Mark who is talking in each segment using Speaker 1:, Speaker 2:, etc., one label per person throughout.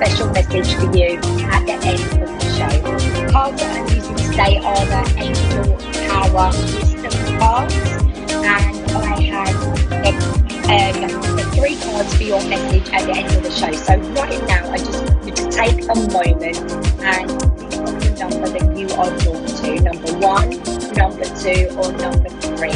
Speaker 1: special message for you at the end of the show. Cards that I'm using today are the Angel Power Wisdom cards, and I have the three cards for your message at the end of the show. So right now, I just want you to take a moment and think of the number that you are drawn to, number 1, number 2, or number 3.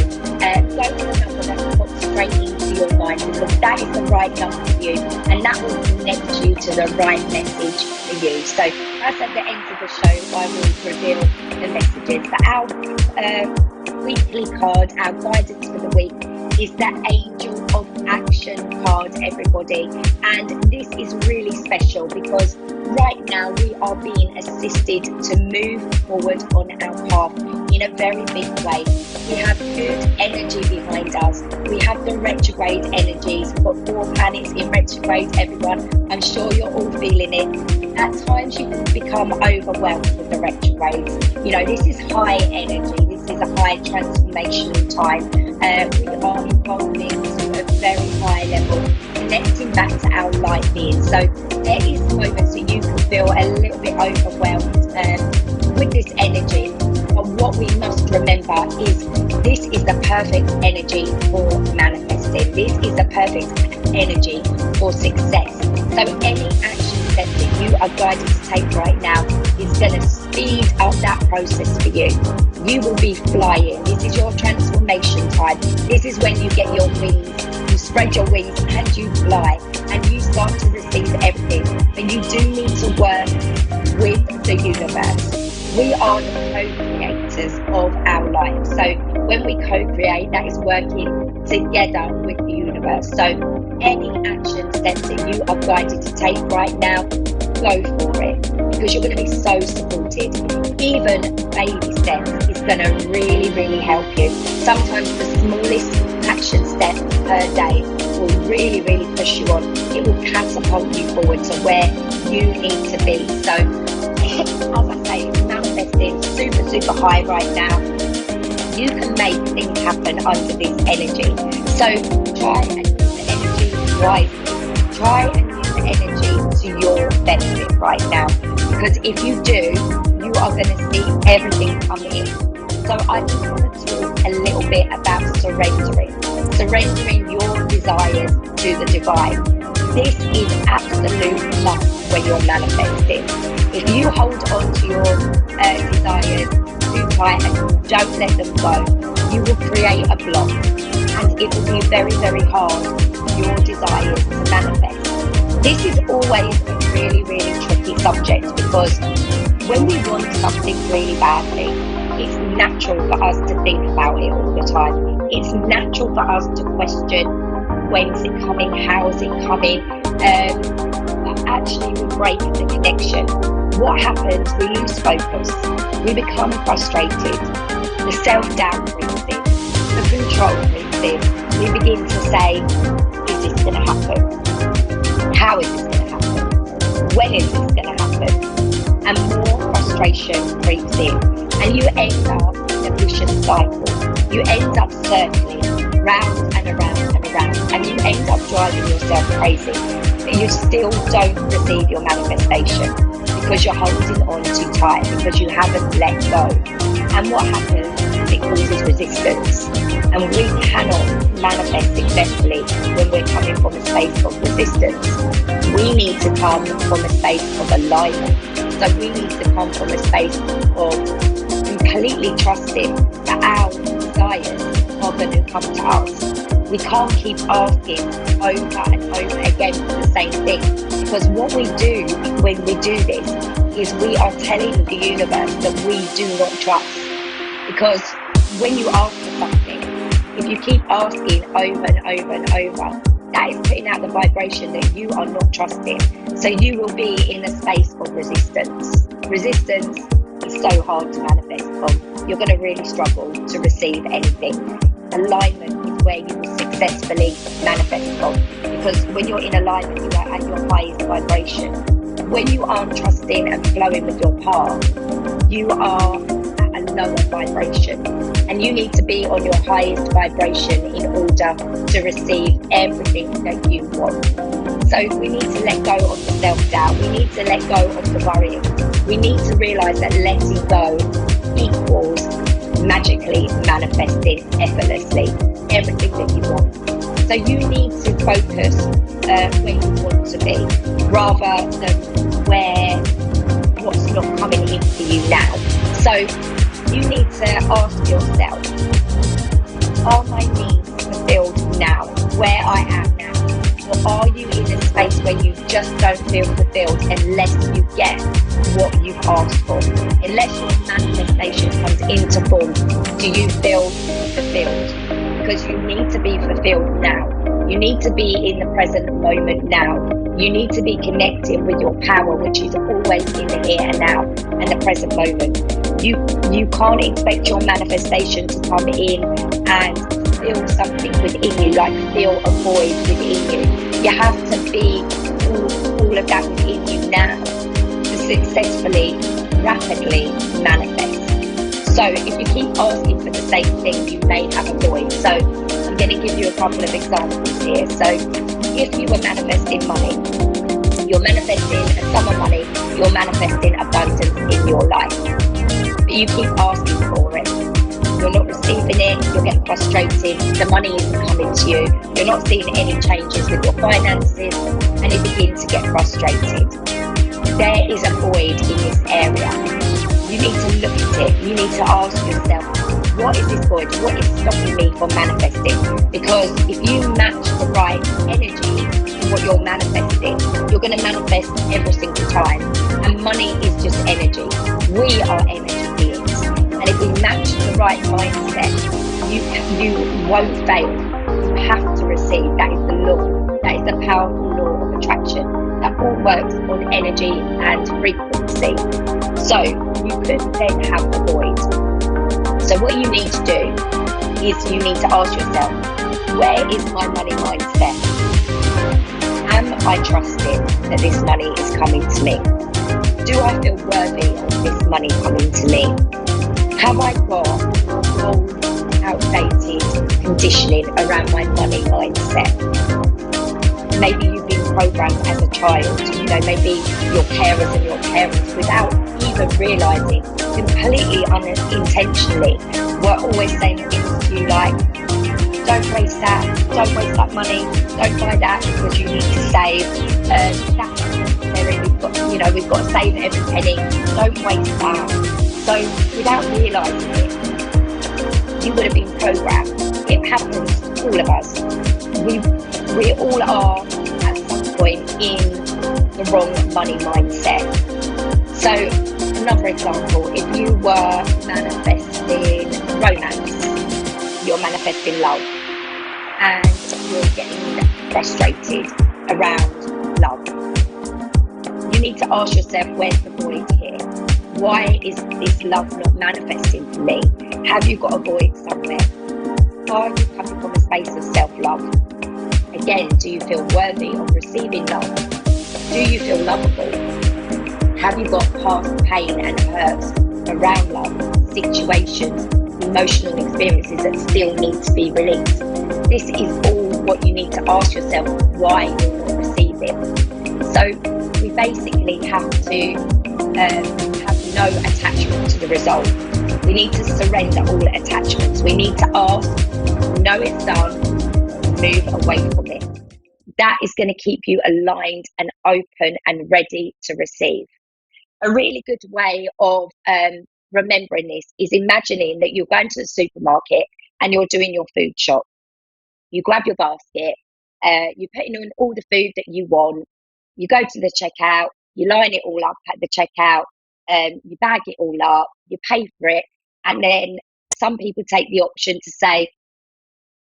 Speaker 1: Go for the number that pops straight into your mind, because that is the right number for you, and that will connect you to the right message for you. So as at the end of the show, I will reveal the messages. But our weekly card, our guidance for the week, is the Angel of Action card, everybody. And this is really special because right now we are being assisted to move forward on our path in a very big way. We have good energy behind us. We have the retrograde energies. We've got 4 planets in retrograde, everyone. I'm sure you're all feeling it. At times you can become overwhelmed with the retrogrades. You know, this is high energy. This is a high transformational time. We are evolving to a very high level, connecting back to our light being. So there is moments that you can feel a little bit overwhelmed with this energy. But what we must remember is this is the perfect energy for manifesting. This is the perfect energy for success. So any action step that you are guided to take right now is going to speed up that process for you. You will be flying. This is your transformation time. This is when you get your wings. You spread your wings and you fly, and you start to receive everything. But you do need to work with the universe. We are the co-creators of our life. So when we co-create, that is working together with the universe. So any action steps that you are guided to take right now, go for it, because you're going to be so supported. Even baby steps is going to really, really help you. Sometimes the smallest action step per day will really, really push you on. It will catapult you forward to where you need to be. So as I say, it's manifesting super, super high right now. You can make things happen under this energy. So try and use the energy wisely. Try and use the energy to your benefit right now. Because if you do, you are going to see everything come in. So I just want to talk a little bit about surrendering. Surrendering your desires to the divine. This is absolute must when you're manifesting. If you hold on to your desires too tight and don't let them go, you will create a block, and it will be very, very hard for your desires to manifest. This is always a really, really tricky subject, because when we want something really badly, it's natural for us to think about it all the time. It's natural for us to question, when's it coming, how's it coming, but actually we break the connection. What happens? We lose focus, we become frustrated, the self-doubt creeps in, the control creeps in, we begin to say, is this going to happen? How is this going to happen? When is this going to happen? And more frustration creeps in, and you end up in a vicious cycle. You end up circling round and around and around, and you end up driving yourself crazy. But you still don't receive your manifestation because you're holding on too tight, because you haven't let go. And what happens is it causes resistance, and we cannot manifest successfully when we're coming from a space of resistance. We need to come from a space of alignment. So we need to come from a space of completely trusting that our desires are going to come to us. We can't keep asking over and over again for the same thing, because what we do when we do this is we are telling the universe that we do not trust. Because when you ask for something, if you keep asking over and over and over, that is putting out the vibration that you are not trusting. So you will be in a space of resistance. Resistance is so hard to manifest from. You're going to really struggle to receive anything. Alignment is where you will successfully manifest from. Because when you're in alignment, you are at your highest vibration. When you aren't trusting and flowing with your path, you are at a lower vibration. And you need to be on your highest vibration in order to receive everything that you want. So we need to let go of the self-doubt. We need to let go of the worrying. We need to realise that letting go equals magically manifesting effortlessly everything that you want. So you need to focus where you want to be rather than what's not coming in for you now. So you need to ask yourself, are my needs fulfilled now, where I am now? Or are you in a space where you just don't feel fulfilled unless you get what you've asked for? Unless your manifestation comes into form, do you feel fulfilled? Because you need to be fulfilled now. You need to be in the present moment now. You need to be connected with your power, which is always in the here and now and the present moment. You can't expect your manifestation to come in and feel something within you, like feel a void within you. You have to be all of that within you now to successfully, rapidly manifest. So if you keep asking for the same thing, you may have a void. So I'm going to give you a couple of examples here. So if you were manifesting money, you're manifesting a sum of money, you're manifesting abundance in your life. But you keep asking for it. You're not receiving it, you're getting frustrated, the money isn't coming to you, you're not seeing any changes with your finances, and you begin to get frustrated. There is a void in this area. You need to look at it. You need to ask yourself, what is this void? What is stopping me from manifesting? Because if you match the right energy to what you're manifesting, you're going to manifest every single time. And money is just energy. We are energy beings. And if we match the right mindset, you won't fail. You have to receive. That is the law. That is the powerful law of attraction. That all works on energy and frequency. So you could then have a void. So what you need to do is you need to ask yourself, where is my money mindset? Am I trusting that this money is coming to me? Do I feel worthy of this money coming to me? Have I got old, outdated conditioning around my money mindset? Maybe you've been programmed as a child, maybe your carers and your parents, without even realising, completely unintentionally, were always saying things to you like, don't waste that money, don't buy that because you need to save, that's necessary, we've got to save every penny, don't waste that. So without realising it, you would have been programmed. It happens to all of us. We all are at some point in the wrong money mindset. So another example, if you were manifesting romance, you're manifesting love, and you're getting frustrated around love, you need to ask yourself, where's the void here? Why is this love not manifesting for me? Have you got a void somewhere? Are you coming from a space of self-love? Again, do you feel worthy of receiving love? Do you feel lovable? Have you got past pain and hurts around love, situations, emotional experiences that still need to be released? This is all what you need to ask yourself, why you're not receiving. So we basically have to have no attachment to the result. We need to surrender all attachments. We need to ask, know it's done, move away from it. That is going to keep you aligned and open and ready to receive. A really good way of remembering this is imagining that you're going to the supermarket and you're doing your food shop. You grab your basket, you put in all the food that you want, you go to the checkout, you line it all up at the checkout, you bag it all up, you pay for it, and then some people take the option to say,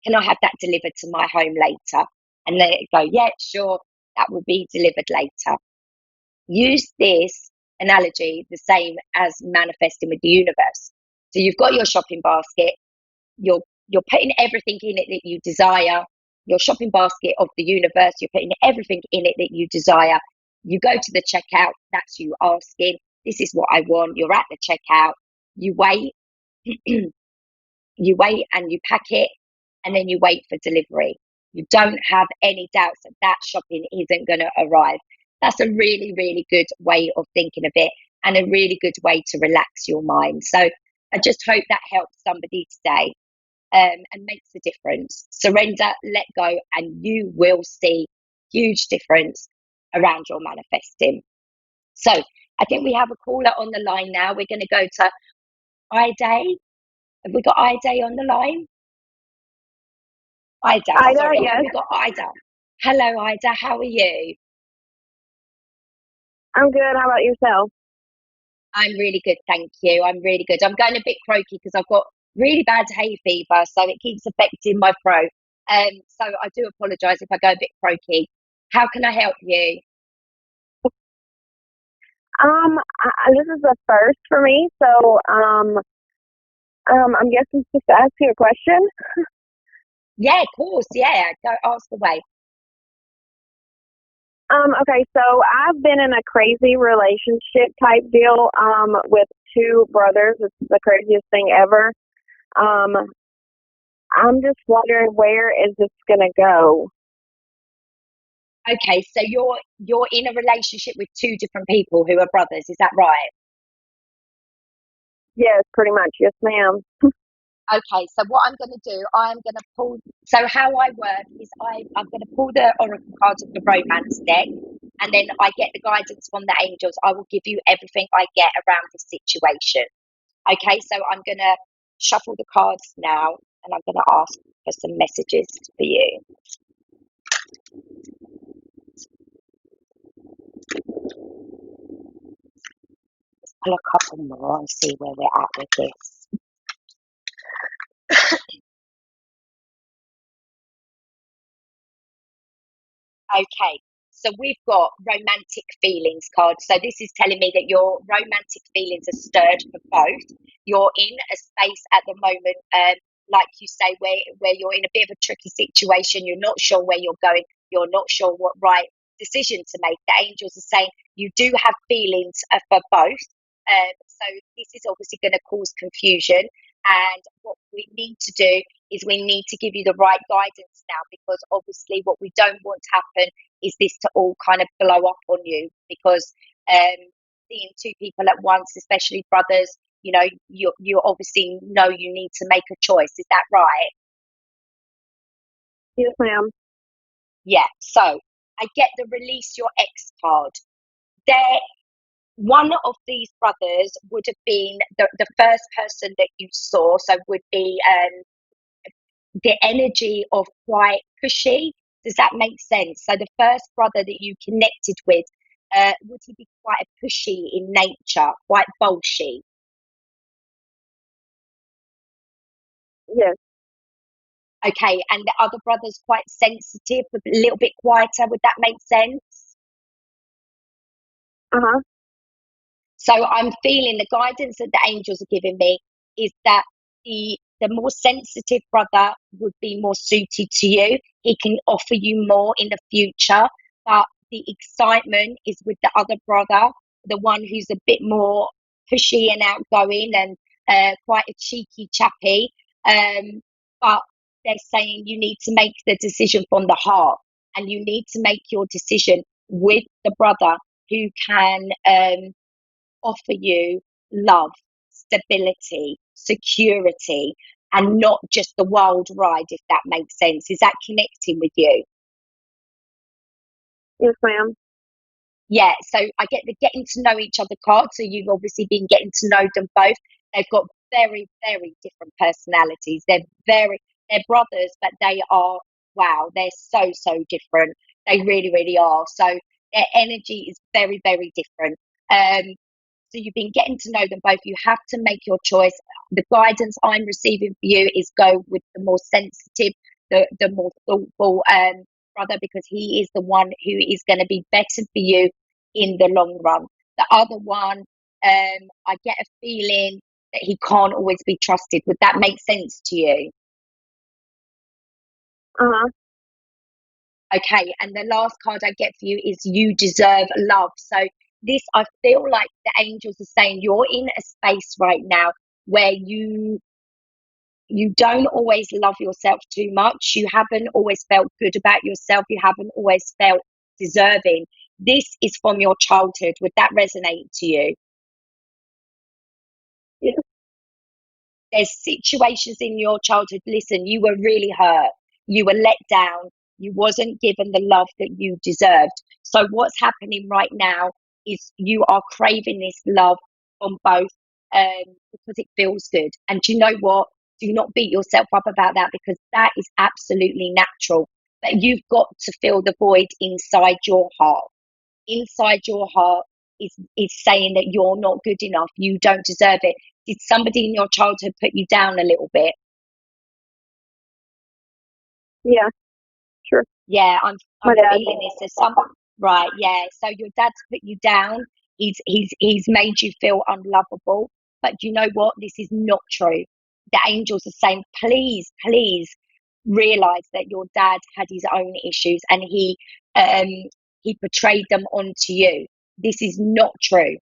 Speaker 1: can I have that delivered to my home later? And they go, yeah, sure, that will be delivered later. Use this analogy the same as manifesting with the universe. So you've got your shopping basket, you're putting everything in it that you desire, your shopping basket of the universe, you're putting everything in it that you desire. You go to the checkout, that's you asking, this is what I want, you're at the checkout, you wait, You wait and you pack it, and then you wait for delivery. You don't have any doubts that that shopping isn't going to arrive. That's a really, really good way of thinking of it, and a really good way to relax your mind. So I just hope that helps somebody today, and makes a difference. Surrender, let go, and you will see huge difference around your manifesting. So I think we have a caller on the line now. We're going to go to Ida. Have we got Ida on the line? Ida,
Speaker 2: Ida,
Speaker 1: sorry. Have
Speaker 2: yes.
Speaker 1: we got Ida? Hello, Ida. How are you?
Speaker 2: I'm good. How about yourself?
Speaker 1: I'm really good, thank you. I'm really good. I'm going a bit croaky because I've got really bad hay fever, so it keeps affecting my throat. So I do apologise if I go a bit croaky. How can I help you?
Speaker 2: This is the first for me, so I'm guessing just to ask you a question.
Speaker 1: Yeah, of course. Yeah, go ask away.
Speaker 2: Okay, so I've been in a crazy relationship type deal, with two brothers. It's the craziest thing ever. Um, I'm just wondering where is this gonna go?
Speaker 1: Okay, so you're in a relationship with two different people who are brothers. Is that right?
Speaker 2: Yes, pretty much. Yes, ma'am.
Speaker 1: Okay, so what I'm going to do, I'm going to pull. So how I work is I'm going to pull the oracle cards of the romance deck, and then I get the guidance from the angels. I will give you everything I get around this situation. Okay, so I'm going to shuffle the cards now, and I'm going to ask for some messages for you. Let's pull a couple more and see where we're at with this. Okay, so we've got romantic feelings card. So this is telling me that your romantic feelings are stirred for both. You're in a space at the moment, like you say, where you're in a bit of a tricky situation. You're not sure where you're going. You're not sure what right decision to make. The angels are saying you do have feelings for both. So this is obviously going to cause confusion. And what we need to do is we need to give you the right guidance now, because obviously what we don't want to happen is this to all kind of blow up on you, because seeing two people at once, especially brothers, you obviously know you need to make a choice. Is that right?
Speaker 2: Yes, ma'am.
Speaker 1: Yeah. So I get the release your ex card. There, one of these brothers would have been the first person that you saw, so would be the energy of quite pushy. Does that make sense? So the first brother that you connected with, would he be quite pushy in nature, quite bolshy?
Speaker 2: Yes.
Speaker 1: Okay, and the other brother's quite sensitive, a little bit quieter. Would that make sense?
Speaker 2: Uh huh.
Speaker 1: So I'm feeling the guidance that the angels are giving me is that the more sensitive brother would be more suited to you. He can offer you more in the future, but the excitement is with the other brother, the one who's a bit more pushy and outgoing and quite a cheeky chappy. But they're saying you need to make the decision from the heart, and you need to make your decision with the brother who can offer you love, stability, security, and not just the wild ride, if that makes sense. Is that connecting with you?
Speaker 2: Yes, ma'am.
Speaker 1: Yeah, so I get the getting to know each other card. So you've obviously been getting to know them both. They've got very, very different personalities. They're brothers, but they are, wow, they're so, so different. They really, really are. So their energy is very, very different. Um, so you've been getting to know them both. You have to make your choice. The guidance I'm receiving for you is go with the more sensitive, the more thoughtful brother, because he is the one who is going to be better for you in the long run. The other one, I get a feeling that he can't always be trusted. Would that make sense to you?
Speaker 2: Uh huh.
Speaker 1: Okay, and the last card I get for you is you deserve love. So this, I feel like the angels are saying you're in a space right now where you don't always love yourself too much. You haven't always felt good about yourself. You haven't always felt deserving. This is from your childhood. Would that resonate to you?
Speaker 2: Yeah.
Speaker 1: There's situations in your childhood. Listen, you were really hurt. You were let down. You wasn't given the love that you deserved. So what's happening right now is you are craving this love from both, because it feels good. And do you know what? Do not beat yourself up about that, because that is absolutely natural. But you've got to fill the void inside your heart. Inside your heart is saying that you're not good enough. You don't deserve it. Did somebody in your childhood put you down a little bit?
Speaker 2: Yeah, sure.
Speaker 1: Yeah,
Speaker 2: My
Speaker 1: I'm
Speaker 2: dad.
Speaker 1: feeling this. There's some right, yeah. So your dad's put you down. He's made you feel unlovable. But you know what? This is not true. The angels are saying, please realize that your dad had his own issues, and um he portrayed them onto you. This is not true.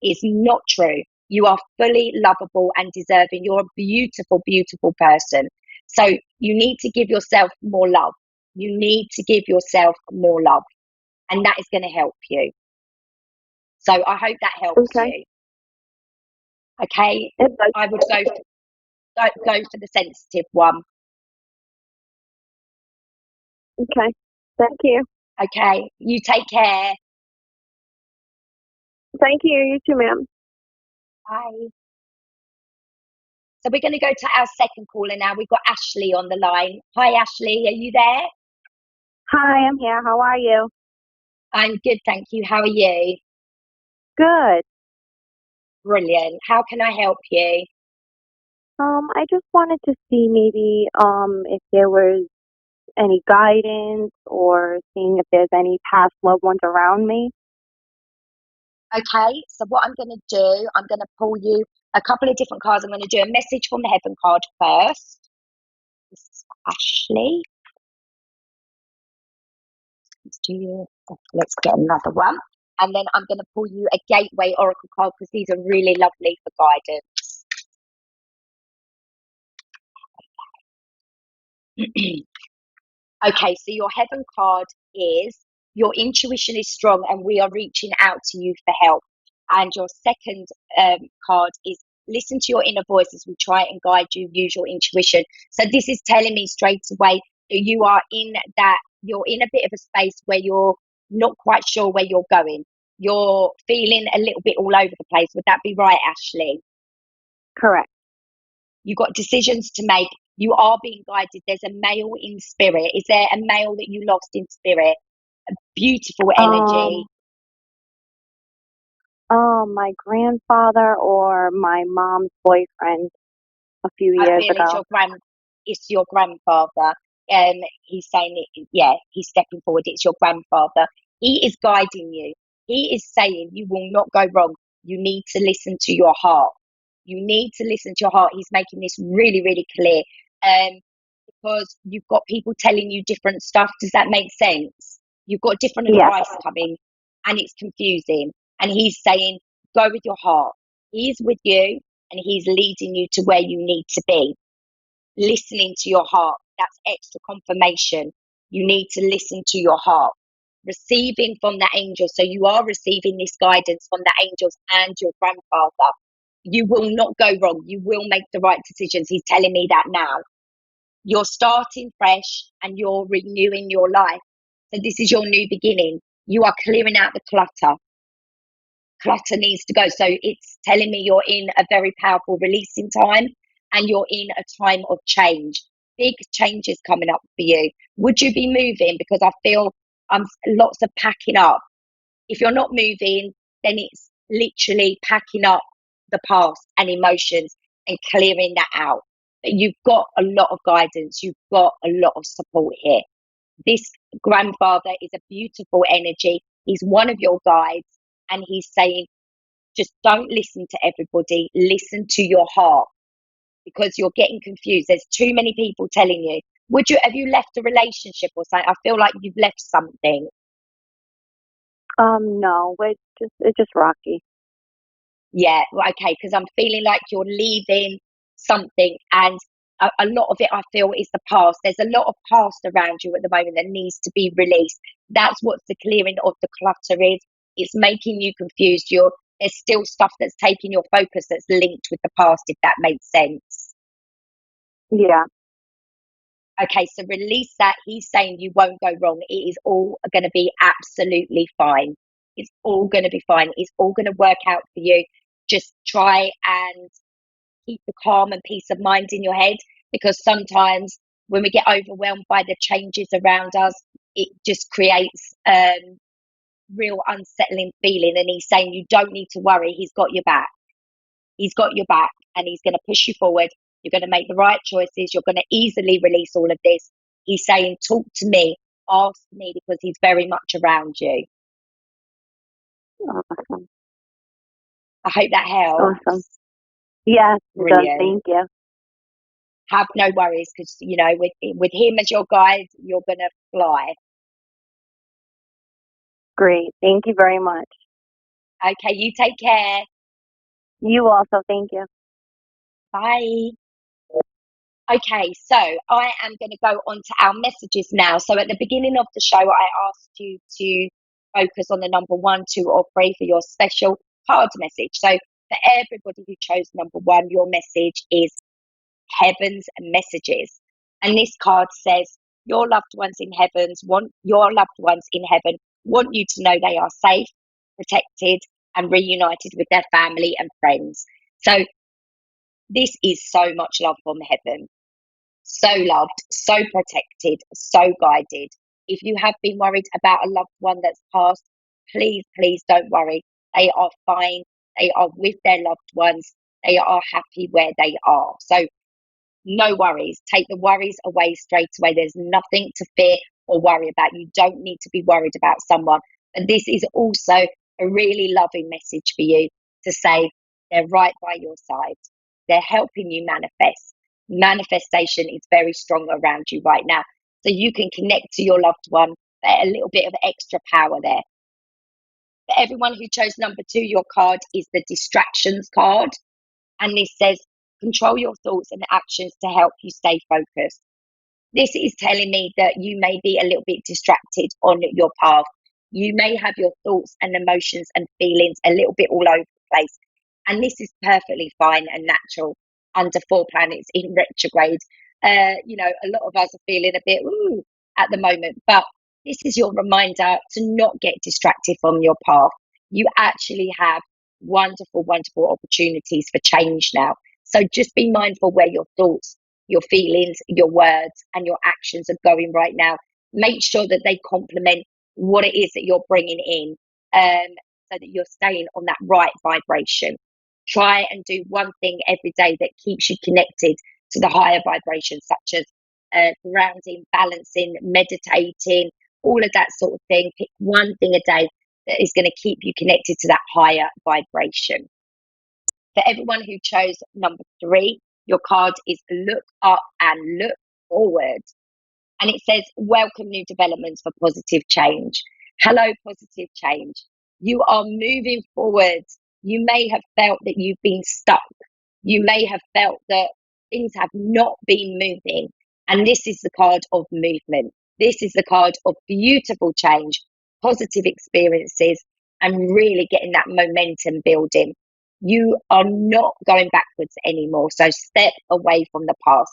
Speaker 1: It's not true. You are fully lovable and deserving. You're a beautiful, beautiful person. So you need to give yourself more love. You need to give yourself more love, and that is going to help you. So I hope that helps
Speaker 2: Okay.
Speaker 1: you. Okay,
Speaker 2: It does.
Speaker 1: I would go for the sensitive one.
Speaker 2: Okay. Thank you.
Speaker 1: Okay, you take care.
Speaker 2: Thank you. You too, ma'am.
Speaker 1: Bye. So we're going to go to our second caller now. We've got Ashley on the line. Hi, Ashley. Are you there?
Speaker 2: Hi, I'm here. How are you?
Speaker 1: I'm good, thank you. How are you?
Speaker 2: Good.
Speaker 1: Brilliant. How can I help you?
Speaker 2: I just wanted to see maybe if there was any guidance or seeing if there's any past loved ones around me.
Speaker 1: Okay, so what I'm going to do, I'm going to pull you a couple of different cards. I'm going to do a message from the heaven card first. This is for Ashley. Let's get another one. And then I'm going to pull you a gateway oracle card, because these are really lovely for guidance. Okay, so your heaven card is your intuition is strong and we are reaching out to you for help. And your second card is listen to your inner voice as we try and guide you, use your intuition. So this is telling me straight away that you're in a bit of a space where you're not quite sure where you're going. You're feeling a little bit all over the place. Would that be right, Ashley?
Speaker 2: Correct.
Speaker 1: You've got decisions to make. You are being guided. There's a male in spirit. Is there a male that you lost in spirit? Beautiful energy.
Speaker 2: Um, my grandfather or my mom's boyfriend a few
Speaker 1: I
Speaker 2: years
Speaker 1: feel
Speaker 2: ago.
Speaker 1: it's your grandfather. He's saying it, yeah, he's stepping forward. It's your grandfather. He is guiding you. He is saying you will not go wrong. You need to listen to your heart. You need to listen to your heart. He's making this really, really clear. Um, because you've got people telling you different stuff. Does that make sense? You've got different
Speaker 2: Yes.
Speaker 1: advice coming, and it's confusing. And he's saying, go with your heart. He's with you, and he's leading you to where you need to be. Listening to your heart. That's extra confirmation. You need to listen to your heart. Receiving from the angels. So you are receiving this guidance from the angels and your grandfather. You will not go wrong. You will make the right decisions. He's telling me that now. You're starting fresh and you're renewing your life. So this is your new beginning. You are clearing out the clutter. Clutter needs to go. So it's telling me you're in a very powerful releasing time, and you're in a time of change. Big changes coming up for you. Would you be moving? Because I feel lots of packing up. If you're not moving, then it's literally packing up the past and emotions and clearing that out. But you've got a lot of guidance, you've got a lot of support here. This grandfather is a beautiful energy. He's one of your guides, and he's saying, just don't listen to everybody, listen to your heart, because you're getting confused. There's too many people telling you. Have you left a relationship or something? I feel like you've left something.
Speaker 2: No, it's just rocky.
Speaker 1: Yeah, well, okay, because I'm feeling like you're leaving something, and a lot of it I feel is the past. There's a lot of past around you at the moment that needs to be released. That's what the clearing of the clutter is. It's making you confused. There's still stuff that's taking your focus that's linked with the past, if that makes sense.
Speaker 2: Yeah.
Speaker 1: Okay, so release that. He's saying you won't go wrong. It is all going to be absolutely fine. It's all going to be fine. It's all going to work out for you. Just try and keep the calm and peace of mind in your head, because sometimes when we get overwhelmed by the changes around us, it just creates real unsettling feeling. And he's saying you don't need to worry. He's got your back. He's got your back, and he's going to push you forward. You're going to make the right choices. You're going to easily release all of this. He's saying, talk to me, ask me, because he's very much around you.
Speaker 2: Awesome.
Speaker 1: I hope that helps.
Speaker 2: Awesome. Yeah, it does.
Speaker 1: Brilliant.
Speaker 2: Thank you.
Speaker 1: Have no worries, because with him as your guide, you're going to fly.
Speaker 2: Great. Thank you very much.
Speaker 1: Okay, you take care.
Speaker 2: You also. Thank you.
Speaker 1: Bye. Okay, so I am going to go on to our messages now. So at the beginning of the show, I asked you to focus on the number 1, 2, or 3 for your special card message. So for everybody who chose number 1, your message is Heaven's Messages. And this card says, your loved ones in heaven want you to know they are safe, protected, and reunited with their family and friends. So this is so much love from heaven. So loved, so protected, so guided. If you have been worried about a loved one that's passed, please, please don't worry. They are fine. They are with their loved ones. They are happy where they are. So no worries. Take the worries away straight away. There's nothing to fear or worry about. You don't need to be worried about someone. But this is also a really loving message for you to say they're right by your side. They're helping you manifest. Manifestation is very strong around you right now. So you can connect to your loved one, a little bit of extra power there. For everyone who chose number 2, your card is the distractions card. And this says, control your thoughts and actions to help you stay focused. This is telling me that you may be a little bit distracted on your path. You may have your thoughts and emotions and feelings a little bit all over the place. And this is perfectly fine and natural under 4 planets in retrograde. A lot of us are feeling a bit ooh at the moment, but this is your reminder to not get distracted from your path. You actually have wonderful, wonderful opportunities for change now. So just be mindful where your thoughts, your feelings, your words, and your actions are going right now. Make sure that they complement what it is that you're bringing in, so that you're staying on that right vibration. Try and do one thing every day that keeps you connected to the higher vibrations, such as grounding, balancing, meditating, all of that sort of thing. Pick one thing a day that is going to keep you connected to that higher vibration. For everyone who chose number 3, your card is look up and look forward. And it says, welcome new developments for positive change. Hello, positive change. You are moving forward. You may have felt that you've been stuck. You may have felt that things have not been moving. And this is the card of movement. This is the card of beautiful change, positive experiences, and really getting that momentum building. You are not going backwards anymore. So step away from the past.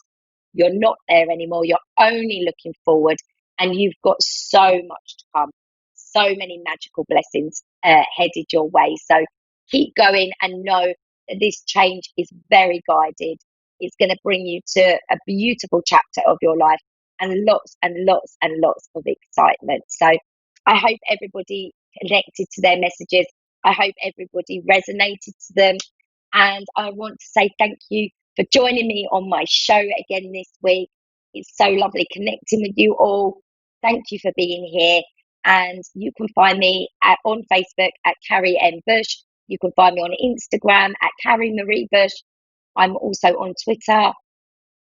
Speaker 1: You're not there anymore. You're only looking forward, and you've got so much to come. So many magical blessings headed your way. So keep going and know that this change is very guided. It's going to bring you to a beautiful chapter of your life and lots and lots and lots of excitement. So I hope everybody connected to their messages. I hope everybody resonated to them. And I want to say thank you for joining me on my show again this week. It's so lovely connecting with you all. Thank you for being here. And you can find me on Facebook at Carrie M. Bush. You can find me on Instagram at Carrie Marie Bush. I'm also on Twitter.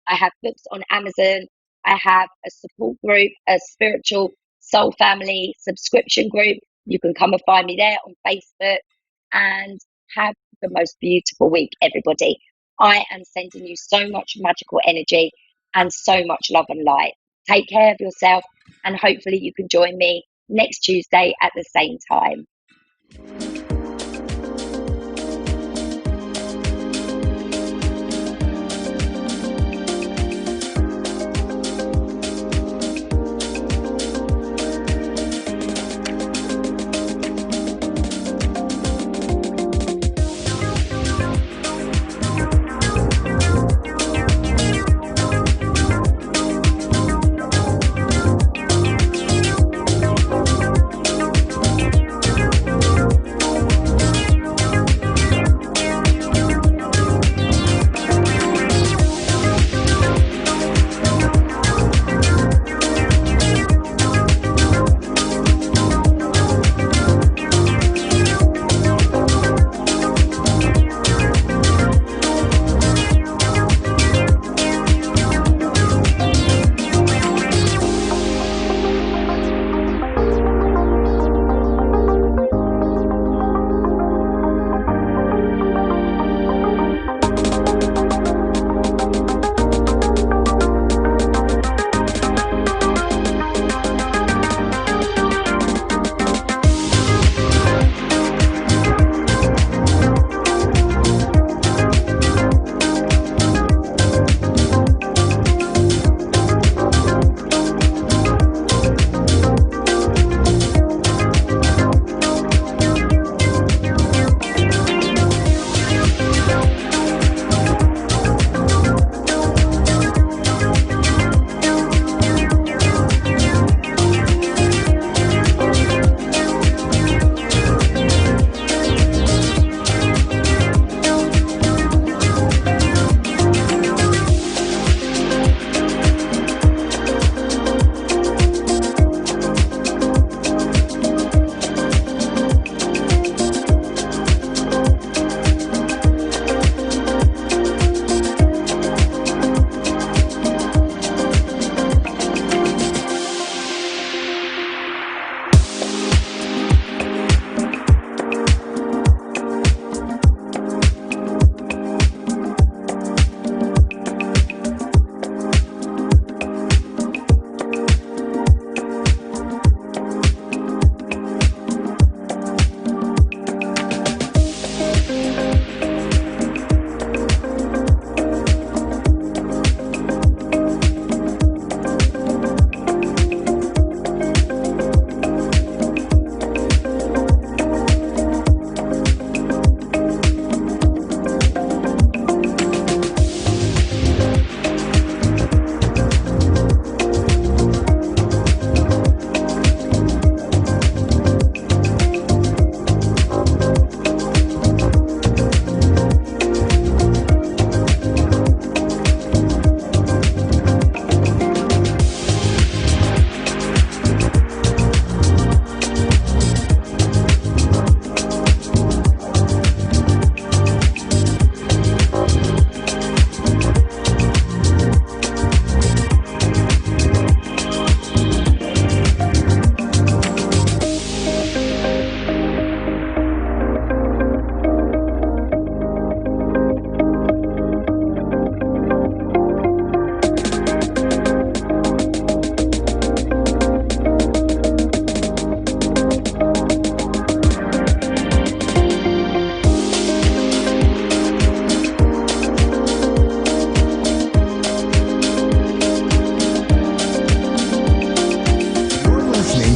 Speaker 1: I have books on Amazon. I have a support group, a spiritual soul family subscription group. You can come and find me there on Facebook. And have the most beautiful week, everybody. I am sending you so much magical energy and so much love and light. Take care of yourself, and hopefully you can join me next Tuesday at the same time.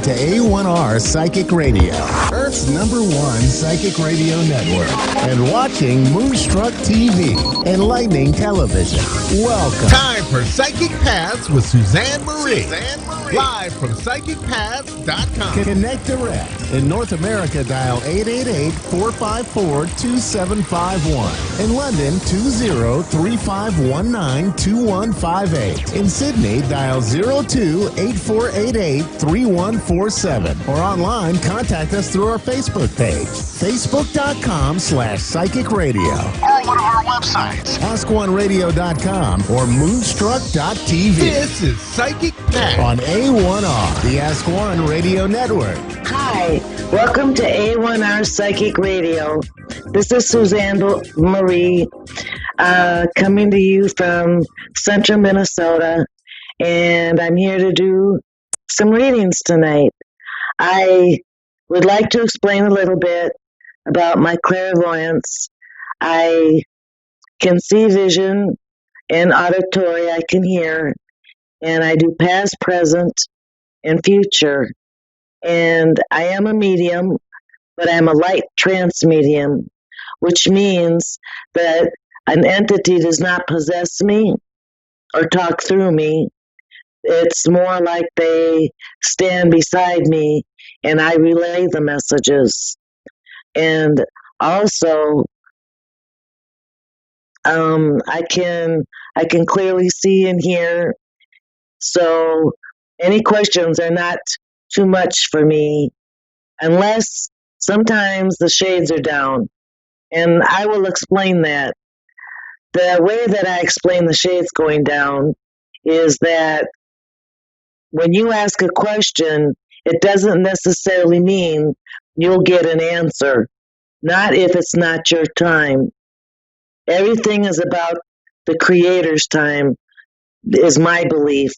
Speaker 3: to A1R Psychic Radio, Earth's #1 psychic radio network, and watching Moonstruck TV, enlightening television. Welcome.
Speaker 4: Time for Psychic Paths with Suzanne Marie. Live from PsychicPaths.com.
Speaker 3: Connect direct. In North America, dial 888-454-2751. In London, 20-3519-2158. In Sydney, dial 02-8488-3147. Or online, contact us through our Facebook page, facebook.com/Psychic Radio.
Speaker 4: Or one of our websites,
Speaker 3: AskOneRadio.com or Moonstruck.tv.
Speaker 4: This is Psychic Paths
Speaker 3: on A1R, the Ask One Radio Network.
Speaker 5: Hi, welcome to A1R Psychic Radio. This is Suzanne Marie. coming to you from central Minnesota, and I'm here to do some readings tonight. I would like to explain a little bit about my clairvoyance. I can see vision and auditory, I can hear, and I do past, present, and future. And I am a medium, but I'm a light trance medium, which means that an entity does not possess me or talk through me. It's more like they stand beside me and I relay the messages. And also, I can clearly see and hear. So any questions are not too much for me, unless sometimes the shades are down. And I will explain that. The way that I explain the shades going down is that when you ask a question, it doesn't necessarily mean you'll get an answer. Not if it's not your time. Everything is about the creator's time, is my belief.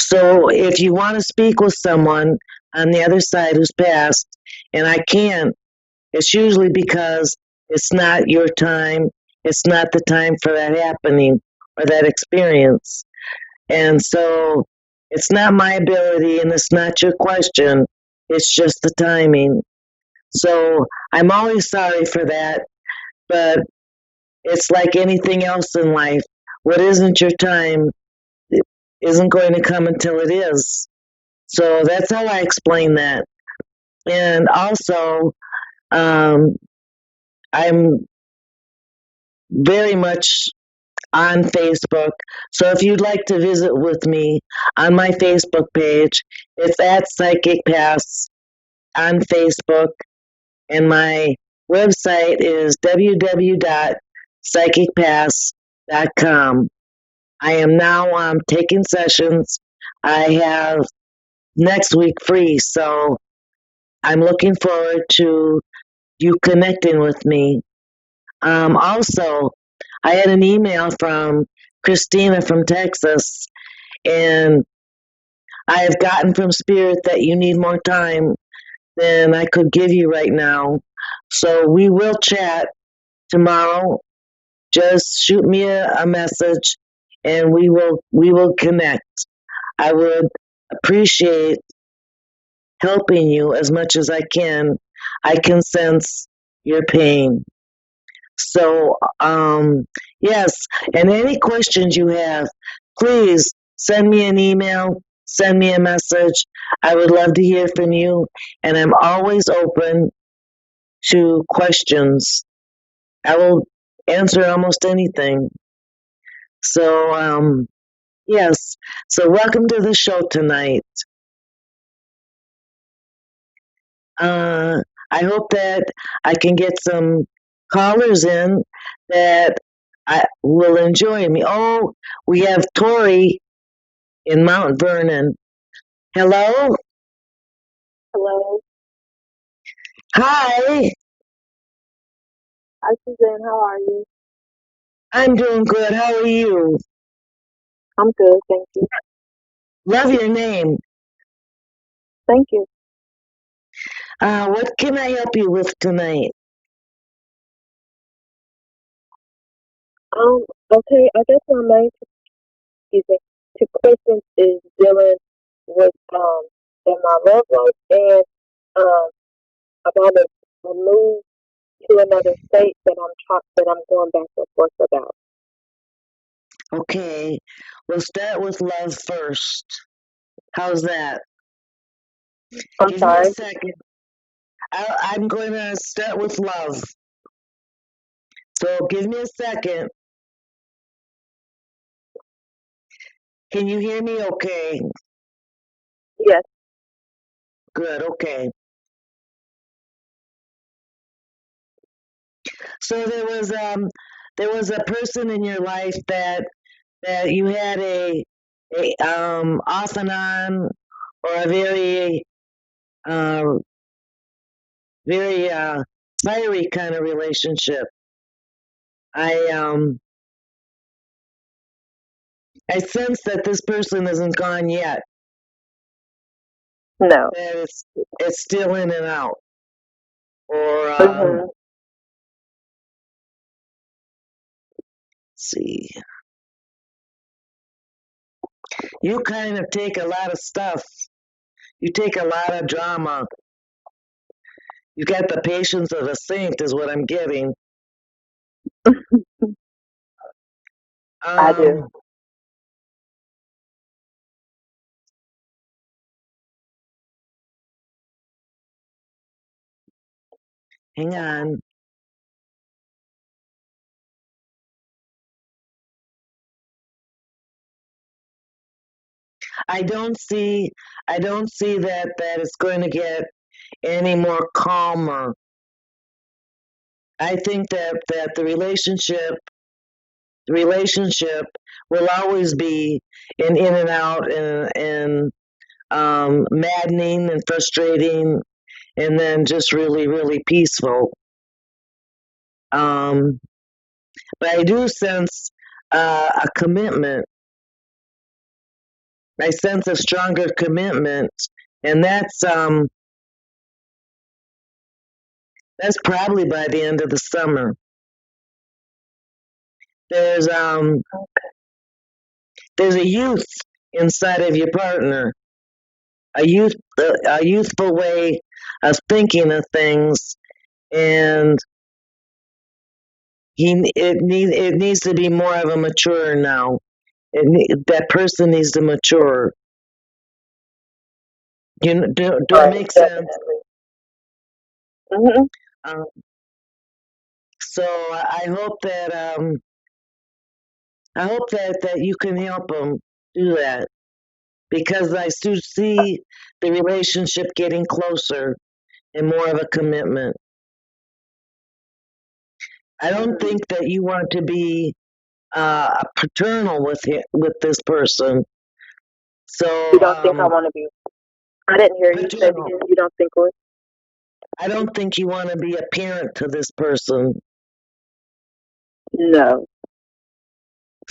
Speaker 5: So if you want to speak with someone on the other side who's passed, and I can't, it's usually because it's not your time. It's not the time for that happening or that experience. And so it's not my ability and it's not your question. It's just the timing. So I'm always sorry for that, but it's like anything else in life. What isn't your time isn't going to come until it is. So that's how I explain that. And also, um, I'm very much on Facebook. So if you'd like to visit with me on my Facebook page, it's at Psychic Pass on Facebook. And my website is www.psychicpass.com. I am now taking sessions. I have next week free, so I'm looking forward to you connecting with me. Also, I had an email from Christina from Texas, and I have gotten from Spirit that you need more time than I could give you right now. So we will chat tomorrow. Just shoot me a message, and we will connect. I would appreciate helping you as much as I can. I can sense your pain. So, yes, and any questions you have, please send me an email, send me a message. I would love to hear from you, and I'm always open to questions. I will answer almost anything. So, yes, so welcome to the show tonight. I hope that I can get some callers in that I will enjoy me. Oh, we have Tori in Mount Vernon. Hello?
Speaker 2: Hello.
Speaker 5: Hi.
Speaker 2: Hi, Suzanne. How are you?
Speaker 5: I'm doing good. How are you?
Speaker 2: I'm good, thank you.
Speaker 5: Love your name.
Speaker 2: Thank you.
Speaker 5: What can I help you with tonight?
Speaker 2: Okay, I guess my main, excuse me, two questions is dealing with, in my love life and, um, about a move to another state that I'm going back and forth about.
Speaker 5: Okay, we'll start with love first. How's that?
Speaker 2: I'm
Speaker 5: Give me a
Speaker 2: sorry.
Speaker 5: second. I'm going to start with love. So give me a second. Can you hear me okay?
Speaker 2: Yes.
Speaker 5: Good, okay. So there was a person in your life that you had a off and on or a uh very fiery kind of relationship. I I sense that this person isn't gone yet.
Speaker 2: No.
Speaker 5: That it's still in and out. Or
Speaker 2: Mhm.
Speaker 5: see, you kind of take a lot of stuff. You take a lot of drama. You got the patience of a saint, is what I'm getting.
Speaker 2: I do.
Speaker 5: Um, hang on. I don't see. I don't see that it's going to get any more calmer. I think that the relationship will always be in and out and maddening and frustrating, and then just really really peaceful. Um, but I do sense a commitment. I sense a stronger commitment, and that's probably by the end of the summer. There's um there's a youth inside of your partner, a youthful way of thinking of things, and it needs to be more of a mature now. That person needs to mature. Do I
Speaker 2: Right.
Speaker 5: make sense?
Speaker 2: Definitely. Mhm.
Speaker 5: Um, so I hope that you can help them do that, because I do see the relationship getting closer and more of a commitment. I don't think that you want to be paternal with this person.
Speaker 2: You
Speaker 5: So
Speaker 2: don't think I want to be? I didn't hear you say it
Speaker 5: paternal.
Speaker 2: again. You don't think what?
Speaker 5: I don't think you want to be a parent to this person.
Speaker 2: No.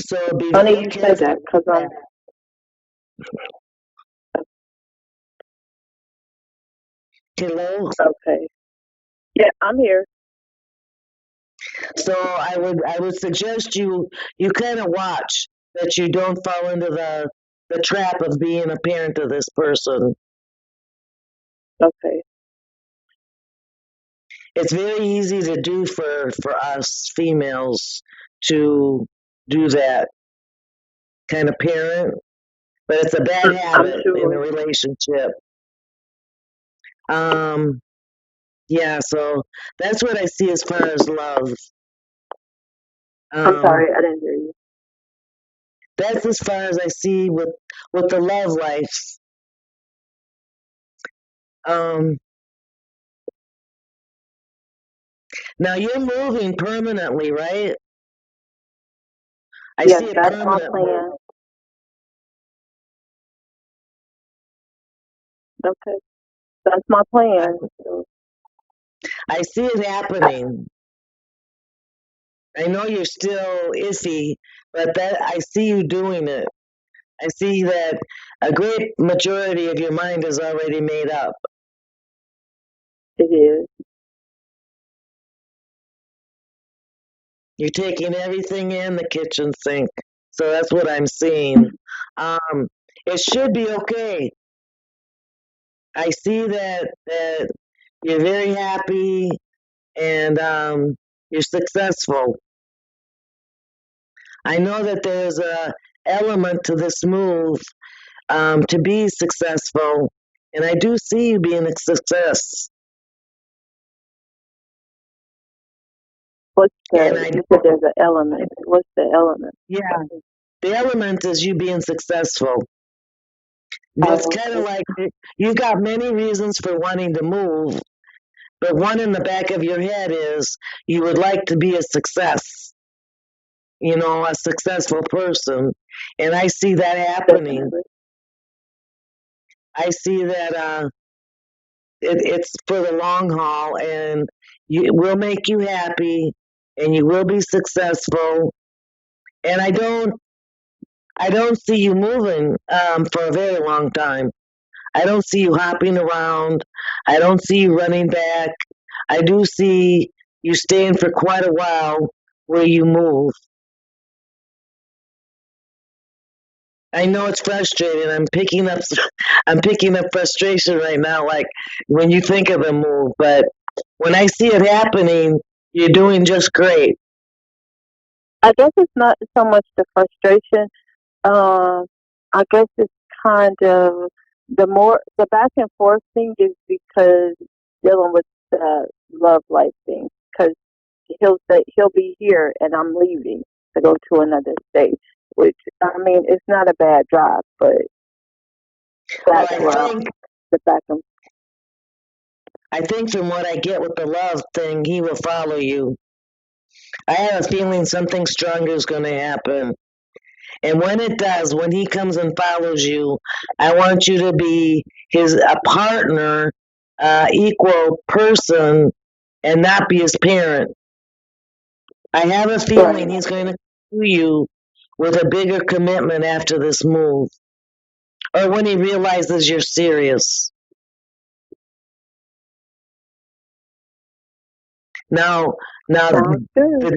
Speaker 5: So be
Speaker 2: Funny
Speaker 5: very
Speaker 2: you say
Speaker 5: careful
Speaker 2: that because
Speaker 5: with that. Hello.
Speaker 2: okay. Yeah, I'm here.
Speaker 5: So I would suggest you kind of watch that you don't fall into the trap of being a parent to this person.
Speaker 2: Okay.
Speaker 5: It's very easy to do for us females to do that kind of parent, but it's a bad
Speaker 2: I'm
Speaker 5: habit in a
Speaker 2: sure.
Speaker 5: relationship. Um, yeah, so that's what I see as far as love.
Speaker 2: I'm
Speaker 5: Um,
Speaker 2: sorry, I didn't hear you.
Speaker 5: that's as far as I see with the love life. Um, now you're moving permanently, right? I
Speaker 2: Yes,
Speaker 5: see it
Speaker 2: that's my
Speaker 5: permanently.
Speaker 2: plan. Okay, that's my
Speaker 5: I,
Speaker 2: plan. So,
Speaker 5: I see it happening. I know you're still iffy, but that I see you doing it. I see that a great majority of your mind is already made up.
Speaker 2: it is.
Speaker 5: You're taking everything in the kitchen sink. So that's what I'm seeing. Um, it should be okay. I see that you're very happy and you're successful. I know that there's a element to this move to be successful, and I do see you being a success.
Speaker 2: What's
Speaker 5: And
Speaker 2: the? You said there's an element. What's the element?
Speaker 5: yeah, the element is you being successful. It's
Speaker 2: Oh,
Speaker 5: kind of
Speaker 2: okay.
Speaker 5: like you got many reasons for wanting to move, but one in the back of your head is you would like to be a success, a successful person. And I see that happening.
Speaker 2: Definitely.
Speaker 5: I see that it's for the long haul, and it will make you happy, and you will be successful. And I don't see you moving for a very long time. I don't see you hopping around. I don't see you running back. I do see you staying for quite a while where you move. I know it's frustrating. I'm picking up frustration right now, like when you think of a move. But when I see it happening, you're doing just great.
Speaker 2: I guess it's not so much the frustration. Um, I guess it's kind of the back and forth thing is because dealing with the love life thing. Because he'll say he'll be here and I'm leaving to go to another state. Which I mean, it's not a bad drive, but
Speaker 5: Well,
Speaker 2: that's where the back and
Speaker 5: I think from what I get with the love thing, he will follow you. I have a feeling something stronger is going to happen. And when it does, when he comes and follows you, I want you to be a partner, equal person, and not be his parent. I have a feeling he's going to do you with a bigger commitment after this move, or when he realizes you're serious. Now, now,
Speaker 2: sounds good.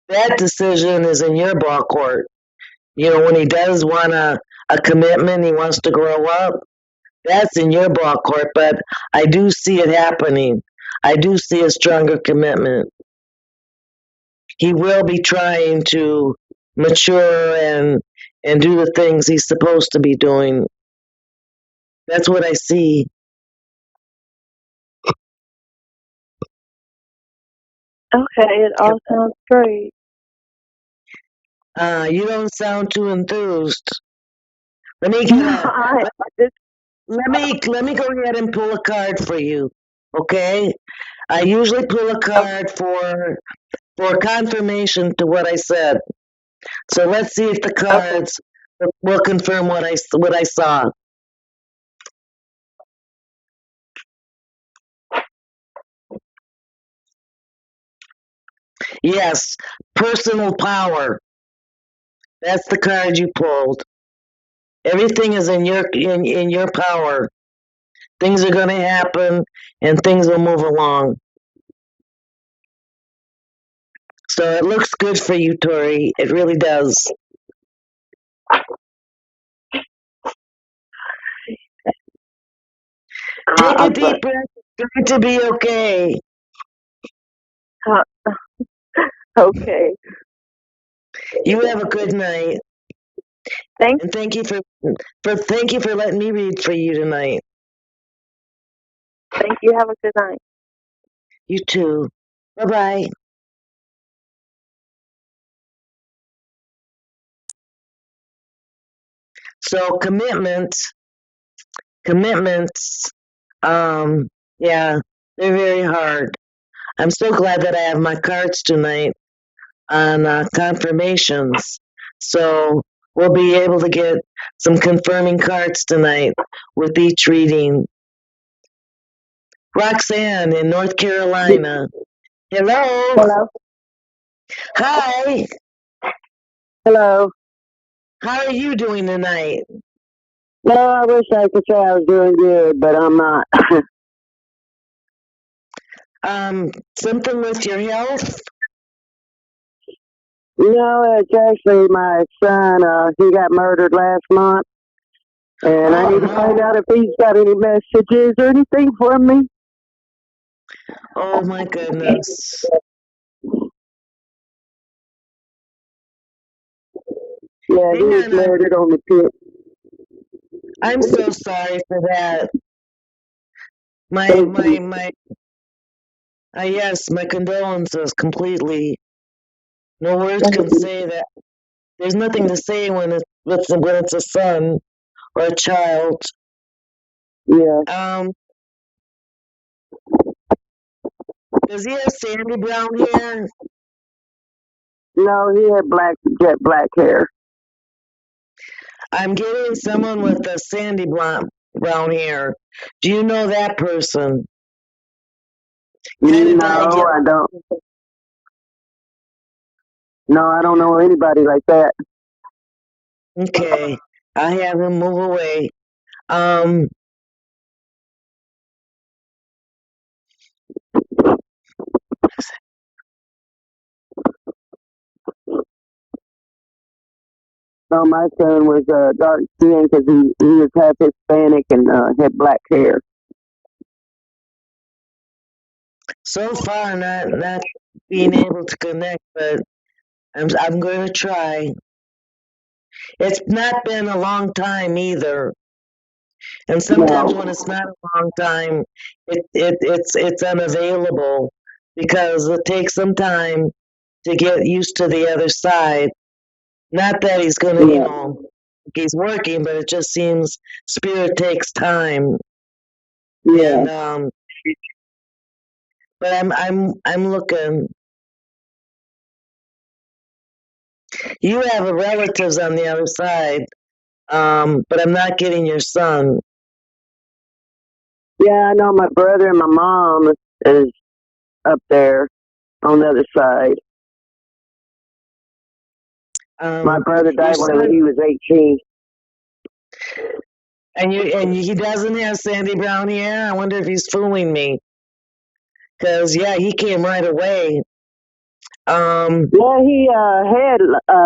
Speaker 5: that decision is in your ball court. You know, when he does want a commitment, he wants to grow up, that's in your ball court, but I do see it happening. I do see a stronger commitment. He will be trying to mature and do the things he's supposed to be doing. That's what I see.
Speaker 2: Okay, it all sounds great.
Speaker 5: You don't sound too enthused. Let me
Speaker 2: No,
Speaker 5: get a
Speaker 2: this,
Speaker 5: let me go ahead and pull a card for you. Okay? I usually pull a card for confirmation to what I said. So let's see if the
Speaker 2: okay,
Speaker 5: cards will confirm what I saw. Yes, personal power. That's the card you pulled. Everything is in your power. Things are going to happen and things will move along. So it looks good for you, Tori. It really does. Take a
Speaker 2: but
Speaker 5: deep breath. It's going to be okay.
Speaker 2: uh, okay.
Speaker 5: You have a good night,
Speaker 2: Thank
Speaker 5: and thank you for letting me read for you tonight.
Speaker 2: you. Have a good night.
Speaker 5: You too. Bye bye. So commitments, um, yeah, they're very hard. I'm so glad that I have my cards tonight on confirmations. So we'll be able to get some confirming cards tonight with each reading. Roxanne in North Carolina. Hello.
Speaker 2: Hello.
Speaker 5: Hi.
Speaker 2: Hello.
Speaker 5: How are you doing tonight?
Speaker 2: Well, I wish I could say I was doing good, but I'm not.
Speaker 5: Something with your health?
Speaker 2: It's actually my son. He got murdered last month, and I
Speaker 5: Oh
Speaker 2: need to find
Speaker 5: no.
Speaker 2: out if he's got any messages or anything for me.
Speaker 5: Oh my goodness.
Speaker 2: Yeah, he
Speaker 5: Hang
Speaker 2: was
Speaker 5: on.
Speaker 2: murdered on the pit.
Speaker 5: I'm so sorry for that. My
Speaker 2: Thank
Speaker 5: my
Speaker 2: you.
Speaker 5: my yes, my condolences completely. No words can say that. There's nothing to say when it's a son or a child.
Speaker 2: Yeah.
Speaker 5: Um, does he have sandy brown hair?
Speaker 2: No, he had jet black hair.
Speaker 5: I'm getting someone with a sandy brown hair. Do you know that person? Kind of died
Speaker 2: No,
Speaker 5: young.
Speaker 2: I don't. No, I don't know anybody like that.
Speaker 5: Okay. I have him move away. Um,
Speaker 6: No, my son was dark skinned because he was half Hispanic and had black hair.
Speaker 5: so far, not being able to connect, but I'm going to try. It's not been a long time either, and sometimes
Speaker 6: Yeah,
Speaker 5: when it's not a long time, it's unavailable because it takes some time to get used to the other side. Not that he's going to,
Speaker 6: yeah,
Speaker 5: he's working, but it just seems spirit takes time,
Speaker 6: yeah,
Speaker 5: and but I'm looking. You have relatives on the other side, but I'm not getting your son.
Speaker 6: yeah. I know my brother and my mom is up there on the other side. My
Speaker 5: Um,
Speaker 6: brother
Speaker 5: your
Speaker 6: died whenever
Speaker 5: son,
Speaker 6: he was 18.
Speaker 5: and he doesn't have Sandy Brown hair. I wonder if he's fooling me. Cause yeah, he came right away. Um,
Speaker 6: Yeah, he had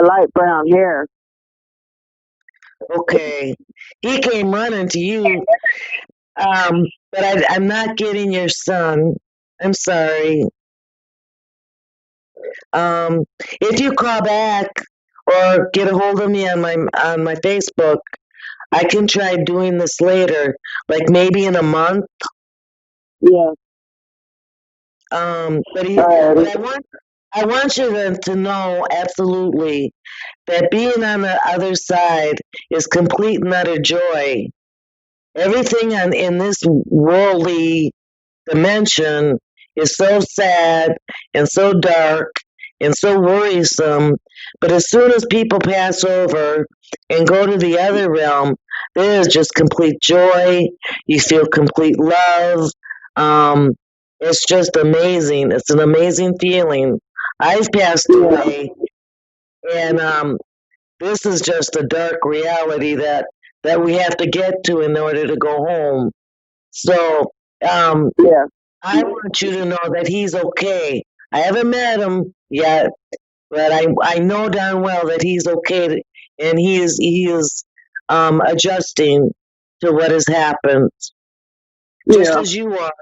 Speaker 6: light brown hair.
Speaker 5: okay, he came running to you. But I'm not getting your son. I'm sorry. Um, if you call back or get a hold of me on my Facebook, I can try doing this later, like maybe in a month.
Speaker 6: Yeah.
Speaker 5: But
Speaker 6: Alrighty.
Speaker 5: I want you to know absolutely that being on the other side is complete and utter joy. Everything in this worldly dimension is so sad and so dark and so worrisome. But as soon as people pass over and go to the other realm, there is just complete joy. You feel complete love. Um, it's just amazing. It's an amazing feeling. I've passed
Speaker 6: Yeah.
Speaker 5: away, and this is just a dark reality that we have to get to in order to go home. So, um,
Speaker 6: Yeah.
Speaker 5: I want you to know that he's okay. I haven't met him yet, but I know darn well that he's okay, and he is adjusting to what has happened, just
Speaker 6: Yeah.
Speaker 5: as you are.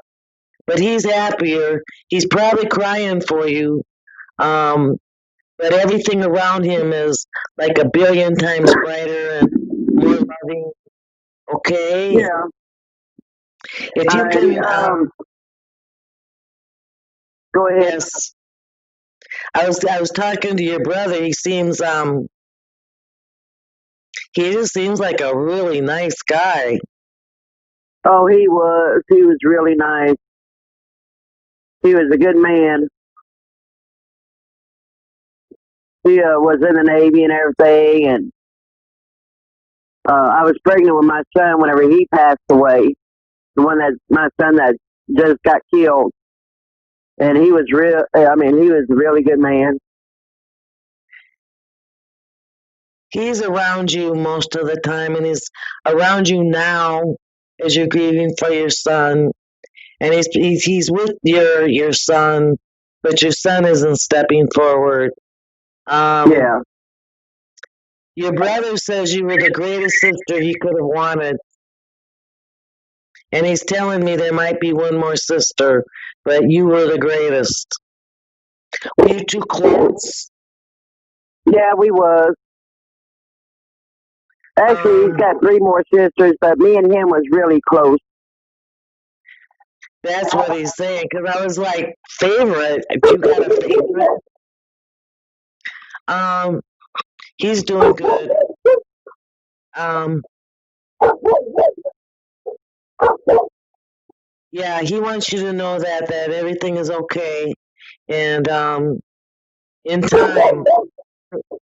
Speaker 5: But he's happier. He's probably crying for you. Um, but everything around him is like a billion times brighter and more loving. Okay,
Speaker 6: Yeah.
Speaker 5: if you
Speaker 6: Alrighty.
Speaker 5: can,
Speaker 6: Go ahead.
Speaker 5: yes. I was talking to your brother. He just seems like a really nice guy.
Speaker 6: Oh, he was. He was really nice. He was a good man. He was in the Navy and everything, and I was pregnant with my son whenever he passed away. The one that my son that just got killed, and he was real. I mean, he was a really good man.
Speaker 5: He's around you most of the time, and he's around you now as you're grieving for your son. And he's with your son, but your son isn't stepping forward. Um,
Speaker 6: Yeah.
Speaker 5: your brother says you were the greatest sister he could have wanted, and he's telling me there might be one more sister, but you were the greatest. Were you too close?
Speaker 6: Yeah, we was. Actually, he's
Speaker 5: Um,
Speaker 6: got three more sisters, but me and him was really close.
Speaker 5: that's what he's saying. Because I was like, favorite? If you got a favorite? Um, he's doing good. Um, yeah, he wants you to know that everything is okay, and in time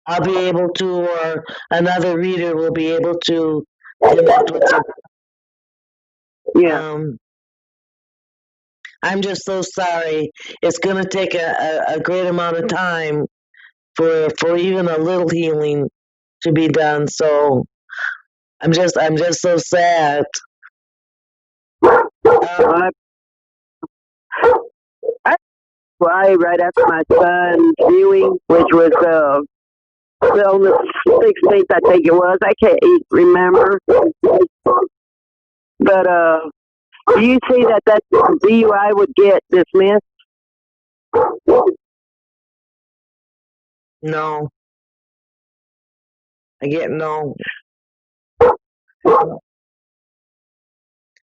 Speaker 5: I'll be able to, or another reader will be able to connect with you.
Speaker 6: Yeah.
Speaker 5: Um, I'm just so sorry. It's going to take a great amount of time for even a little healing. to be done. So I'm just so sad.
Speaker 6: I, I fly right after my son's viewing, which was on the 16th, I think it was. I can't remember. But do you see that DUI would get dismissed?
Speaker 5: No, I get no.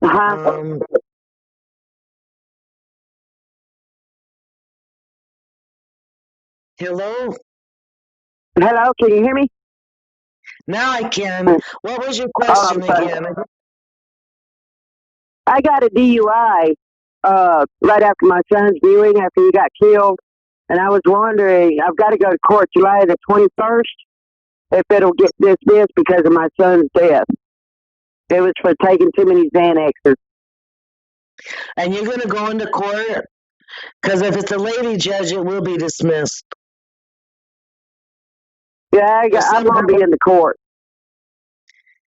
Speaker 6: Uh-huh.
Speaker 5: Hello?
Speaker 6: Hello, can you hear me?
Speaker 5: Now I can. What was your question
Speaker 6: sorry.
Speaker 5: again?
Speaker 6: I got a DUI right after my son's viewing, after he got killed. And I was wondering, I've got to go to court July the 21st, if it'll get dismissed because of my son's death. It was for taking too many Xanaxes.
Speaker 5: And you're going to go into court? Because if it's a lady judge, it will be dismissed.
Speaker 6: Yeah, I'm going to be in the court.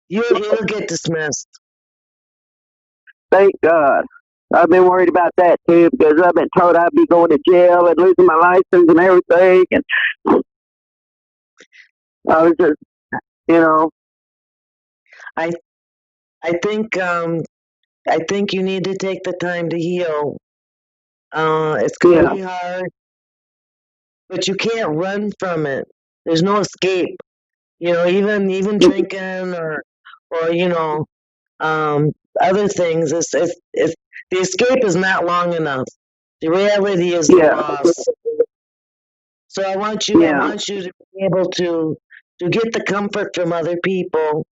Speaker 5: You'll get dismissed.
Speaker 6: Thank God. I've been worried about that too, because I've been told I'd be going to jail and losing my license and everything. And I was just, you know.
Speaker 5: I think you need to take the time to heal. It's going to be hard, but you can't run from it. There's no escape. You know, even drinking or you know, other things. It's the escape is not long enough. The reality is the loss. So I want you to be able to get the comfort from other people,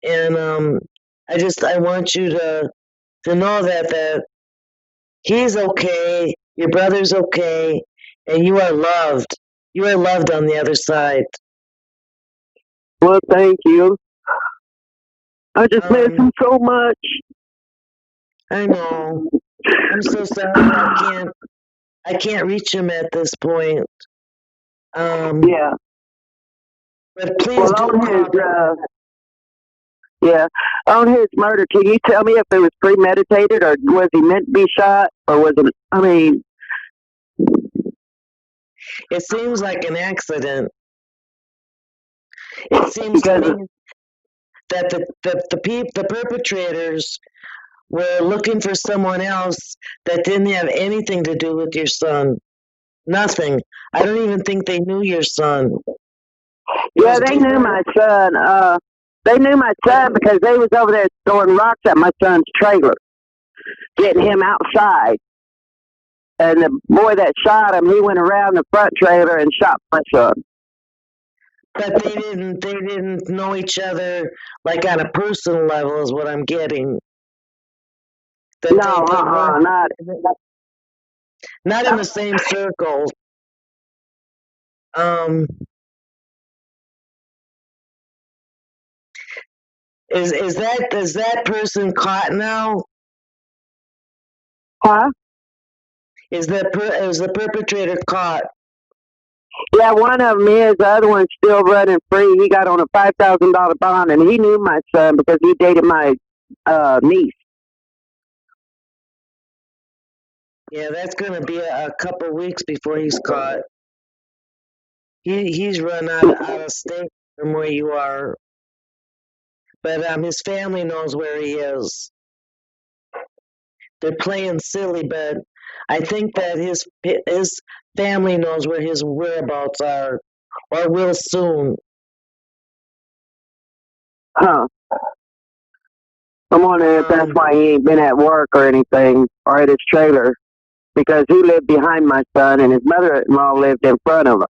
Speaker 5: and I want you to know that he's okay, your brother's okay, and you are loved. You are loved on the other side.
Speaker 6: Well, thank you. I just miss him so much.
Speaker 5: I know. I'm so sorry. I can't reach him at this point.
Speaker 6: Yeah.
Speaker 5: But please do
Speaker 6: on his murder, can you tell me if it was premeditated, or was he meant to be shot, or was it? I mean,
Speaker 5: it seems like an accident. It seems to me that the perpetrators were looking for someone else that didn't have anything to do with your son. Nothing. I don't even think they knew your son.
Speaker 6: Yeah, they knew my son. They knew my son because they was over there throwing rocks at my son's trailer, getting him outside. And the boy that shot him, he went around the front trailer and shot my son.
Speaker 5: But they didn't know each other like on a personal level, is what I'm getting.
Speaker 6: Not
Speaker 5: in the same circle. Is that person caught now?
Speaker 6: Huh?
Speaker 5: Is the perpetrator caught?
Speaker 6: Yeah, one of them is. The other one's still running free. He got on a $5,000 bond, and he knew my son because he dated my niece.
Speaker 5: Yeah, that's going to be a couple weeks before he's caught. He's run out of state from where you are, but his family knows where he is. They're playing silly, but I think that his family knows where his whereabouts are, or will soon.
Speaker 6: Huh. I'm wondering if that's why he ain't been at work or anything, or at his trailer, because he lived behind my son, and his mother-in-law lived in front of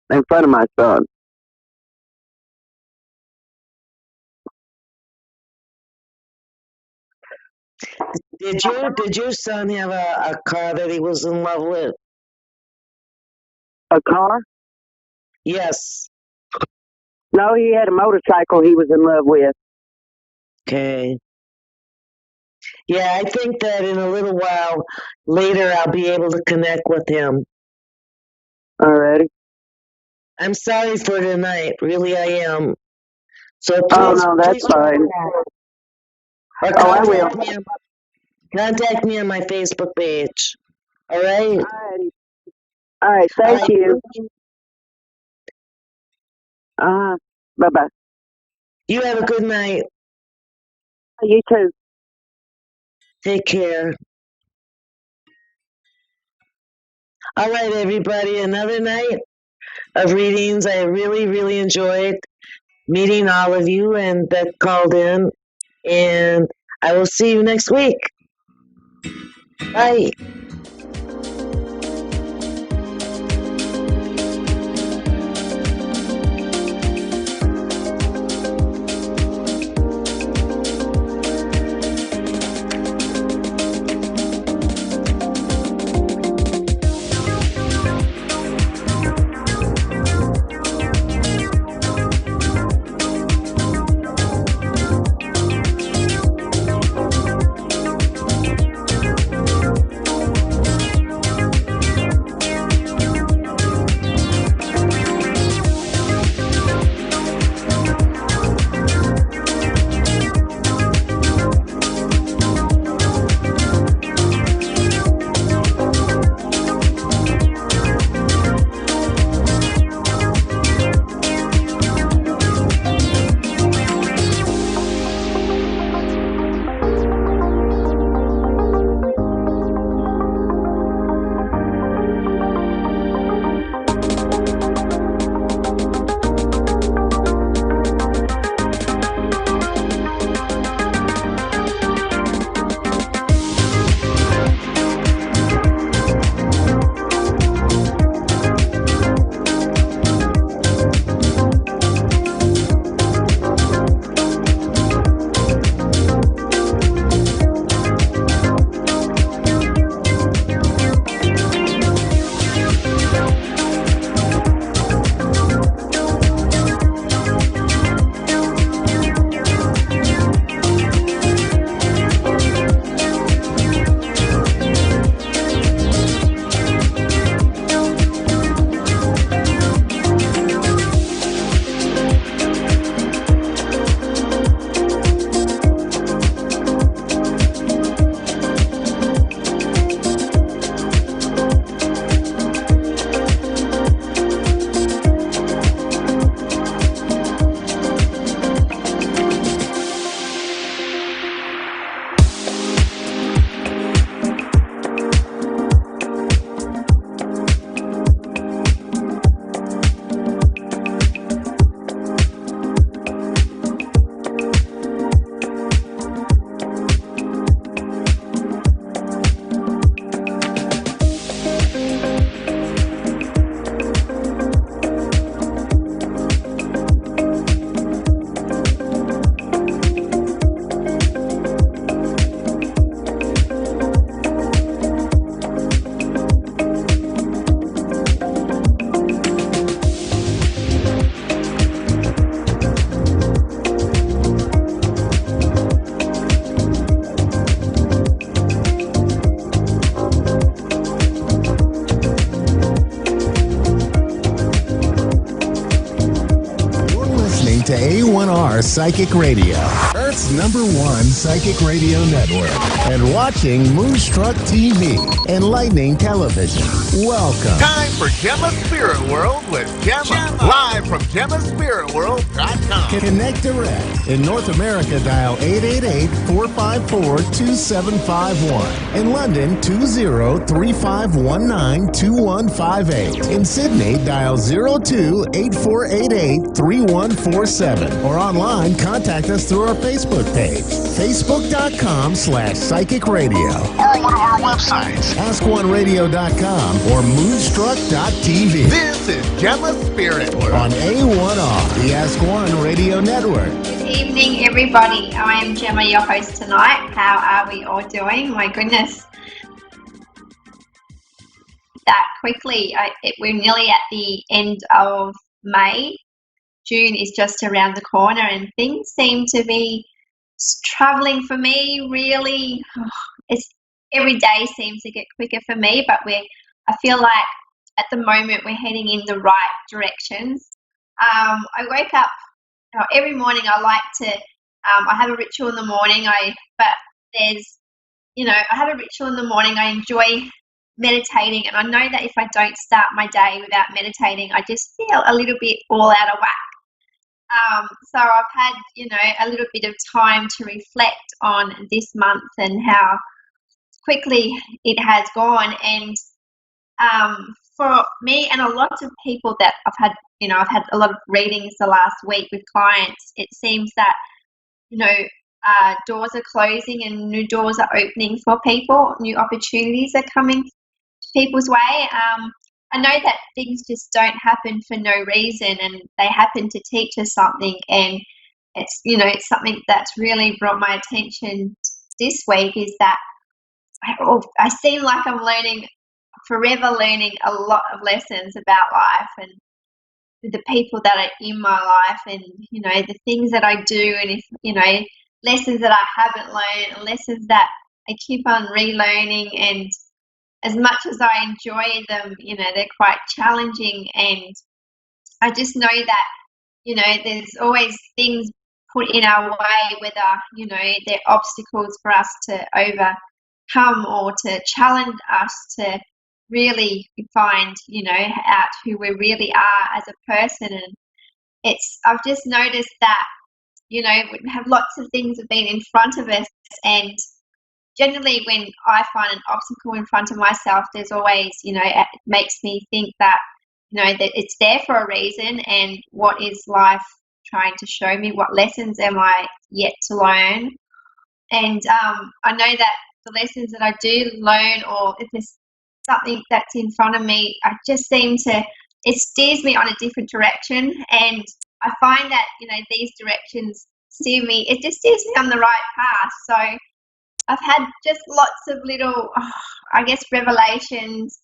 Speaker 6: my son.
Speaker 5: Did your son have a car that he was in love with?
Speaker 6: A car?
Speaker 5: Yes.
Speaker 6: No, he had a motorcycle he was in love with.
Speaker 5: Okay. Yeah, I think that in a little while later I'll be able to connect with him.
Speaker 6: Alrighty.
Speaker 5: I'm sorry for tonight. Really, I am. So
Speaker 6: Oh,
Speaker 5: please,
Speaker 6: no, that's
Speaker 5: please
Speaker 6: fine.
Speaker 5: or
Speaker 6: Oh, I will.
Speaker 5: contact me on my Facebook page. All right.
Speaker 6: All right.
Speaker 5: All
Speaker 6: Thank
Speaker 5: right.
Speaker 6: you. Bye-bye.
Speaker 5: You have a good night.
Speaker 6: You too.
Speaker 5: Take care. All right, everybody. Another night of readings. I really, really enjoyed meeting all of you and that called in. And I will see you next week. Bye.
Speaker 3: To A1R Psychic Radio, Earth's #1 psychic radio network, and watching Moonstruck TV, Enlightening Television. Welcome.
Speaker 4: Time for Gemma Spirit World with Gemma. Live from GemmaSpiritWorld.com.
Speaker 3: Connect direct. In North America, dial 888-454-2751. In London, 20-3519-2158. In Sydney, dial 02-8488-3147. Or online, contact us through our Facebook page, facebook.com/psychic radio.
Speaker 4: Or one of our websites,
Speaker 3: askoneradio.com or moonstruck.tv.
Speaker 4: This is Gemma Spirit World
Speaker 3: on A1R, the Ask One Radio Network.
Speaker 7: Good evening, everybody. I am Gemma, your host tonight. How are we all doing? My goodness. That quickly. We're nearly at the end of May. June is just around the corner and things seem to be traveling for me really. It's every day seems to get quicker for me, but I feel like at the moment we're heading in the right directions. I woke up every morning I like to, I have a ritual in the morning. I have a ritual in the morning. I enjoy meditating, and I know that if I don't start my day without meditating, I just feel a little bit all out of whack. So I've had, a little bit of time to reflect on this month and how quickly it has gone. And for me and a lot of people that I've had a lot of readings the last week with clients, it seems that, doors are closing and new doors are opening for people, new opportunities are coming people's way. I know that things just don't happen for no reason, and they happen to teach us something. And it's something that's really brought my attention this week is that I seem like I'm forever learning a lot of lessons about life and with the people that are in my life, and the things that I do, and if lessons that I haven't learned, and lessons that I keep on relearning. And as much as I enjoy them, they're quite challenging. And I just know that, there's always things put in our way, whether, they're obstacles for us to overcome or to challenge us to really find, out who we really are as a person. And I've just noticed that, we have lots of things have been in front of us, and generally when I find an obstacle in front of myself, there's always, it makes me think that, that it's there for a reason, and what is life trying to show me? What lessons am I yet to learn? And I know that the lessons that I do learn, or if there's something that's in front of me, it steers me on a different direction. And I find that, these directions it just steers me on the right path. So I've had just lots of little, revelations.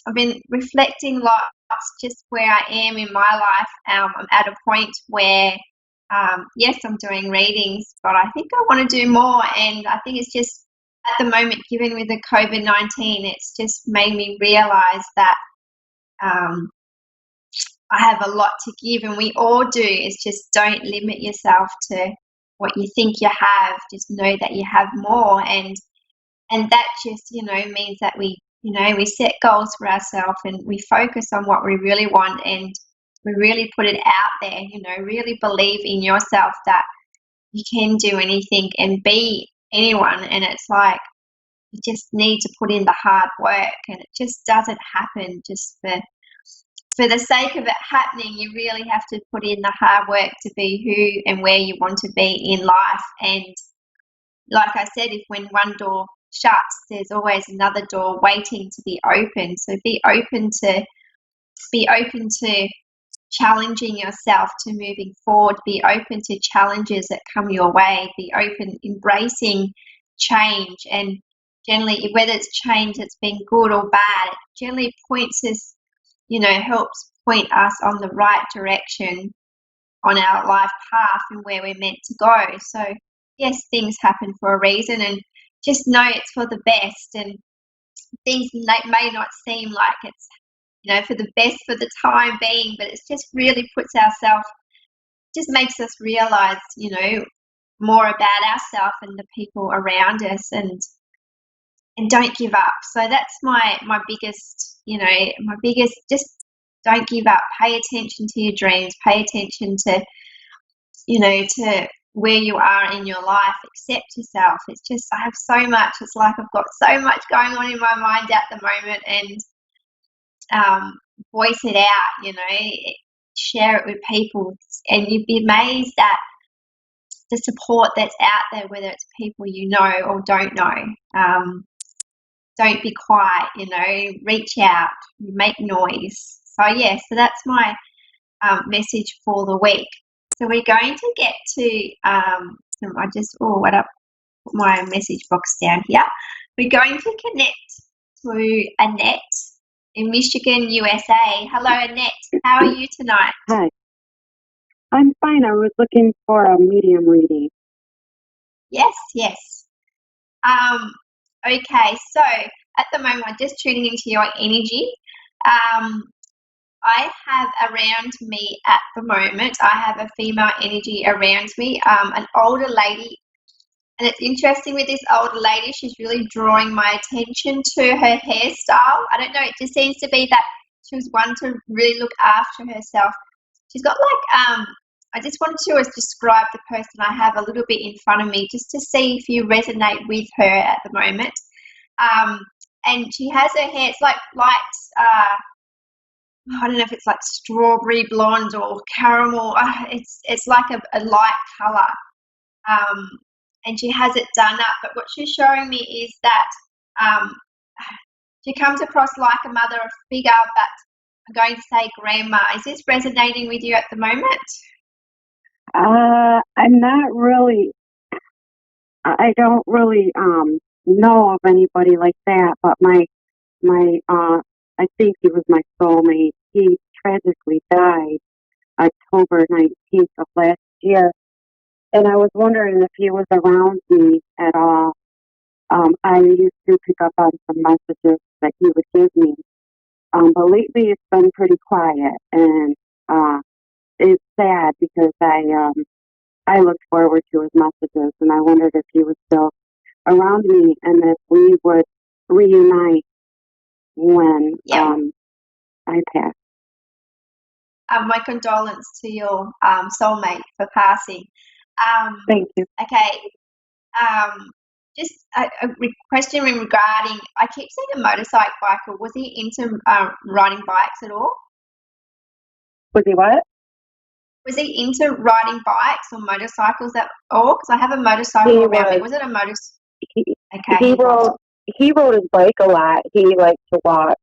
Speaker 7: I've been reflecting lots just where I am in my life. I'm at a point where, yes, I'm doing readings, but I think I want to do more. And I think it's just at the moment, given with the COVID-19, it's just made me realize that I have a lot to give, and we all do. It's just don't limit yourself to what you think you have. Just know that you have more, and that just means that we set goals for ourselves, and we focus on what we really want, and we really put it out there. Really believe in yourself that you can do anything and be anyone. And it's like you just need to put in the hard work, and it just doesn't happen just for the sake of it happening. You really have to put in the hard work to be who and where you want to be in life. And like I said, if when one door shuts, there's always another door waiting to be opened. So be open to challenging yourself, to moving forward. Be open to challenges that come your way. Be open, embracing change. And generally, whether it's change that's been good or bad, it generally points us, helps point us on the right direction on our life path and where we're meant to go. So yes, things happen for a reason, and just know it's for the best. And things may not seem like it's for the best for the time being, but it's just really just makes us realize more about ourselves and the people around us, and don't give up. So that's my biggest, just don't give up. Pay attention to your dreams. Pay attention to to where you are in your life. Accept yourself. It's just, I have so much. It's like I've got so much going on in my mind at the moment, and voice it out, share it with people, and you'd be amazed at the support that's out there, whether it's people you know or don't know. Don't be quiet, reach out, make noise. So that's my message for the week. So we're going to get to, put my message box down here. We're going to connect to Annette in Michigan, USA. Hello, Annette. How are you tonight?
Speaker 6: Hi. I'm fine. I was looking for a medium reading.
Speaker 7: Yes. Okay, so at the moment, I'm just tuning into your energy. I have around me at the moment, I have a female energy around me, an older lady. And it's interesting with this older lady, she's really drawing my attention to her hairstyle. I don't know, it just seems to be that she was one to really look after herself. She's got like, I just wanted to describe the person I have a little bit in front of me just to see if you resonate with her at the moment. And she has her hair, it's like light, I don't know if it's like strawberry blonde or caramel. It's like a light colour. And she has it done up. But what she's showing me is that she comes across like a mother figure, but I'm going to say grandma. Is this resonating with you at the moment?
Speaker 6: I'm not really. I don't really know of anybody like that. But my I think he was my soulmate. He tragically died October 19th of last year, and I was wondering if he was around me at all. I used to pick up on some messages that he would give me, but lately it's been pretty quiet, and it's sad because I looked forward to his messages, and I wondered if he was still around me and if we would reunite when I pass.
Speaker 7: My condolence to your soulmate for passing.
Speaker 6: Thank you.
Speaker 7: Okay. Just a question regarding, I keep seeing a motorcycle biker. Was he into riding bikes at all?
Speaker 6: Was he what?
Speaker 7: Was he into riding bikes or motorcycles at all? Because I have a motorcycle around me. Was it a motorcycle? Okay.
Speaker 6: He rode his bike a lot. He liked to walk.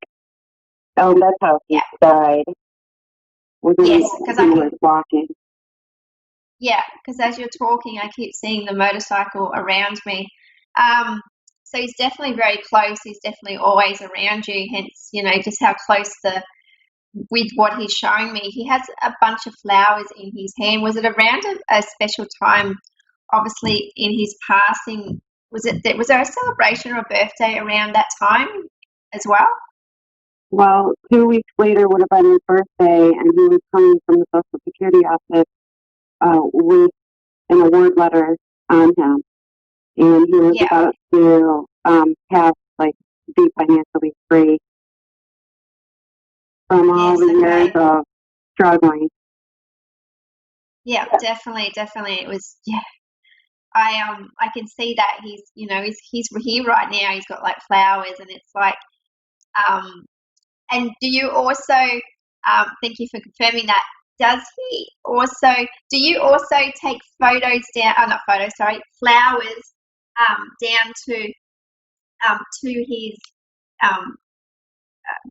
Speaker 6: That's how he died.
Speaker 7: Yes, because
Speaker 6: he was walking.
Speaker 7: Yeah, because as you're talking, I keep seeing the motorcycle around me. So he's definitely very close. He's definitely always around you. Hence, just how close with what he's showing me. He has a bunch of flowers in his hand. Was it around a special time? Obviously, in his passing, was there a celebration or a birthday around that time as well?
Speaker 6: Well, 2 weeks later would have been his birthday, and he was coming from the Social Security office with an award letter on him, and he was about to be financially free from all the years of struggling.
Speaker 7: Yeah, definitely. It was, I can see that he's here right now. He's got like flowers, and it's like, and do you also, thank you for confirming that. Do you also take photos down? Not photos, sorry, flowers down to his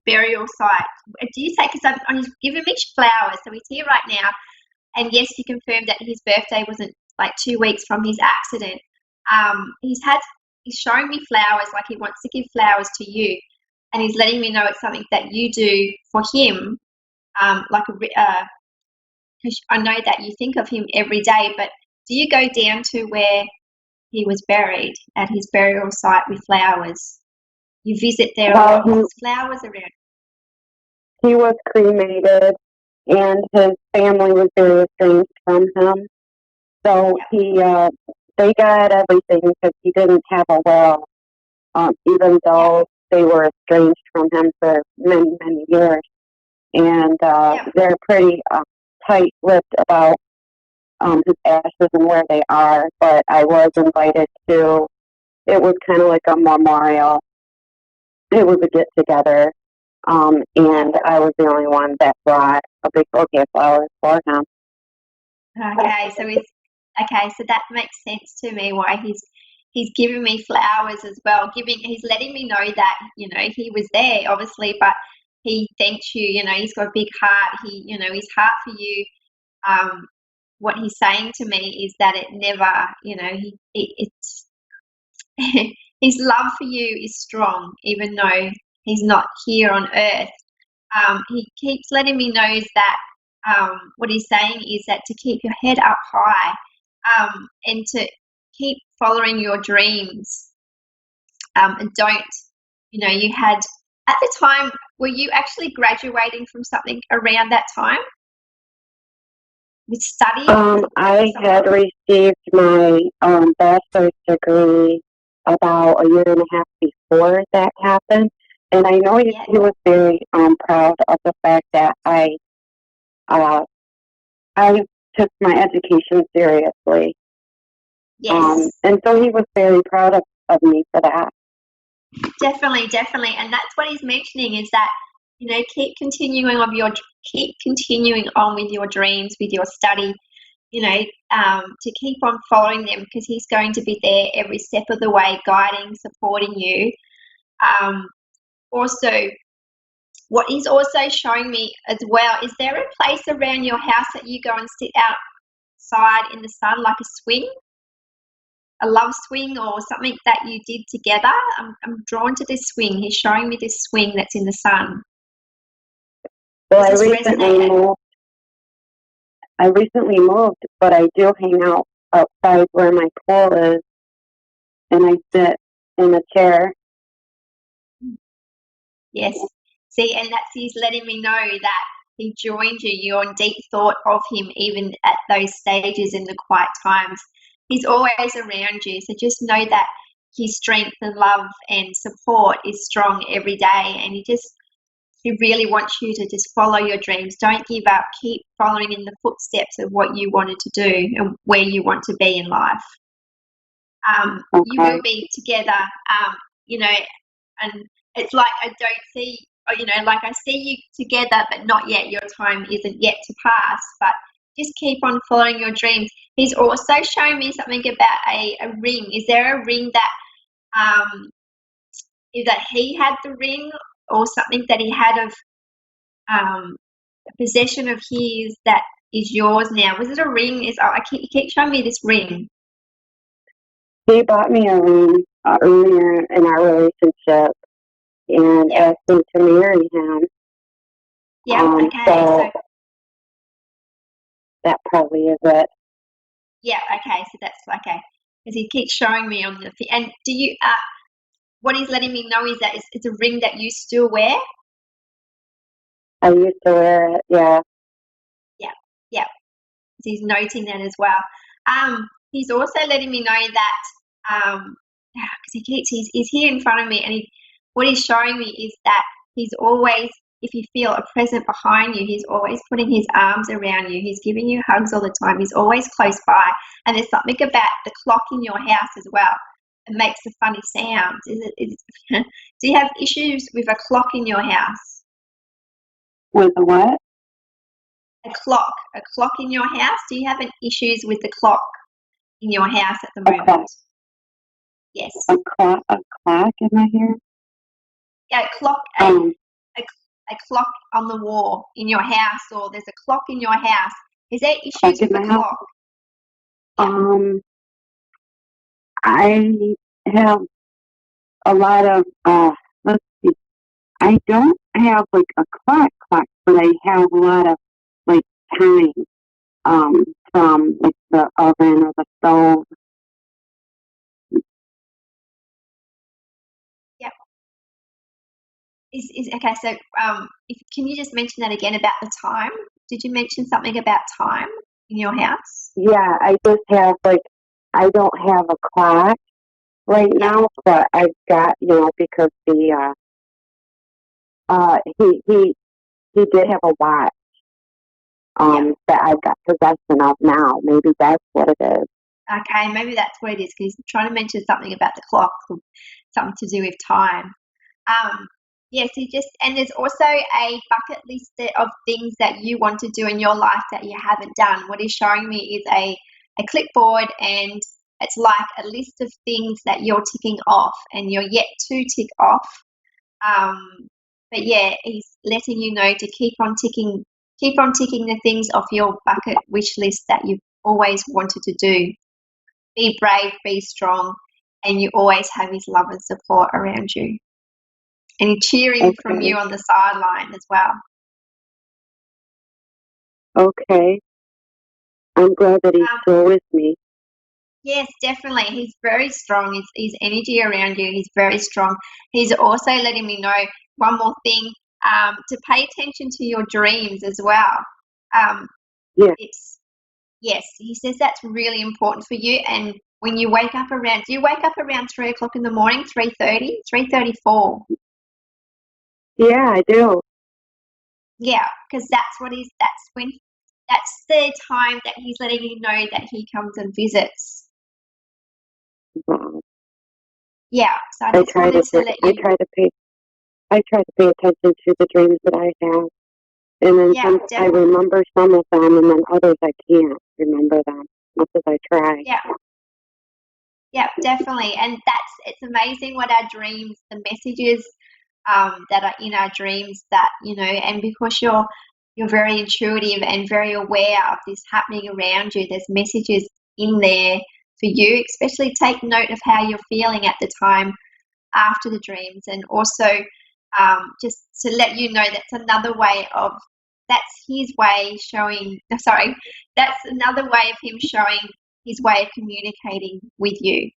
Speaker 7: burial site? Do you take? Because I'm giving him flowers, so he's here right now. And yes, he confirmed that his birthday wasn't like 2 weeks from his accident. He's showing me flowers, like he wants to give flowers to you, and he's letting me know it's something that you do for him. Because I know that you think of him every day, but do you go down to where he was buried at his burial site with flowers? You visit there a lot with flowers around.
Speaker 6: He was cremated, and his family was very estranged from him. So they got everything because he didn't have a will, even though they were estranged from him for many, many years. And they're pretty tight-lipped about his ashes and where they are. But I was invited to. It was kind of like a memorial. It was a get-together. And I was the only one that brought a big bouquet of flowers for him.
Speaker 7: Okay, so that makes sense to me why he's giving me flowers as well. He's letting me know that he was there, obviously, but he thanks you. He's got a big heart. His heart for you. What he's saying to me is that it never, it's his love for you is strong, even though he's not here on earth. He keeps letting me know that what he's saying is that to keep your head up high and to keep following your dreams and don't, you had at the time, were you actually graduating from something around that time with study?
Speaker 6: I had received my bachelor's degree about a year and a half before that happened, and I know he was very proud of the fact that uh, I took my education seriously.
Speaker 7: Yes.
Speaker 6: And so he was very proud of me for that.
Speaker 7: Definitely, definitely. And that's what he's mentioning is that, keep continuing on with your dreams, with your study, to keep on following them, because he's going to be there every step of the way, guiding, supporting you. Also, what he's also showing me as well, is there a place around your house that you go and sit outside in the sun, like a swing? A love swing or something that you did together? I'm drawn to this swing. He's showing me this swing that's in the sun.
Speaker 6: Well, I recently moved, but I do hang out outside where my pool is, and I sit in a chair.
Speaker 7: Yes. See, and he's letting me know that he joined you. You're in deep thought of him, even at those stages in the quiet times. He's always around you. So just know that his strength and love and support is strong every day. And he really wants you to just follow your dreams. Don't give up. Keep following in the footsteps of what you wanted to do and where you want to be in life.
Speaker 6: Okay.
Speaker 7: You will be together, and it's like I don't see, like I see you together, but not yet. Your time isn't yet to pass, but just keep on following your dreams. He's also showing me something about a ring. Is there a ring that he had the ring, or something that he had of a possession of his that is yours now? Was it a ring? He keeps showing me this ring.
Speaker 6: He bought me a ring earlier in our relationship and asked me to marry him.
Speaker 7: Yeah, okay.
Speaker 6: So that probably is it.
Speaker 7: Yeah, okay. So that's okay. Because he keeps showing me on the and do you what he's letting me know is that it's a ring that you still wear?
Speaker 6: I used to wear it, yeah.
Speaker 7: Yeah. So he's noting that as well. He's also letting me know that because he's here in front of me, and what he's showing me is that he's always, if you feel a present behind you, he's always putting his arms around you. He's giving you hugs all the time. He's always close by. And there's something about the clock in your house as well. It makes a funny sound. Do you have issues with a clock in your house?
Speaker 6: With a what?
Speaker 7: A clock in your house. Do you have any issues with the clock in your house at the moment?
Speaker 6: Clock.
Speaker 7: Yes.
Speaker 6: A clock in my hair?
Speaker 7: Yeah, a clock on the wall in your house, or there's a clock in your house. Is there issues with the clock?
Speaker 6: I have a lot of let's see. I don't have like a clock, but I have a lot of like time from like the oven or the stove.
Speaker 7: Yep. Is okay. So, can you just mention that again about the time? Did you mention something about time in your house?
Speaker 6: Yeah, I just have I don't have a clock right now, but I've got because he did have a watch that I've got possession of now. Maybe that's what it is.
Speaker 7: Okay, maybe that's what it is, because he's trying to mention something about the clock, or something to do with time. Yes, and there's also a bucket list of things that you want to do in your life that you haven't done. What he's showing me is a clipboard, and it's like a list of things that you're ticking off and you're yet to tick off. But yeah, he's letting you know to keep on ticking the things off your bucket wish list that you've always wanted to do. Be brave, be strong, and you always have his love and support around you. And he's cheering from you on the sideline as well.
Speaker 6: Okay. I'm glad that he's still with me.
Speaker 7: Yes, definitely. He's very strong. His energy around you, he's very strong. He's also letting me know one more thing. to pay attention to your dreams as well.
Speaker 6: Yeah.
Speaker 7: Yes, he says that's really important for you. And when you wake up around, do you wake up around 3 o'clock in the morning, 3:30, 3:34?
Speaker 6: Yeah, I do.
Speaker 7: Yeah, because that's the time that he's letting you know that he comes and visits.
Speaker 6: Wow.
Speaker 7: Yeah, so I
Speaker 6: I
Speaker 7: just
Speaker 6: try
Speaker 7: wanted
Speaker 6: to
Speaker 7: to let you.
Speaker 6: I try to pay attention to the dreams that I have, and then
Speaker 7: Yeah,
Speaker 6: I
Speaker 7: definitely.
Speaker 6: remember some of them, and then others I can't remember them, much as I try.
Speaker 7: Yeah, definitely. And it's amazing what our dreams, the messages that are in our dreams that, and because you're very intuitive and very aware of this happening around you, there's messages in there for you, especially take note of how you're feeling at the time after the dreams. And also just to let you know that's his way showing, sorry, that's another way of him showing his way of communicating with you.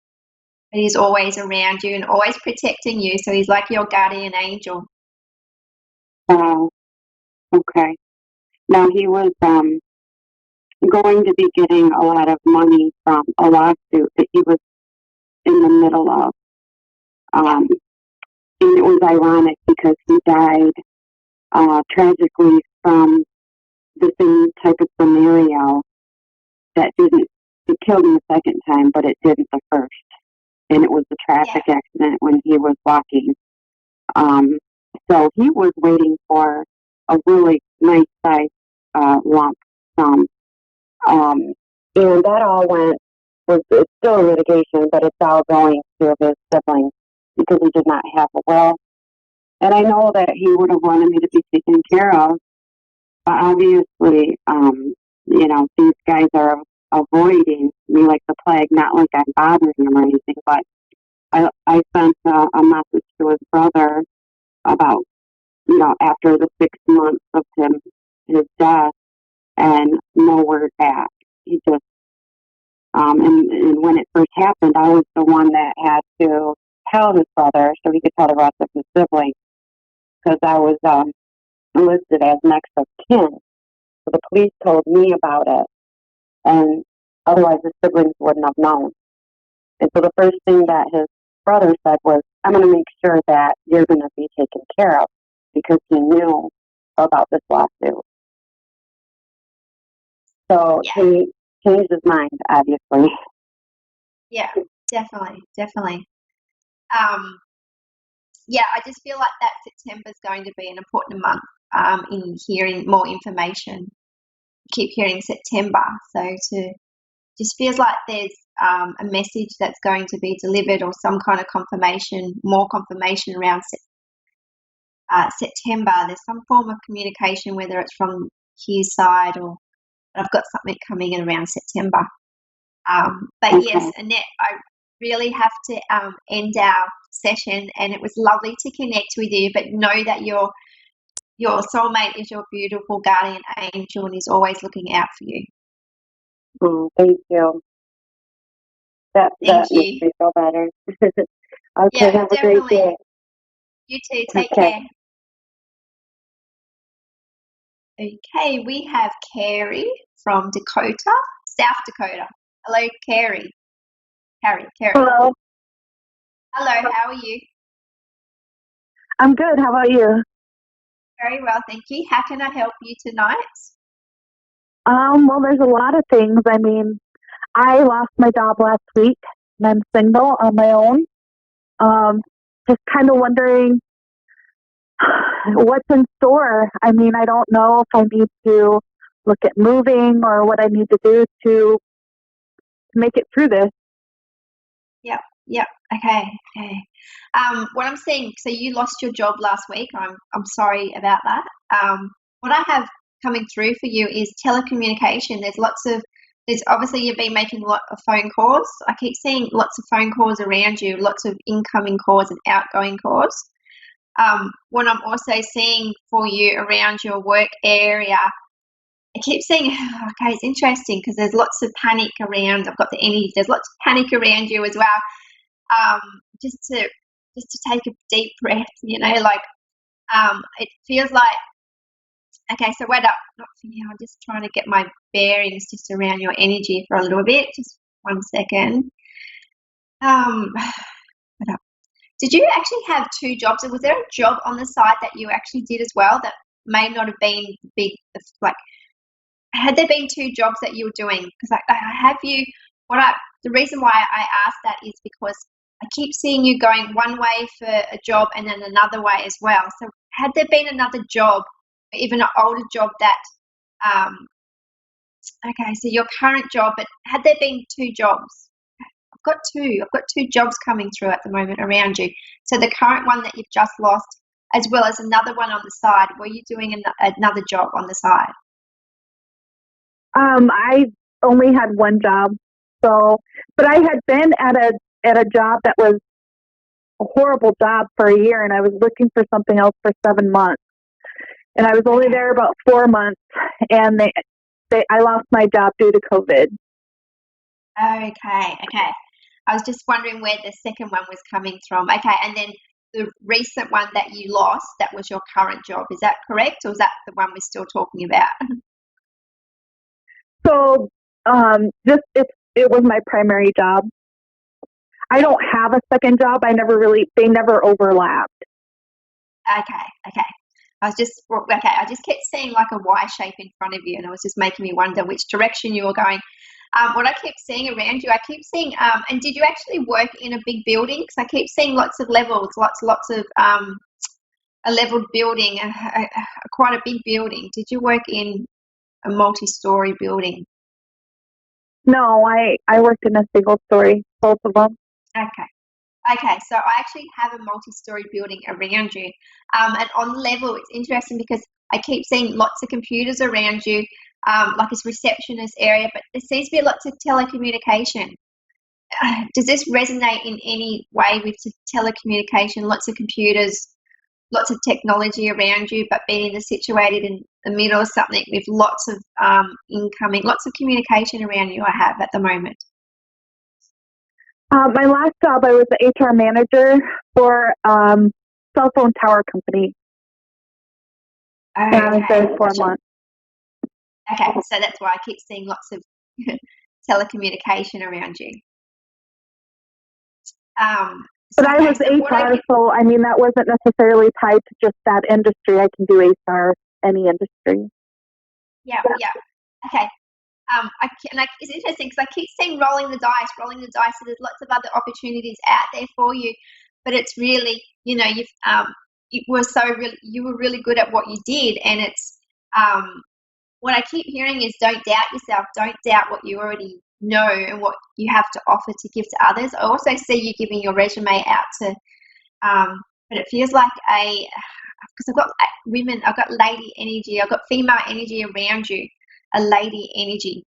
Speaker 7: But he's always around you and always protecting you. So he's like your guardian angel.
Speaker 6: Oh, okay. Now he was going to be getting a lot of money from a lawsuit that he was in the middle of. And it was ironic because he died tragically from the same type of scenario it killed him the second time, but it didn't the first. And it was a traffic accident when he was walking. So he was waiting for a really nice size lump sum. And that all it's still in litigation, but it's all going to his siblings because he did not have a will. And I know that he would have wanted me to be taken care of, but obviously, these guys are avoiding me like the plague, not like I'm bothering him or anything, but I sent a message to his brother about, after the 6 months of his death, and no word back. He just, and when it first happened, I was the one that had to tell his brother so he could tell the rest of his siblings, because I was listed as next of kin. So the police told me about it, and otherwise his siblings wouldn't have known. And so the first thing that his brother said was, I'm going to make sure that you're going to be taken care of, because he knew about this lawsuit. So he changed his mind, obviously.
Speaker 7: Yeah, definitely. I just feel like that September is going to be an important month in hearing more information. Keep hearing September, so just feels like there's a message that's going to be delivered, or some kind of more confirmation around September. There's some form of communication, whether it's from his side or I've got something coming in around September. But
Speaker 6: Okay.
Speaker 7: yes, Annette, I really have to end our session, and it was lovely to connect with you, but know that your soulmate is your beautiful guardian angel and is always looking out for you.
Speaker 6: Oh, thank you. That makes me feel better. Okay, have a great day.
Speaker 7: You too. Take care. Okay, we have Carrie from Dakota, South Dakota. Hello, Carrie. Carrie.
Speaker 2: Hello.
Speaker 7: Hello, how are you?
Speaker 2: I'm good. How about you?
Speaker 7: Very well, thank you. How can I help you tonight?
Speaker 2: Well, there's a lot of things. I mean, I lost my job last week, and I'm single on my own. Just kind of wondering what's in store. I mean, I don't know if I need to look at moving or what I need to do to make it through this.
Speaker 7: Yep. Okay. What I'm seeing, so you lost your job last week. I'm sorry about that. What I have coming through for you is telecommunication. There's obviously you've been making a lot of phone calls. I keep seeing lots of phone calls around you, lots of incoming calls and outgoing calls. What I'm also seeing for you around your work area, I keep seeing, okay, it's interesting because there's lots of panic around. I've got the energy. There's lots of panic around you as well. Just to take a deep breath, like It feels like, okay, so wait up. Not for you. I'm just trying to get my bearings just around your energy for a little bit. Just 1 second. Wait up. Did you actually have two jobs? Was there a job on the side that you actually did as well that may not have been big, like, had there been two jobs that you were doing? Because I have you, the reason why I asked that is because I keep seeing you going one way for a job and then another way as well. So had there been another job, even an older job that, okay, so your current job, but had there been two jobs? I've got two jobs coming through at the moment around you. So the current one that you've just lost, as well as another one on the side. Were you doing another job on the side?
Speaker 2: I only had one job, so but I had been at a job that was a horrible job for a year, and I was looking for something else for 7 months, and I was only there about 4 months, and I lost my job due to COVID.
Speaker 7: Okay. I was just wondering where the second one was coming from. Okay, and then the recent one that you lost, that was your current job. Is that correct, or is that the one we're still talking about?
Speaker 2: So, it was my primary job. I don't have a second job. They never overlapped.
Speaker 7: Okay. I just kept seeing like a Y shape in front of you, and it was just making me wonder which direction you were going. What I keep seeing around you, and did you actually work in a big building? Because I keep seeing lots of levels, lots of a leveled building, quite a big building. Did you work in a multi-story building?
Speaker 2: No, I worked in a single story, both of them.
Speaker 7: Okay, so I actually have a multi-story building around you. And on the level, it's interesting because I keep seeing lots of computers around you, like this receptionist area, but there seems to be lots of telecommunication. Does this resonate in any way with telecommunication, lots of computers, lots of technology around you, but being situated in the middle of something with lots of lots of communication around you I have at the moment?
Speaker 2: My last job, I was the HR manager for cell phone tower company. And I was there 4 months.
Speaker 7: Okay, so that's why I keep seeing lots of telecommunication around you.
Speaker 2: But I was HR, so I mean that wasn't necessarily tied to just that industry. I can do HR any industry.
Speaker 7: Yeah. Okay. It's interesting because I keep seeing rolling the dice. So there's lots of other opportunities out there for you, but it's really, you were really good at what you did, and it's what I keep hearing is don't doubt yourself, don't doubt what you already know and what you have to offer to give to others. I also see you giving your resume out to, but it feels like because I've got women, I've got lady energy, I've got female energy around you. A lady energy.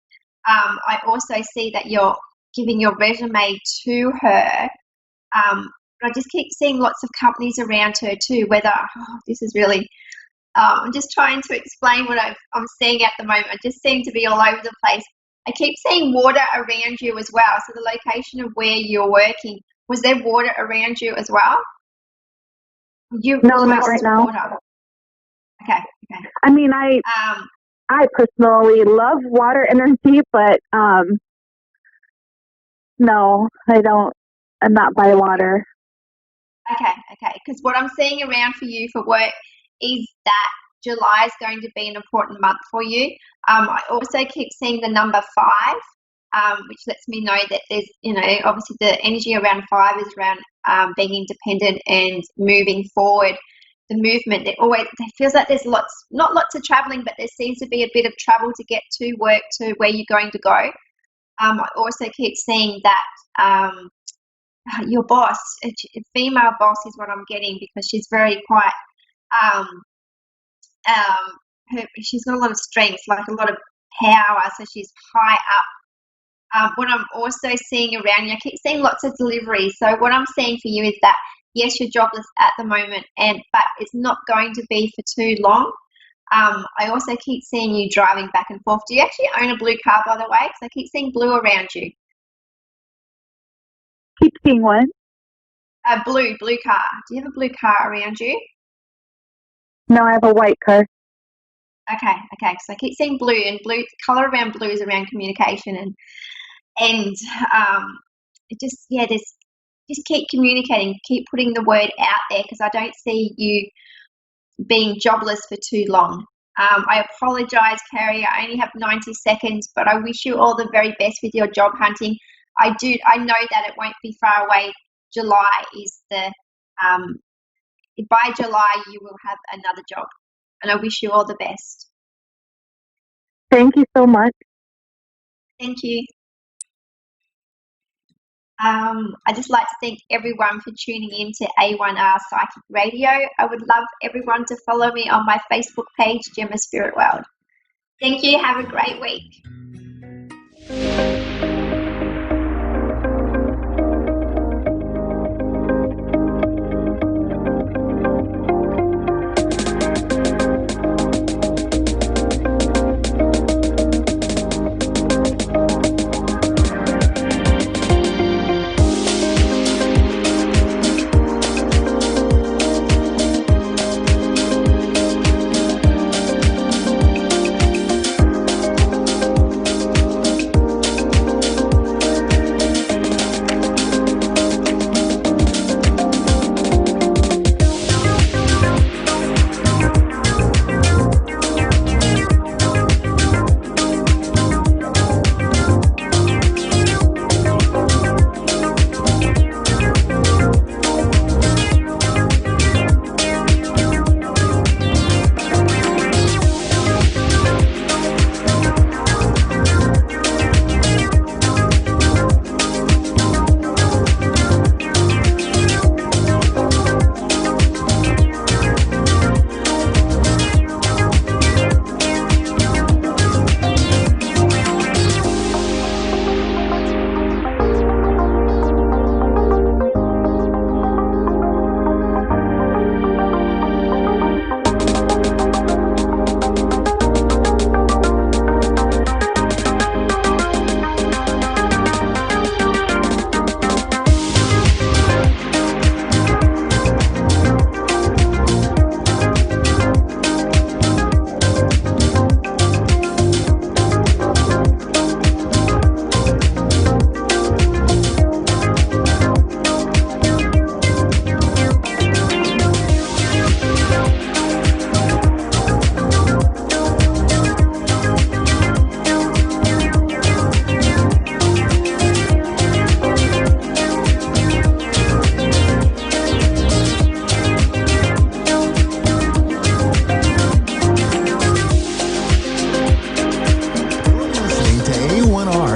Speaker 7: I also see that you're giving your resume to her. But I just keep seeing lots of companies around her too. This is really, I'm just trying to explain what I'm seeing at the moment. I just seem to be all over the place. I keep seeing water around you as well. So the location of where you're working, was there water around you as well?
Speaker 2: No, not right now.
Speaker 7: Water. Okay.
Speaker 2: I mean, I personally love water energy, but no, I don't. I'm not by water.
Speaker 7: Okay. Because what I'm seeing around for you for work is that July is going to be an important month for you. I also keep seeing the number 5, which lets me know that there's, obviously the energy around 5 is around being independent and moving forward. The movement, there feels like there's not lots of traveling, but there seems to be a bit of travel to get to work to where you're going to go. I also keep seeing that your boss, a female boss is what I'm getting, because she's very quite, she's got a lot of strength, like a lot of power, so she's high up. What I'm also seeing around you, I keep seeing lots of deliveries. So what I'm seeing for you is that, yes, you're jobless at the moment, but it's not going to be for too long. I also keep seeing you driving back and forth. Do you actually own a blue car, by the way? Because I keep seeing blue around you.
Speaker 2: Keep seeing what?
Speaker 7: A blue car. Do you have a blue car around you?
Speaker 2: No, I have a white car.
Speaker 7: Okay. So I keep seeing blue, and blue color around blue is around communication, and it just just keep communicating, keep putting the word out there, because I don't see you being jobless for too long. I apologize, Carrie. I only have 90 seconds, but I wish you all the very best with your job hunting. I know that it won't be far away. July is by July you will have another job, and I wish you all the best.
Speaker 2: Thank you so much.
Speaker 7: Thank you. I just like to thank everyone for tuning in to A1R Psychic Radio. I would love everyone to follow me on my Facebook page, Gemma Spirit World. Thank you. Have a great week.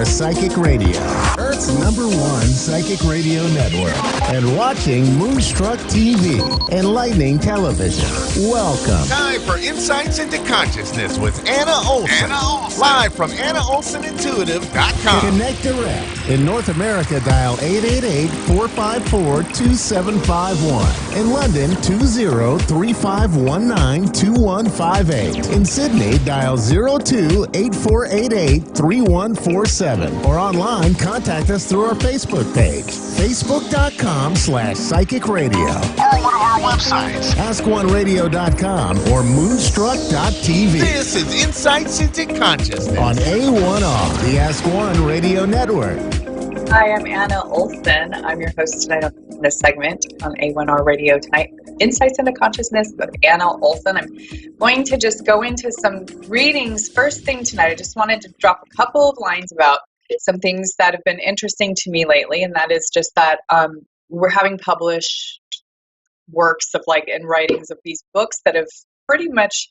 Speaker 3: Psychic Radio, Earth's #1 psychic radio network, and watching Moonstruck TV, Enlightening Television. Welcome.
Speaker 4: Time for Insights into Consciousness with Anna Olson. Live from AnnaOlsonIntuitive.com.
Speaker 3: Connect direct. In North America, dial 888-454-2751. In London, 20-3519-2158. In Sydney, dial 02-8488-3147. Or online, contact us through our Facebook page, facebook.com/psychic radio.
Speaker 4: Or one of our websites,
Speaker 3: AskOneRadio.com or Moonstruck.tv.
Speaker 4: This is Insights into Consciousness
Speaker 3: On A1R, the Ask One Radio Network.
Speaker 8: Hi, I'm Anna Olson. I'm your host tonight on this segment on A1R Radio tonight. Insights into Consciousness with Anna Olson. I'm going to just go into some readings. First thing tonight, I just wanted to drop a couple of lines about some things that have been interesting to me lately, and that is just that we're having published works of and writings of these books that have pretty much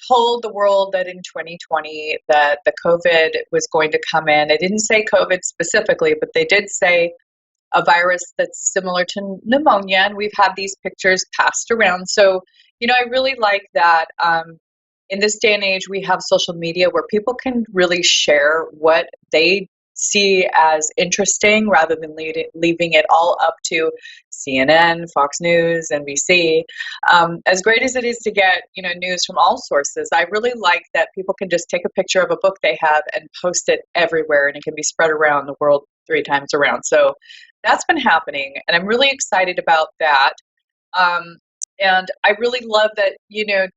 Speaker 8: told the world that in 2020 that the COVID was going to come in. They didn't say COVID specifically, but they did say a virus that's similar to pneumonia, and we've had these pictures passed around. So, I really like that in this day and age, we have social media where people can really share what they see as interesting rather than leaving it all up to CNN, Fox News, NBC. As great as it is to get news from all sources, I really like that people can just take a picture of a book they have and post it everywhere, and it can be spread around the world 3 times around. So that's been happening, and I'm really excited about that. And I really love that,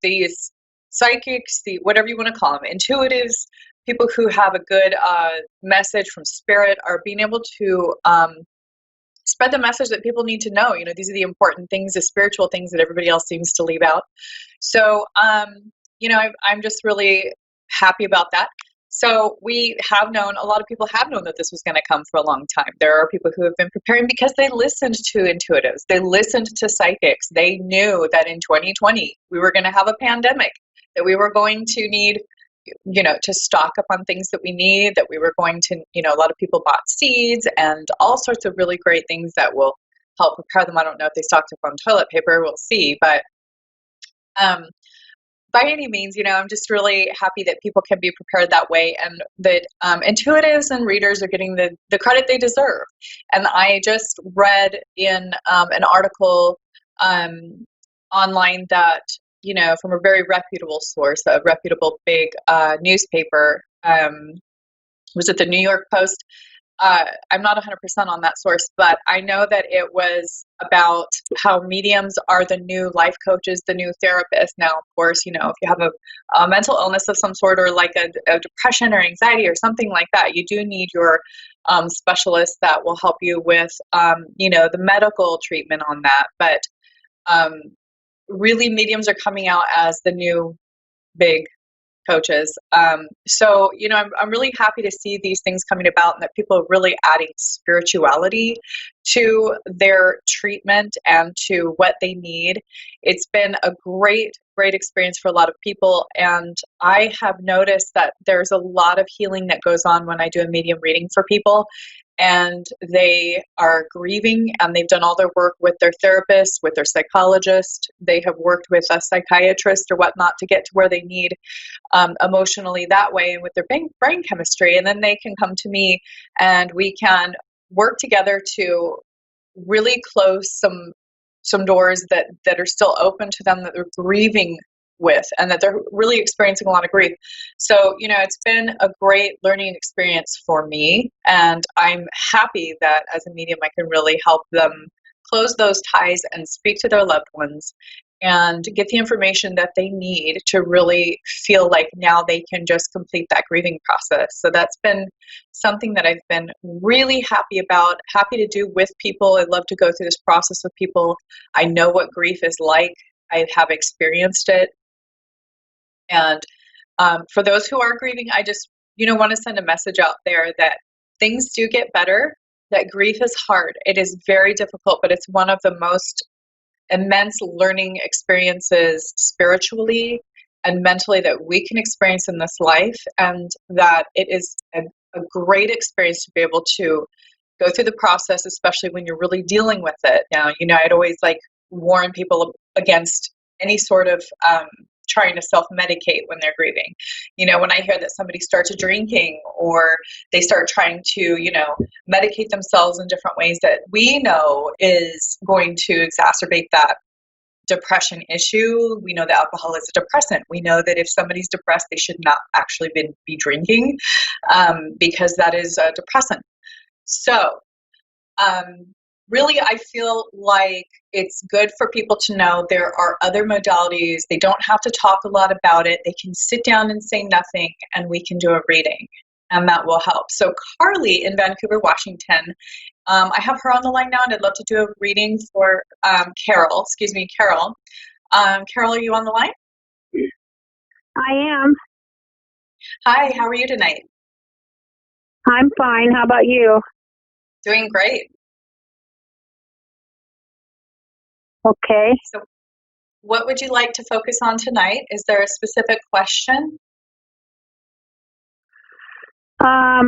Speaker 8: these psychics, the whatever you want to call them, intuitives, people who have a good message from spirit are being able to spread the message that people need to know. These are the important things, the spiritual things that everybody else seems to leave out. So, I'm just really happy about that. So a lot of people have known that this was going to come for a long time. There are people who have been preparing because they listened to intuitives. They listened to psychics. They knew that in 2020, we were going to have a pandemic, that we were going to need to stock up on things that we need, that we were going to, a lot of people bought seeds and all sorts of really great things that will help prepare them. I don't know if they stocked up on toilet paper, we'll see. But by any means, I'm just really happy that people can be prepared that way, and that intuitives and readers are getting the credit they deserve. And I just read in an article online that, from a very reputable source, a reputable big newspaper, was it the New York Post? I'm not 100% on that source, but I know that it was about how mediums are the new life coaches, the new therapists. Now, of course, if you have a mental illness of some sort, or like a depression or anxiety or something like that, you do need your specialist that will help you with, the medical treatment on that. But really, mediums are coming out as the new big coaches. So, I'm really happy to see these things coming about, and that people are really adding spirituality to their treatment and to what they need. It's been a great, great experience for a lot of people. And I have noticed that there's a lot of healing that goes on when I do a medium reading for people. And they are grieving, and they've done all their work with their therapist, with their psychologist. They have worked with a psychiatrist or whatnot to get to where they need emotionally that way, and with their brain chemistry. And then they can come to me, and we can work together to really close some doors that are still open to them, that they're grieving with, and that they're really experiencing a lot of grief. So, it's been a great learning experience for me, and I'm happy that as a medium I can really help them close those ties and speak to their loved ones and get the information that they need to really feel like now they can just complete that grieving process. So that's been something that I've been really happy about, happy to do with people. I love to go through this process with people. I know what grief is like. I have experienced it. And for those who are grieving, I just, want to send a message out there that things do get better, that grief is hard. It is very difficult, but it's one of the most immense learning experiences spiritually and mentally that we can experience in this life, and that it is a great experience to be able to go through the process, especially when you're really dealing with it. Now, I'd always warn people against any sort of trying to self-medicate when they're grieving. When I hear that somebody starts drinking, or they start trying to, medicate themselves in different ways that we know is going to exacerbate that depression issue. We know that alcohol is a depressant. We know that if somebody's depressed, they should not actually be drinking, because that is a depressant. So, really, I feel like it's good for people to know there are other modalities. They don't have to talk a lot about it. They can sit down and say nothing, and we can do a reading, and that will help. So Carly in Vancouver, Washington, I have her on the line now, and I'd love to do a reading for Carol. Carol. Carol, are you on the line?
Speaker 2: I am.
Speaker 8: Hi, how are you tonight?
Speaker 2: I'm fine. How about you?
Speaker 8: Doing great.
Speaker 2: Okay.
Speaker 8: So what would you like to focus on tonight? Is there a specific question?
Speaker 2: A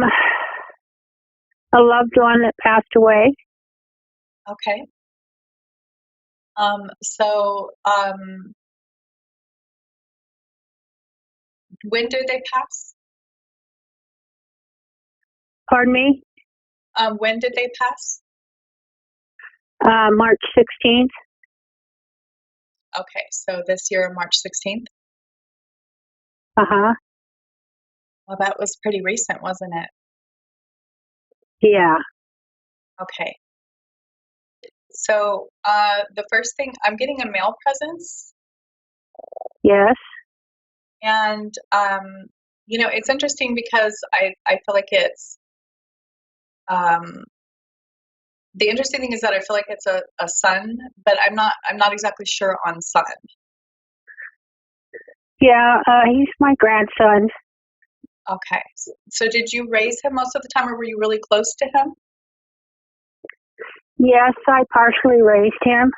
Speaker 2: loved one that passed away.
Speaker 8: Okay. So when did they pass?
Speaker 2: Pardon me?
Speaker 8: When did they pass?
Speaker 2: March 16th.
Speaker 8: Okay, so this year, March 16th?
Speaker 2: Uh-huh.
Speaker 8: Well, that was pretty recent, wasn't it?
Speaker 2: Yeah.
Speaker 8: Okay. So the first thing, I'm getting a male presence.
Speaker 2: Yes.
Speaker 8: And, it's interesting because I feel like it's, the interesting thing is that I feel like it's a son, but I'm not exactly sure on son.
Speaker 2: Yeah, he's my grandson.
Speaker 8: Okay. So did you raise him most of the time, or were you really close to him?
Speaker 2: Yes, I partially raised him.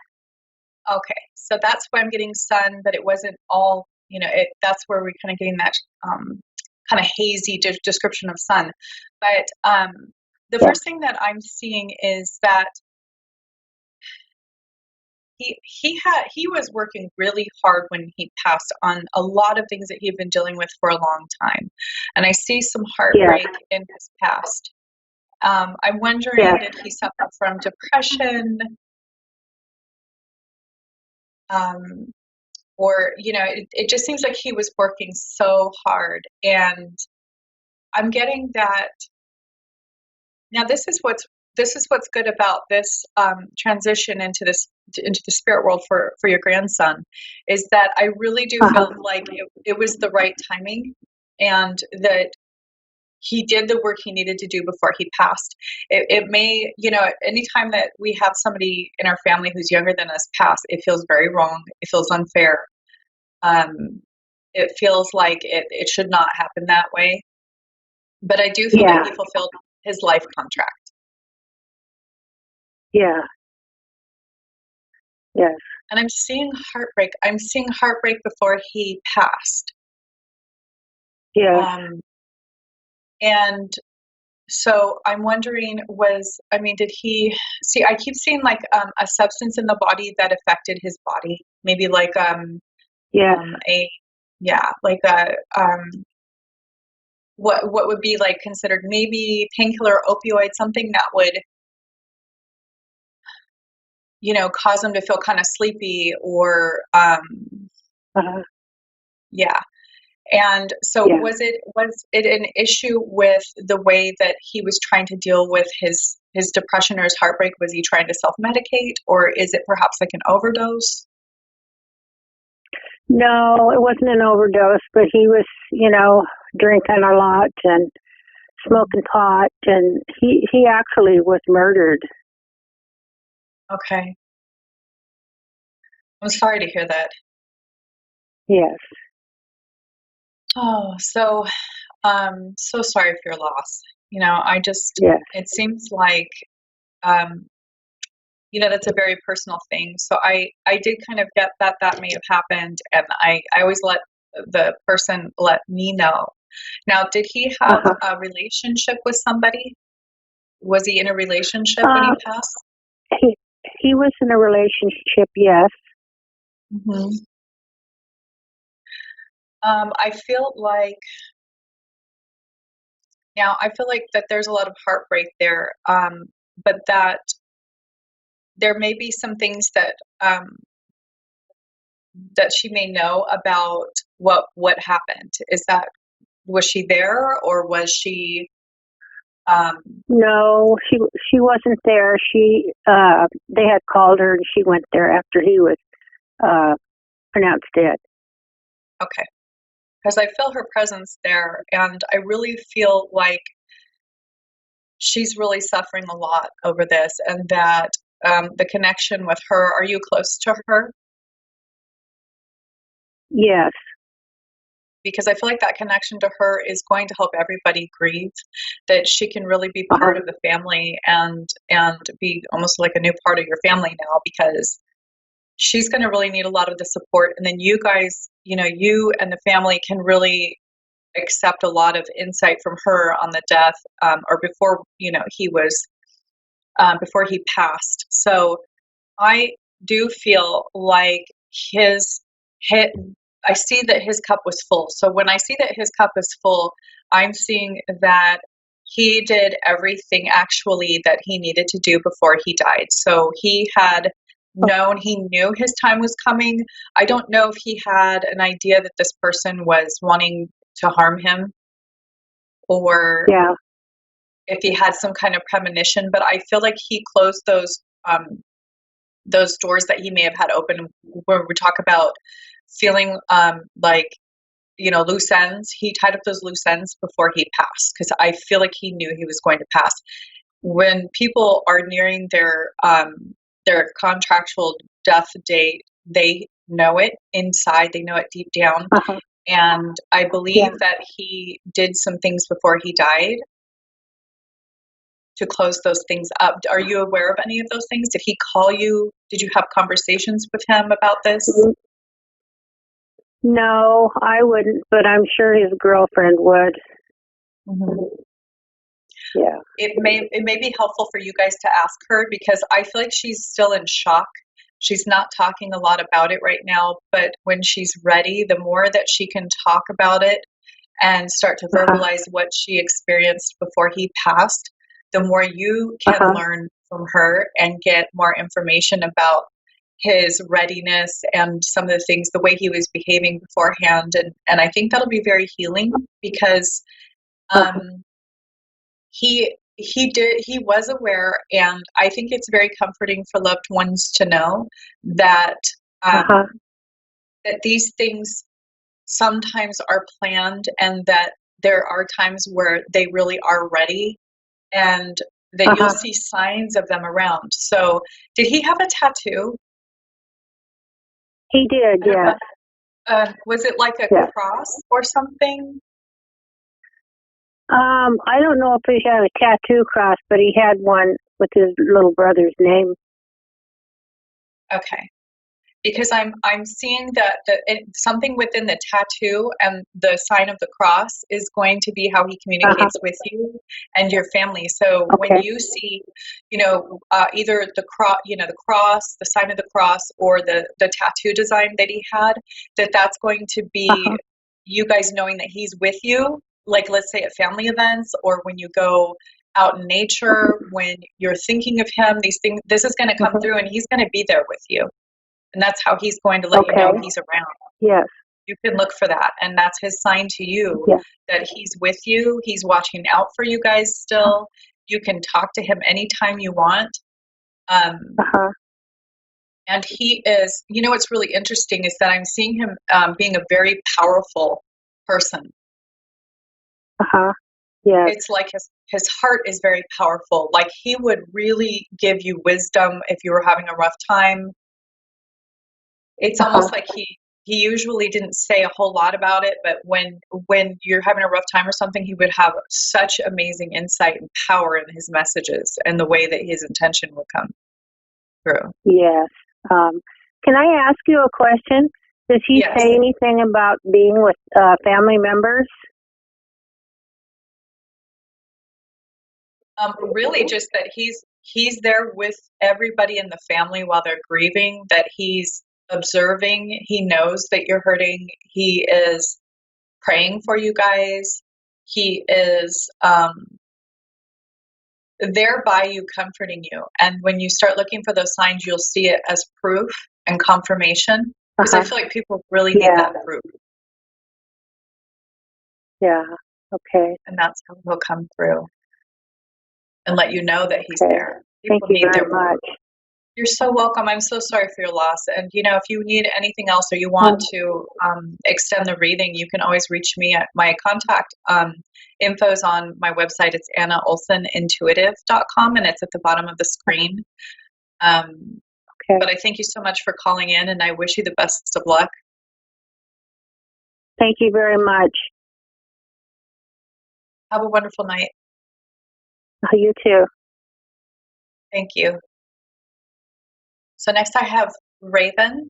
Speaker 8: Okay. So that's why I'm getting son, but it wasn't all, that's where we're kind of getting that kind of hazy description of son. But the first thing that I'm seeing is that he was working really hard when he passed on a lot of things that he'd been dealing with for a long time, and I see some heartbreak in his past. I'm wondering, did he suffer from depression, or it just seems like he was working so hard, and I'm getting that. Now this is what's good about this transition into the spirit world for your grandson, is that I really do feel like it was the right timing, and that he did the work he needed to do before he passed. It may, anytime that we have somebody in our family who's younger than us pass, it feels very wrong. It feels unfair. It feels like it should not happen that way. But I do feel that he fulfilled his life contract.
Speaker 2: Yeah. Yes.
Speaker 8: And I'm seeing heartbreak. I'm seeing heartbreak before he passed.
Speaker 2: Yeah.
Speaker 8: And so I'm wondering, did he see? I keep seeing like a substance in the body that affected his body. Maybe like like a what would be like considered maybe painkiller, opioid, something that would cause him to feel kind of sleepy, or And so was it an issue with the way that he was trying to deal with his depression or his heartbreak? Was he trying to self-medicate, or is it perhaps like an overdose?
Speaker 2: No, it wasn't an overdose, but he was, drinking a lot and smoking pot, and he actually was murdered.
Speaker 8: Okay. I'm sorry to hear that.
Speaker 2: Yes.
Speaker 8: Oh, so sorry for your loss. It seems like, that's a very personal thing. So I did kind of get that may have happened, and I always let the person let me know. Now, did he have a relationship with somebody? Was he in a relationship when he passed?
Speaker 2: He was in a relationship, yes.
Speaker 8: Mm-hmm. I feel like that there's a lot of heartbreak there, but that there may be some things that that she may know about what happened. Was she there, or was she?
Speaker 2: No, she wasn't there. They had called her, and she went there after he was pronounced dead.
Speaker 8: Okay, because I feel her presence there, and I really feel like she's really suffering a lot over this, and that the connection with her. Are you close to her?
Speaker 2: Yes.
Speaker 8: Because I feel like that connection to her is going to help everybody grieve, that she can really be part of the family and be almost like a new part of your family now, because she's going to really need a lot of the support. And then you guys, you and the family can really accept a lot of insight from her on the death, or before, before he passed. So I do feel like I see that his cup was full. So when I see that his cup is full, I'm seeing that he did everything actually that he needed to do before he died. So he knew his time was coming. I don't know if he had an idea that this person was wanting to harm him, or if he had some kind of premonition, but I feel like he closed those those doors that he may have had open, where we talk about feeling like, you know, loose ends. He tied up those loose ends before he passed, because I feel like he knew he was going to pass. When people are nearing their contractual death date, they know it inside. They know it deep down. And I believe that he did some things before he died to close those things up. Are you aware of any of those things? Did he call you? Did you have conversations with him about this?
Speaker 2: No, I wouldn't, but I'm sure his girlfriend would. Yeah.
Speaker 8: It may be helpful for you guys to ask her, because I feel like she's still in shock. She's not talking a lot about it right now, but when she's ready, the more that she can talk about it and start to verbalize what she experienced before he passed, the more you can learn from her and get more information about his readiness and some of the things, the way he was behaving beforehand. And I think that'll be very healing, because he was aware, and I think it's very comforting for loved ones to know that that these things sometimes are planned, and that there are times where they really are ready, and that you'll see signs of them around. So did he have a tattoo?
Speaker 2: He did, yes.
Speaker 8: Was it like a cross or something?
Speaker 2: I don't know if he had a tattoo cross, but he had one with his little brother's name.
Speaker 8: Okay. Because I'm seeing that something within the tattoo and the sign of the cross is going to be how he communicates with you and your family. So when you see, either the cross, the sign of the cross, or the tattoo design that he had, that's going to be you guys knowing that he's with you. Like, let's say at family events, or when you go out in nature, when you're thinking of him, this is going to come through, and he's going to be there with you. And that's how he's going to let you know he's around.
Speaker 2: Yes.
Speaker 8: You can look for that. And that's his sign to you that he's with you. He's watching out for you guys still. You can talk to him anytime you want. And he is, what's really interesting is that I'm seeing him being a very powerful person.
Speaker 2: Yeah.
Speaker 8: It's like his heart is very powerful. Like, he would really give you wisdom if you were having a rough time. It's almost like he usually didn't say a whole lot about it, but when you're having a rough time or something, he would have such amazing insight and power in his messages and the way that his intention would come through.
Speaker 2: Yes. Can I ask you a question? Does he say anything about being with family members?
Speaker 8: Really, just that he's there with everybody in the family while they're grieving, that he's observing, he knows that you're hurting, he is praying for you guys, he is there by you, comforting you. And when you start looking for those signs, you'll see it as proof and confirmation, because I feel like people really need that proof.
Speaker 2: Yeah. Okay.
Speaker 8: And that's how he'll come through and let you know that he's there.
Speaker 2: Thank you very much.
Speaker 8: You're so welcome. I'm so sorry for your loss. And, if you need anything else, or you want to extend the reading, you can always reach me at my contact info's on my website. It's AnnaOlsonIntuitive.com, and it's at the bottom of the screen. But I thank you so much for calling in, and I wish you the best of luck.
Speaker 2: Thank you very much.
Speaker 8: Have a wonderful night.
Speaker 2: You too.
Speaker 8: Thank you. So next I have Raven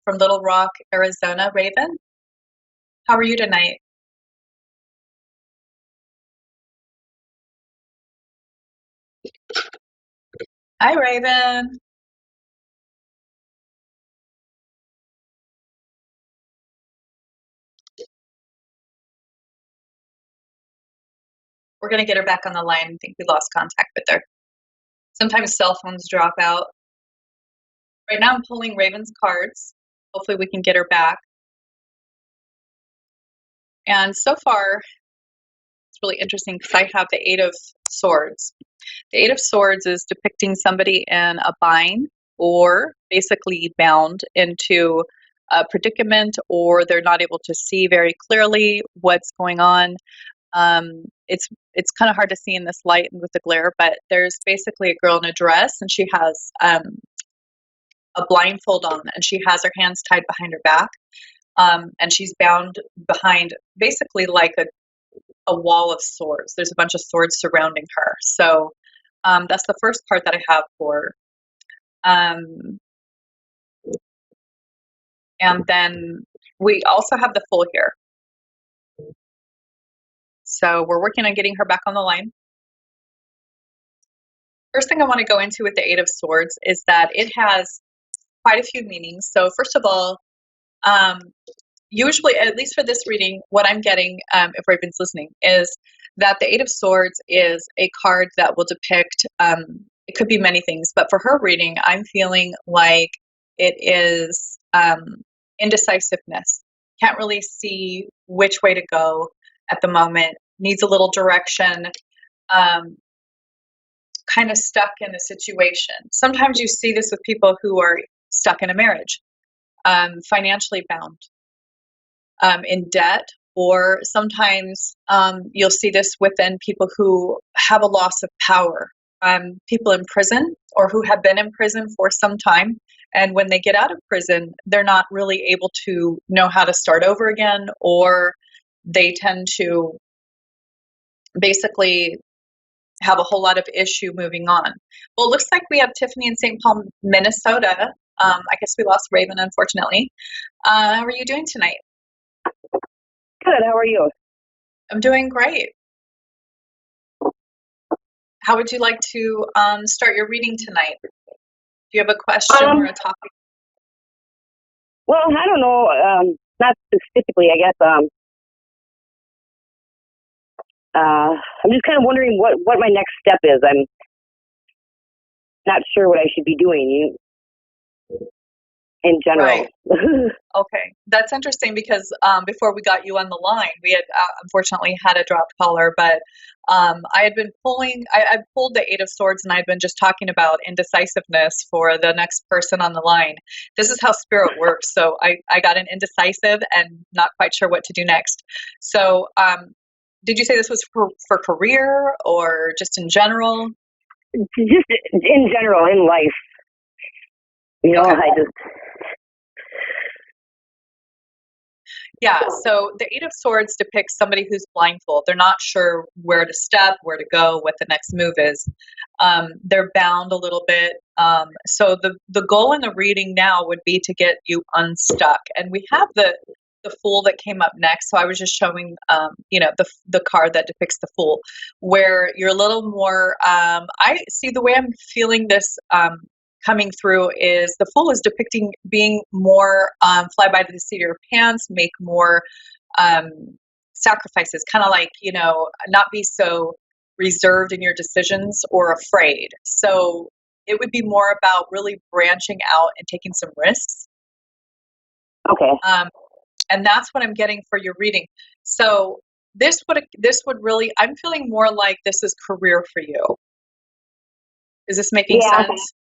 Speaker 8: from Little Rock, Arizona. Raven, how are you tonight? Hi, Raven. We're going to get her back on the line. I think we lost contact with her. Sometimes cell phones drop out. Right now I'm pulling Raven's cards. Hopefully we can get her back. And so far, it's really interesting because I have the Eight of Swords. The Eight of Swords is depicting somebody in a bind, or basically bound into a predicament, or they're not able to see very clearly what's going on. It's kind of hard to see in this light and with the glare, but there's basically a girl in a dress, and she has a blindfold on, and she has her hands tied behind her back, and she's bound behind basically like a wall of swords. There's a bunch of swords surrounding her. So that's the first part that I have for her. And then we also have the Fool here. So we're working on getting her back on the line. First thing I want to go into with the Eight of Swords is that it has quite a few meanings. So first of all, usually, at least for this reading, what I'm getting, if Raven's listening, is that the Eight of Swords is a card that will depict, it could be many things, but for her reading, I'm feeling like it is indecisiveness. Can't really see which way to go at the moment, needs a little direction, kind of stuck in a situation. Sometimes you see this with people who are stuck in a marriage, financially bound, in debt, or sometimes you'll see this within people who have a loss of power, people in prison or who have been in prison for some time. And when they get out of prison, they're not really able to know how to start over again, or they tend to basically have a whole lot of issue moving on. Well, it looks like we have Tiffany in St. Paul, Minnesota. I guess we lost Raven, unfortunately. How are you doing tonight?
Speaker 9: Good. How are you?
Speaker 8: I'm doing great. How would you like to start your reading tonight? Do you have a question or a topic?
Speaker 9: Well, I don't know. Not specifically, I guess. I'm just kind of wondering what my next step is. I'm not sure what I should be doing in general.
Speaker 8: Right. Okay. That's interesting because before we got you on the line, we had unfortunately had a dropped caller, but I had been I pulled the Eight of Swords, and I had been just talking about indecisiveness for the next person on the line. This is how spirit works. So I got an indecisive and not quite sure what to do next. So did you say this was for career or just in general?
Speaker 9: Just in general, in life. You know,
Speaker 8: okay. Yeah, so the Eight of Swords depicts somebody who's blindfold. They're not sure where to step, where to go, what the next move is. They're bound a little bit. So the goal in the reading now would be to get you unstuck. And we have the Fool that came up next. So I was just showing, the card that depicts the Fool, where you're a little more, I see the way I'm feeling this coming through is the Fool is depicting being more fly by the seat of your pants, make more sacrifices, kind of like, not be so reserved in your decisions or afraid. So it would be more about really branching out and taking some risks.
Speaker 9: Okay.
Speaker 8: And that's what I'm getting for your reading. So this would really, I'm feeling more like this is career for you. Is this making sense?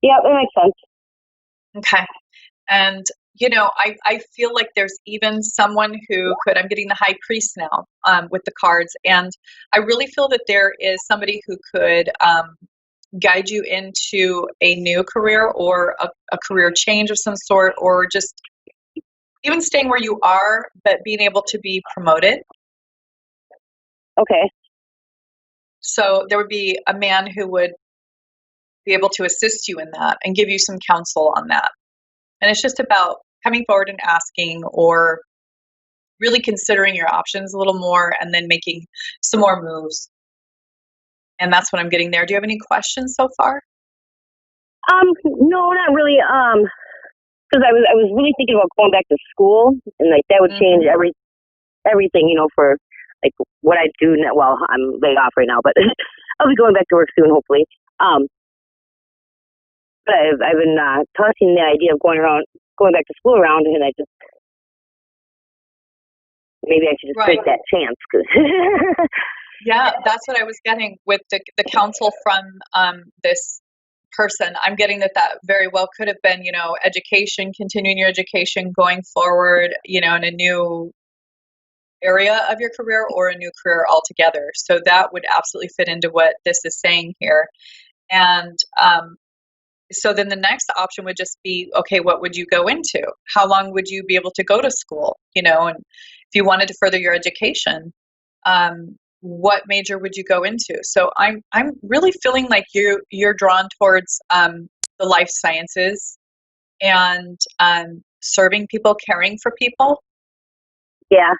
Speaker 9: Yeah, that makes sense.
Speaker 8: Okay. And, I feel like there's even someone who I'm getting the High Priest now with the cards. And I really feel that there is somebody who could guide you into a new career or a career change of some sort, or just even staying where you are, but being able to be promoted.
Speaker 9: Okay.
Speaker 8: So there would be a man who would be able to assist you in that and give you some counsel on that. And it's just about coming forward and asking, or really considering your options a little more, and then making some more moves. And that's what I'm getting there. Do you have any questions so far?
Speaker 9: No, not really. Because I was really thinking about going back to school, and like that would change everything, for like what I do now. Well, I'm laid off right now, but I'll be going back to work soon, hopefully. But I've been tossing the idea of going back to school around, and I just maybe I should just take that chance. Cause
Speaker 8: yeah, that's what I was getting with the counsel from this person, I'm getting that very well could have been, education, continuing your education, going forward, in a new area of your career or a new career altogether. So that would absolutely fit into what this is saying here. And so then the next option would just be, okay, what would you go into? How long would you be able to go to school? And if you wanted to further your education, what major would you go into? So I'm really feeling like you're drawn towards the life sciences and serving people, caring for people.
Speaker 9: Yeah.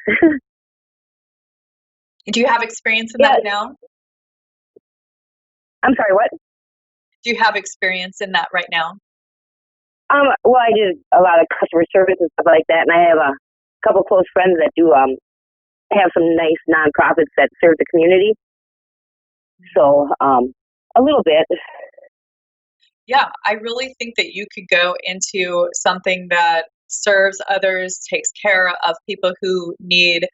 Speaker 8: Do you have experience in that now?
Speaker 9: I'm sorry, what?
Speaker 8: Do you have experience in that right now?
Speaker 9: Well, I do a lot of customer service and stuff like that, and I have a couple close friends that do have some nice nonprofits that serve the community. So, a little bit.
Speaker 8: Yeah, I really think that you could go into something that serves others, takes care of people who need,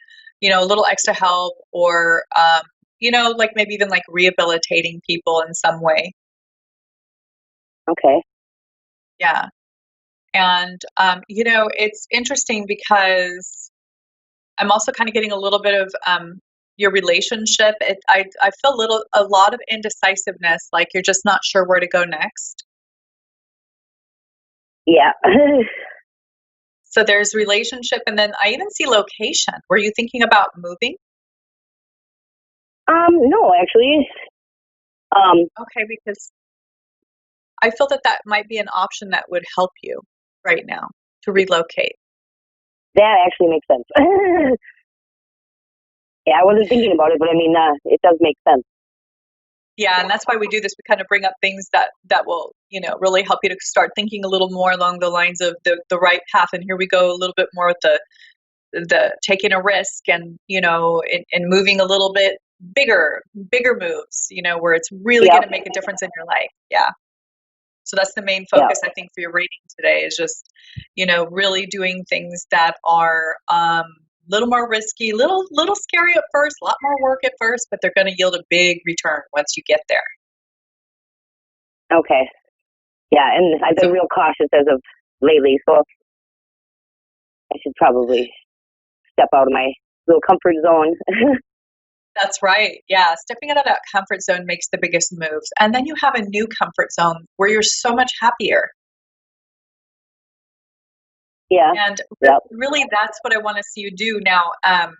Speaker 8: a little extra help, or like maybe even like rehabilitating people in some way.
Speaker 9: Okay.
Speaker 8: Yeah. And, it's interesting because I'm also kind of getting a little bit of your relationship. I feel a lot of indecisiveness, like you're just not sure where to go next.
Speaker 9: Yeah.
Speaker 8: So there's relationship, and then I even see location. Were you thinking about moving?
Speaker 9: No, actually.
Speaker 8: Okay, because I feel that might be an option that would help you right now to relocate.
Speaker 9: That actually makes sense. Yeah, I wasn't thinking about it, but I mean, it does make sense.
Speaker 8: Yeah, and that's why we do this. We kind of bring up things that will, really help you to start thinking a little more along the lines of the right path. And here we go a little bit more with the taking a risk and, and moving a little bit bigger moves, where it's really going to make a difference in your life. Yeah. So that's the main focus, I think, for your reading today is just, really doing things that are little more risky, little scary at first, a lot more work at first, but they're going to yield a big return once you get there.
Speaker 9: Okay. Yeah, and I've been real cautious as of lately, so I should probably step out of my little comfort zone.
Speaker 8: That's right. Yeah, stepping out of that comfort zone makes the biggest moves. And then you have a new comfort zone where you're so much happier.
Speaker 9: Yeah.
Speaker 8: And really, that's what I want to see you do now. I'm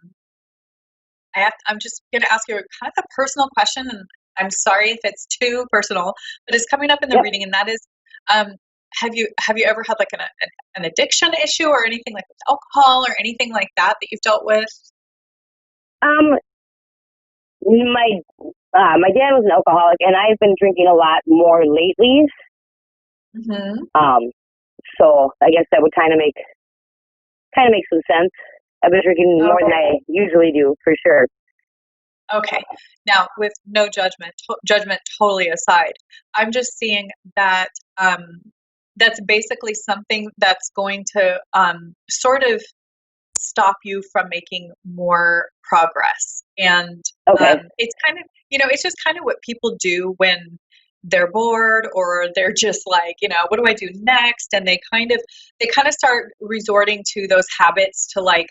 Speaker 8: just going to ask you kind of a personal question, and I'm sorry if it's too personal, but it's coming up in the reading, and that is, have you ever had like an addiction issue or anything like with alcohol or anything like that you've dealt with?
Speaker 9: My dad was an alcoholic, and I've been drinking a lot more lately.
Speaker 8: Mm-hmm.
Speaker 9: So I guess that would kind of make some sense. I've been drinking more than I usually do, for sure.
Speaker 8: Okay. Now, with no judgment totally aside, I'm just seeing that that's basically something that's going to sort of stop you from making more progress. And it's kind of, it's just kind of what people do when they're bored or they're just like, what do I do next? And they kind of start resorting to those habits to like,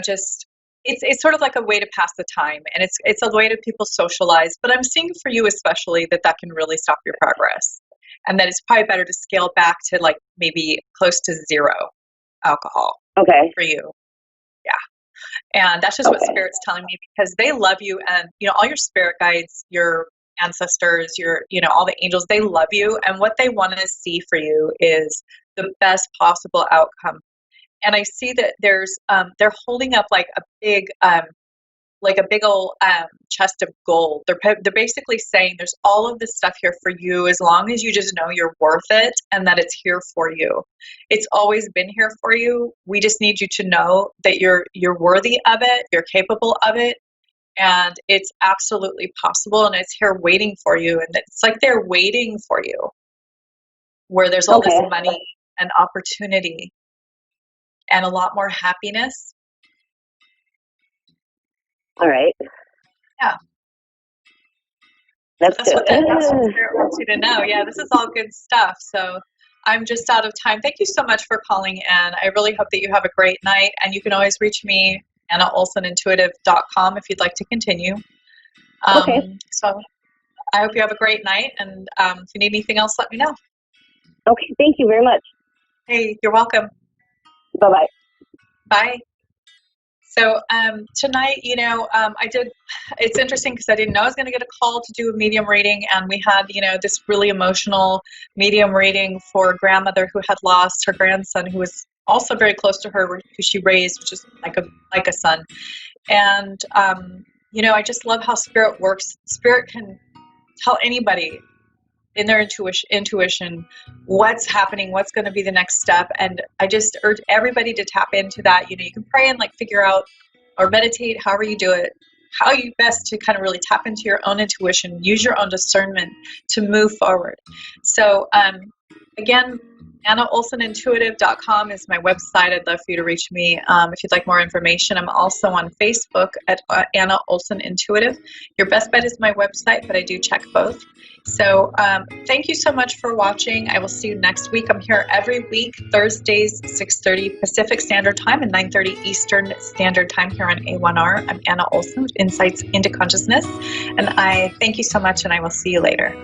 Speaker 8: just it's sort of like a way to pass the time, and it's a way to people socialize. But I'm seeing for you especially that can really stop your progress, and that it's probably better to scale back to like maybe close to zero alcohol.
Speaker 9: Okay.
Speaker 8: For you. Yeah. And that's just what Spirit's telling me, because they love you, and all your spirit guides, your ancestors, your all the angels, they love you, and what they want to see for you is the best possible outcome. And I see that there's they're holding up like a big old chest of gold. They're basically saying there's all of this stuff here for you as long as you just know you're worth it and that it's here for you. It's always been here for you. We just need you to know that you're worthy of it, you're capable of it, and it's absolutely possible, and it's here waiting for you. And it's like they're waiting for you, where there's all this money and opportunity and a lot more happiness.
Speaker 9: All right.
Speaker 8: Yeah.
Speaker 9: That's
Speaker 8: That's
Speaker 9: good.
Speaker 8: that's what Spirit wants you to know. Yeah, this is all good stuff. So I'm just out of time. Thank you so much for calling in. I really hope that you have a great night. And you can always reach me, AnnaOlsonIntuitive.com, if you'd like to continue.
Speaker 9: Okay.
Speaker 8: So I hope you have a great night. And if you need anything else, let me know.
Speaker 9: Okay. Thank you very much.
Speaker 8: Hey, you're welcome.
Speaker 9: Bye-bye.
Speaker 8: Bye. So tonight, it's interesting because I didn't know I was going to get a call to do a medium reading, and we had, this really emotional medium reading for a grandmother who had lost her grandson, who was also very close to her, who she raised, which is like a son. And, I just love how Spirit works. Spirit can tell anybody in their intuition what's happening, what's going to be the next step. And I just urge everybody to tap into that. You can pray and figure out or meditate, however you do it, how you best to kind of really tap into your own intuition, use your own discernment to move forward. So again, AnnaOlsonIntuitive.com is my website. I'd love for you to reach me if you'd like more information. I'm also on Facebook at Anna Olson Intuitive. Your best bet is my website, but I do check both. So thank you so much for watching. I will see you next week. I'm here every week, Thursdays, 6:30 Pacific Standard Time and 9:30 Eastern Standard Time here on A1R. I'm Anna Olson with Insights into Consciousness. And I thank you so much, and I will see you later.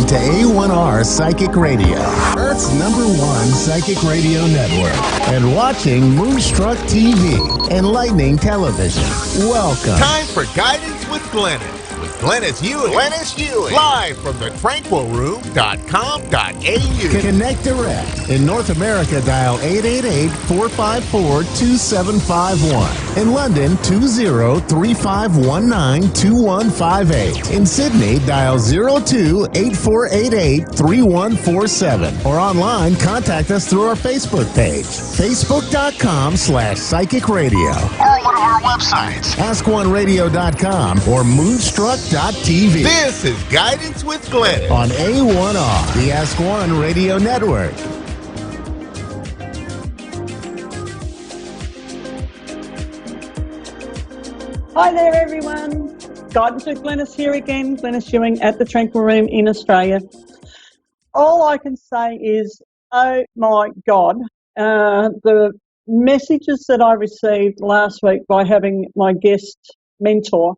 Speaker 3: To A1R Psychic Radio, Earth's #1 psychic radio network, and watching Moonstruck TV, Enlightening Television. Welcome.
Speaker 4: Time for Guidance with Glennis. With Glennis Ewing. Live from the tranquilroom.com.au.
Speaker 3: Connect direct. In North America, dial 888-454-2751. In London, 20-3519-2158. In Sydney, dial 02-8488-3147. Or online, contact us through our Facebook page, facebook.com/psychic radio.
Speaker 4: our websites,
Speaker 3: AskOneRadio.com or Moonstruck.tv.
Speaker 4: This is Guidance with Glenn
Speaker 3: On A1R, the Ask One Radio Network.
Speaker 10: Hi there, everyone. Guidance with Glenys here again. Glenys Ewing at the Tranquil Room in Australia. All I can say is, oh my God, the messages that I received last week by having my guest mentor,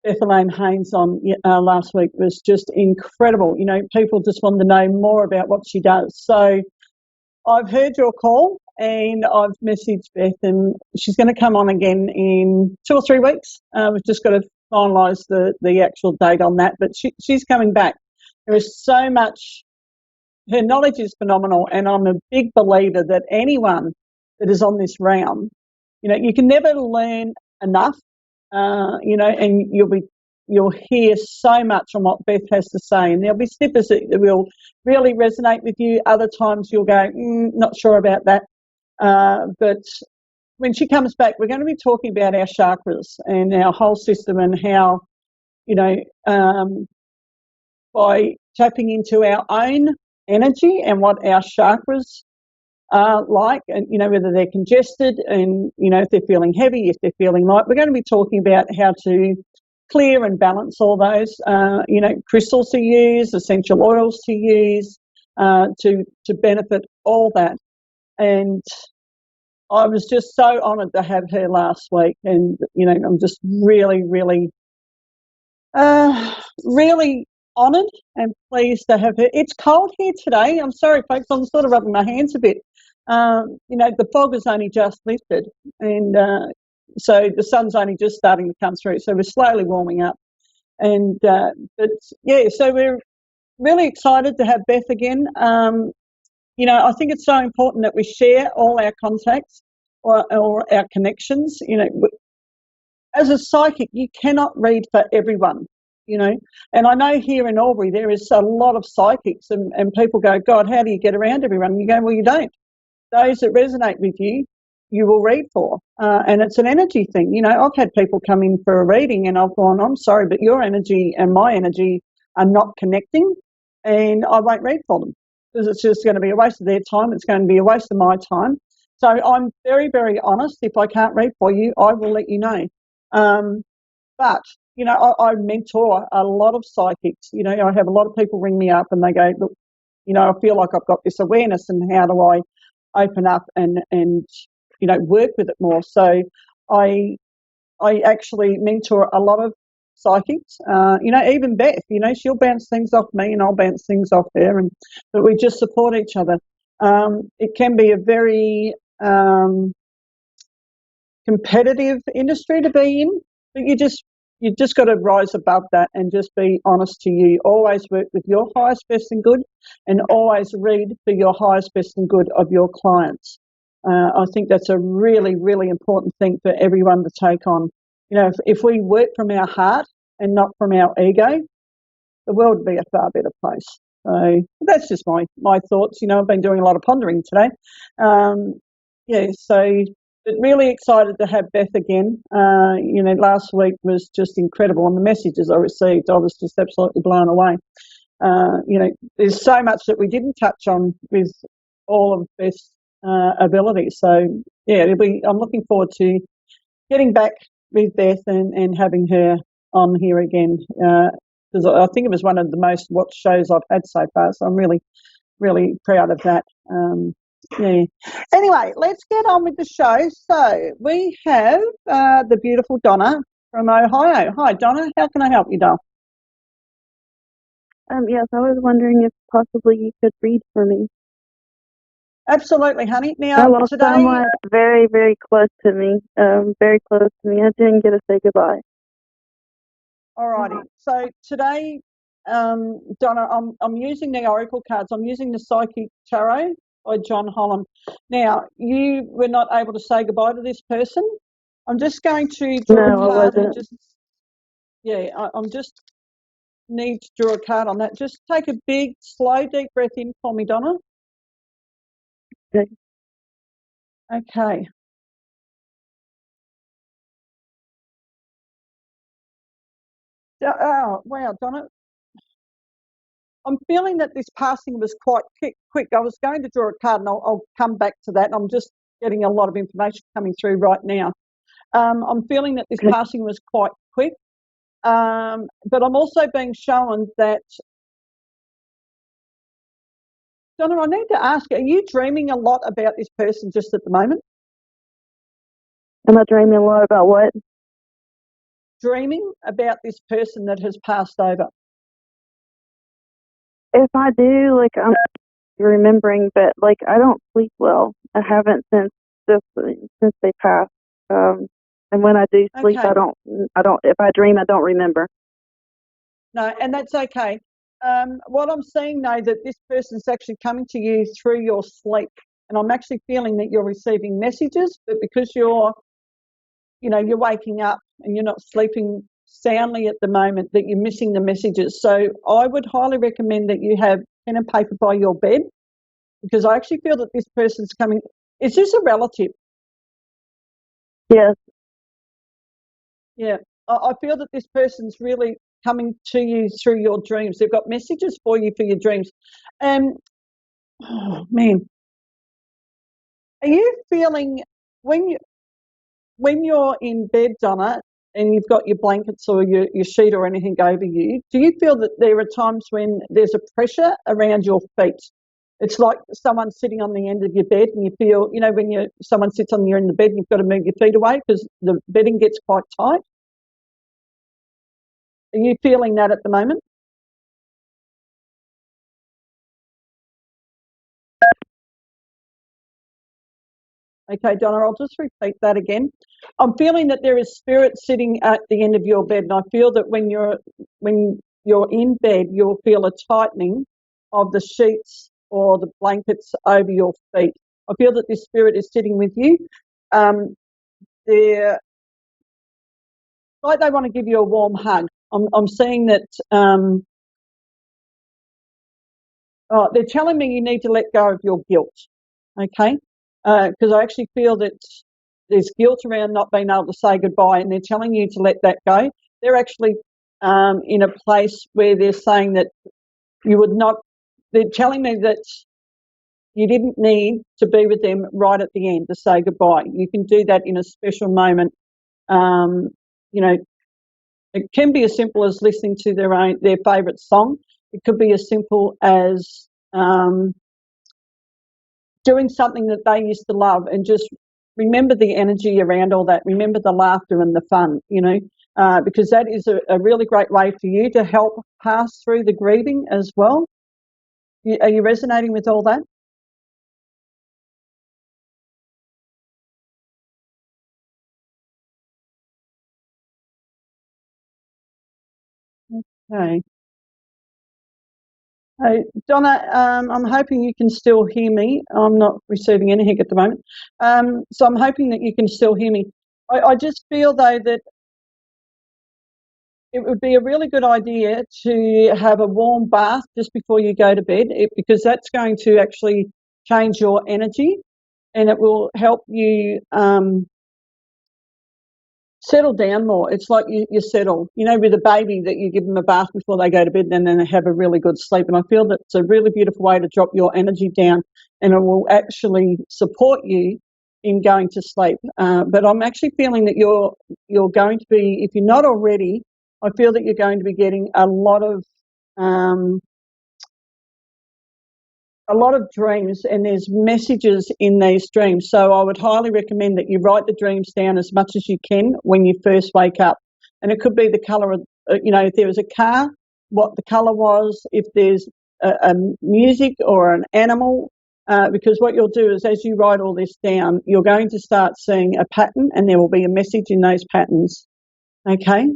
Speaker 10: Bethelaine Haynes, on last week was just incredible. You know, people just wanted to know more about what she does. So I've heard your call and I've messaged Beth, and she's going to come on again in 2 or 3 weeks. We've just got to finalise the actual date on that, but she's coming back. There is so much. Her knowledge is phenomenal, and I'm a big believer that anyone that is on this realm, you know, you can never learn enough, you know, and you'll hear so much on what Beth has to say, and there'll be snippets that will really resonate with you. Other times you'll go, not sure about that. But when she comes back, we're going to be talking about our chakras and our whole system, and how, you know, by tapping into our own energy and what our chakras are like, and, you know, whether they're congested and, you know, if they're feeling heavy, if they're feeling light. We're going to be talking about how to clear and balance all those, you know, crystals to use, essential oils to use, to benefit all that. And I was just so honoured to have her last week, and, you know, I'm just really, really, really honoured and pleased to have her. It's cold here today. I'm sorry, folks, I'm sort of rubbing my hands a bit. You know, the fog has only just lifted, and so the sun's only just starting to come through. So we're slowly warming up. And but yeah, so we're really excited to have Beth again. You know, I think it's so important that we share all our contacts or our connections. You know, as a psychic, you cannot read for everyone, you know. And I know here in Albury there is a lot of psychics, and people go, God, how do you get around everyone? And you go, well, you don't. Those that resonate with you, you will read for. And it's an energy thing. You know, I've had people come in for a reading and I've gone, I'm sorry, but your energy and my energy are not connecting, and I won't read for them, because it's just going to be a waste of their time. It's going to be a waste of my time. So I'm very, very honest. If I can't read for you, I will let you know. But, you know, I mentor a lot of psychics. You know, I have a lot of people ring me up and they go, look, you know, I feel like I've got this awareness, and how do I open up and you know, work with it more? So I actually mentor a lot of psychics. You know, even Beth, you know, she'll bounce things off me and I'll bounce things off her, and but we just support each other. It can be a very competitive industry to be in, but you just got to rise above that and just be honest to you. Always work with your highest, best and good, and always read for your highest, best and good of your clients. I think that's a really, really important thing for everyone to take on. You know, if we work from our heart and not from our ego, the world would be a far better place. So that's just my thoughts. You know, I've been doing a lot of pondering today. Yeah, so but really excited to have Beth again. You know, last week was just incredible, and the messages I received, I was just absolutely blown away. You know, there's so much that we didn't touch on with all of Beth's ability. So yeah, I'm looking forward to getting back with Beth and having her on here again, because I think it was one of the most watched shows I've had so far. So I'm really, really proud of that. Yeah. Anyway, let's get on with the show. So we have the beautiful Donna from Ohio. Hi, Donna. How can I help you, doll?
Speaker 2: Yes, I was wondering if possibly you could read for me.
Speaker 10: Absolutely, honey.
Speaker 2: I
Speaker 10: Now,
Speaker 2: lost
Speaker 10: today,
Speaker 2: someone very, very close to me. Very close to me. I didn't get to say goodbye.
Speaker 10: all righty. So today, Donna, I'm using the Oracle cards. I'm using the Psychic Tarot by John Holland. Now, you were not able to say goodbye to this person. I'm just going to draw a card and just, yeah, I'm just need to draw a card on that. Just take a big, slow, deep breath in for me, Donna.
Speaker 2: Okay.
Speaker 10: Okay. Oh, wow, Donna. I'm feeling that this passing was quite quick. I was going to draw a card, and I'll come back to that. I'm just getting a lot of information coming through right now. I'm feeling that this passing was quite quick, but I'm also being shown that, Donna, I need to ask, are you dreaming a lot about this person just at the moment?
Speaker 2: Am I dreaming a lot about what?
Speaker 10: Dreaming about this person that has passed over.
Speaker 2: If I do, like, I'm remembering, but like, I don't sleep well. I haven't since they passed. And when I do sleep,
Speaker 10: Okay.
Speaker 2: I don't. If I dream, I don't remember.
Speaker 10: No, and that's okay. What I'm seeing though, that this person's actually coming to you through your sleep, and I'm actually feeling that you're receiving messages, but because you're waking up and you're not sleeping soundly at the moment, that you're missing the messages. So I would highly recommend that you have pen and paper by your bed, because I actually feel that this person's coming. Is this a relative?
Speaker 2: Yes.
Speaker 10: Yeah. I feel that this person's really coming to you through your dreams. They've got messages for you for your dreams. Oh, man. Are you feeling when you're in bed, Donna, and you've got your blankets or your sheet or anything over you, do you feel that there are times when there's a pressure around your feet? It's like someone sitting on the end of your bed, and you feel, when someone sits on your end of the bed, you've got to move your feet away because the bedding gets quite tight. Are you feeling that at the moment? Okay, Donna, I'll just repeat that again. I'm feeling that there is spirit sitting at the end of your bed, and I feel that when you're in bed, you'll feel a tightening of the sheets or the blankets over your feet. I feel that this spirit is sitting with you. They're like they want to give you a warm hug. I'm seeing that they're telling me you need to let go of your guilt, okay? Because I actually feel that there's guilt around not being able to say goodbye, and they're telling you to let that go. They're actually in a place where they're saying that you would not, they're telling me that you didn't need to be with them right at the end to say goodbye. You can do that in a special moment. You know, it can be as simple as listening to their favourite song. It could be as simple as doing something that they used to love, and just remember the energy around all that. Remember the laughter and the fun, because that is a really great way for you to help pass through the grieving as well. Are you resonating with all that? Okay. Donna, I'm hoping you can still hear me. I'm not receiving anything at the moment. So I'm hoping that you can still hear me. I just feel, though, that it would be a really good idea to have a warm bath just before you go to bed, because that's going to actually change your energy, and it will help you settle down more. It's like you settle, with a baby, that you give them a bath before they go to bed, and then they have a really good sleep. And I feel that it's a really beautiful way to drop your energy down, and it will actually support you in going to sleep. But I'm actually feeling that you're going to be, if you're not already, I feel that you're going to be getting a lot of dreams, and there's messages in these dreams. So I would highly recommend that you write the dreams down as much as you can when you first wake up. And it could be the colour of, if there was a car, what the colour was, if there's a music or an animal, because what you'll do is, as you write all this down, you're going to start seeing a pattern, and there will be a message in those patterns. Okay?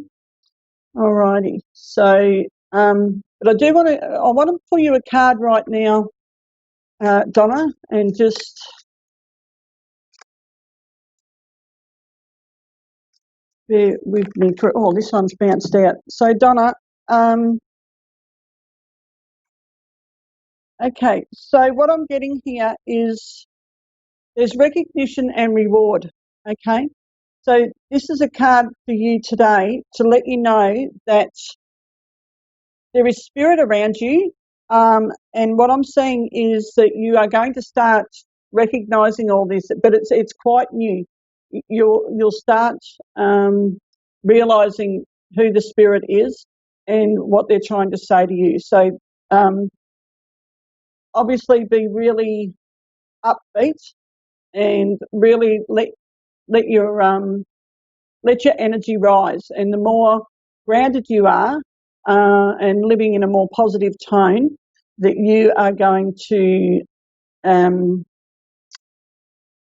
Speaker 10: All righty. So, but I want to pull you a card right now, Donna, and just bear with me. This one's bounced out. So, Donna, okay, so what I'm getting here is there's recognition and reward, okay? So this is a card for you today to let you know that there is spirit around you. And what I'm saying is that you are going to start recognizing all this, but it's quite new. You'll start realizing who the spirit is and what they're trying to say to you. So obviously be really upbeat and really let your energy rise. And the more grounded you are and living in a more positive tone, that you are going to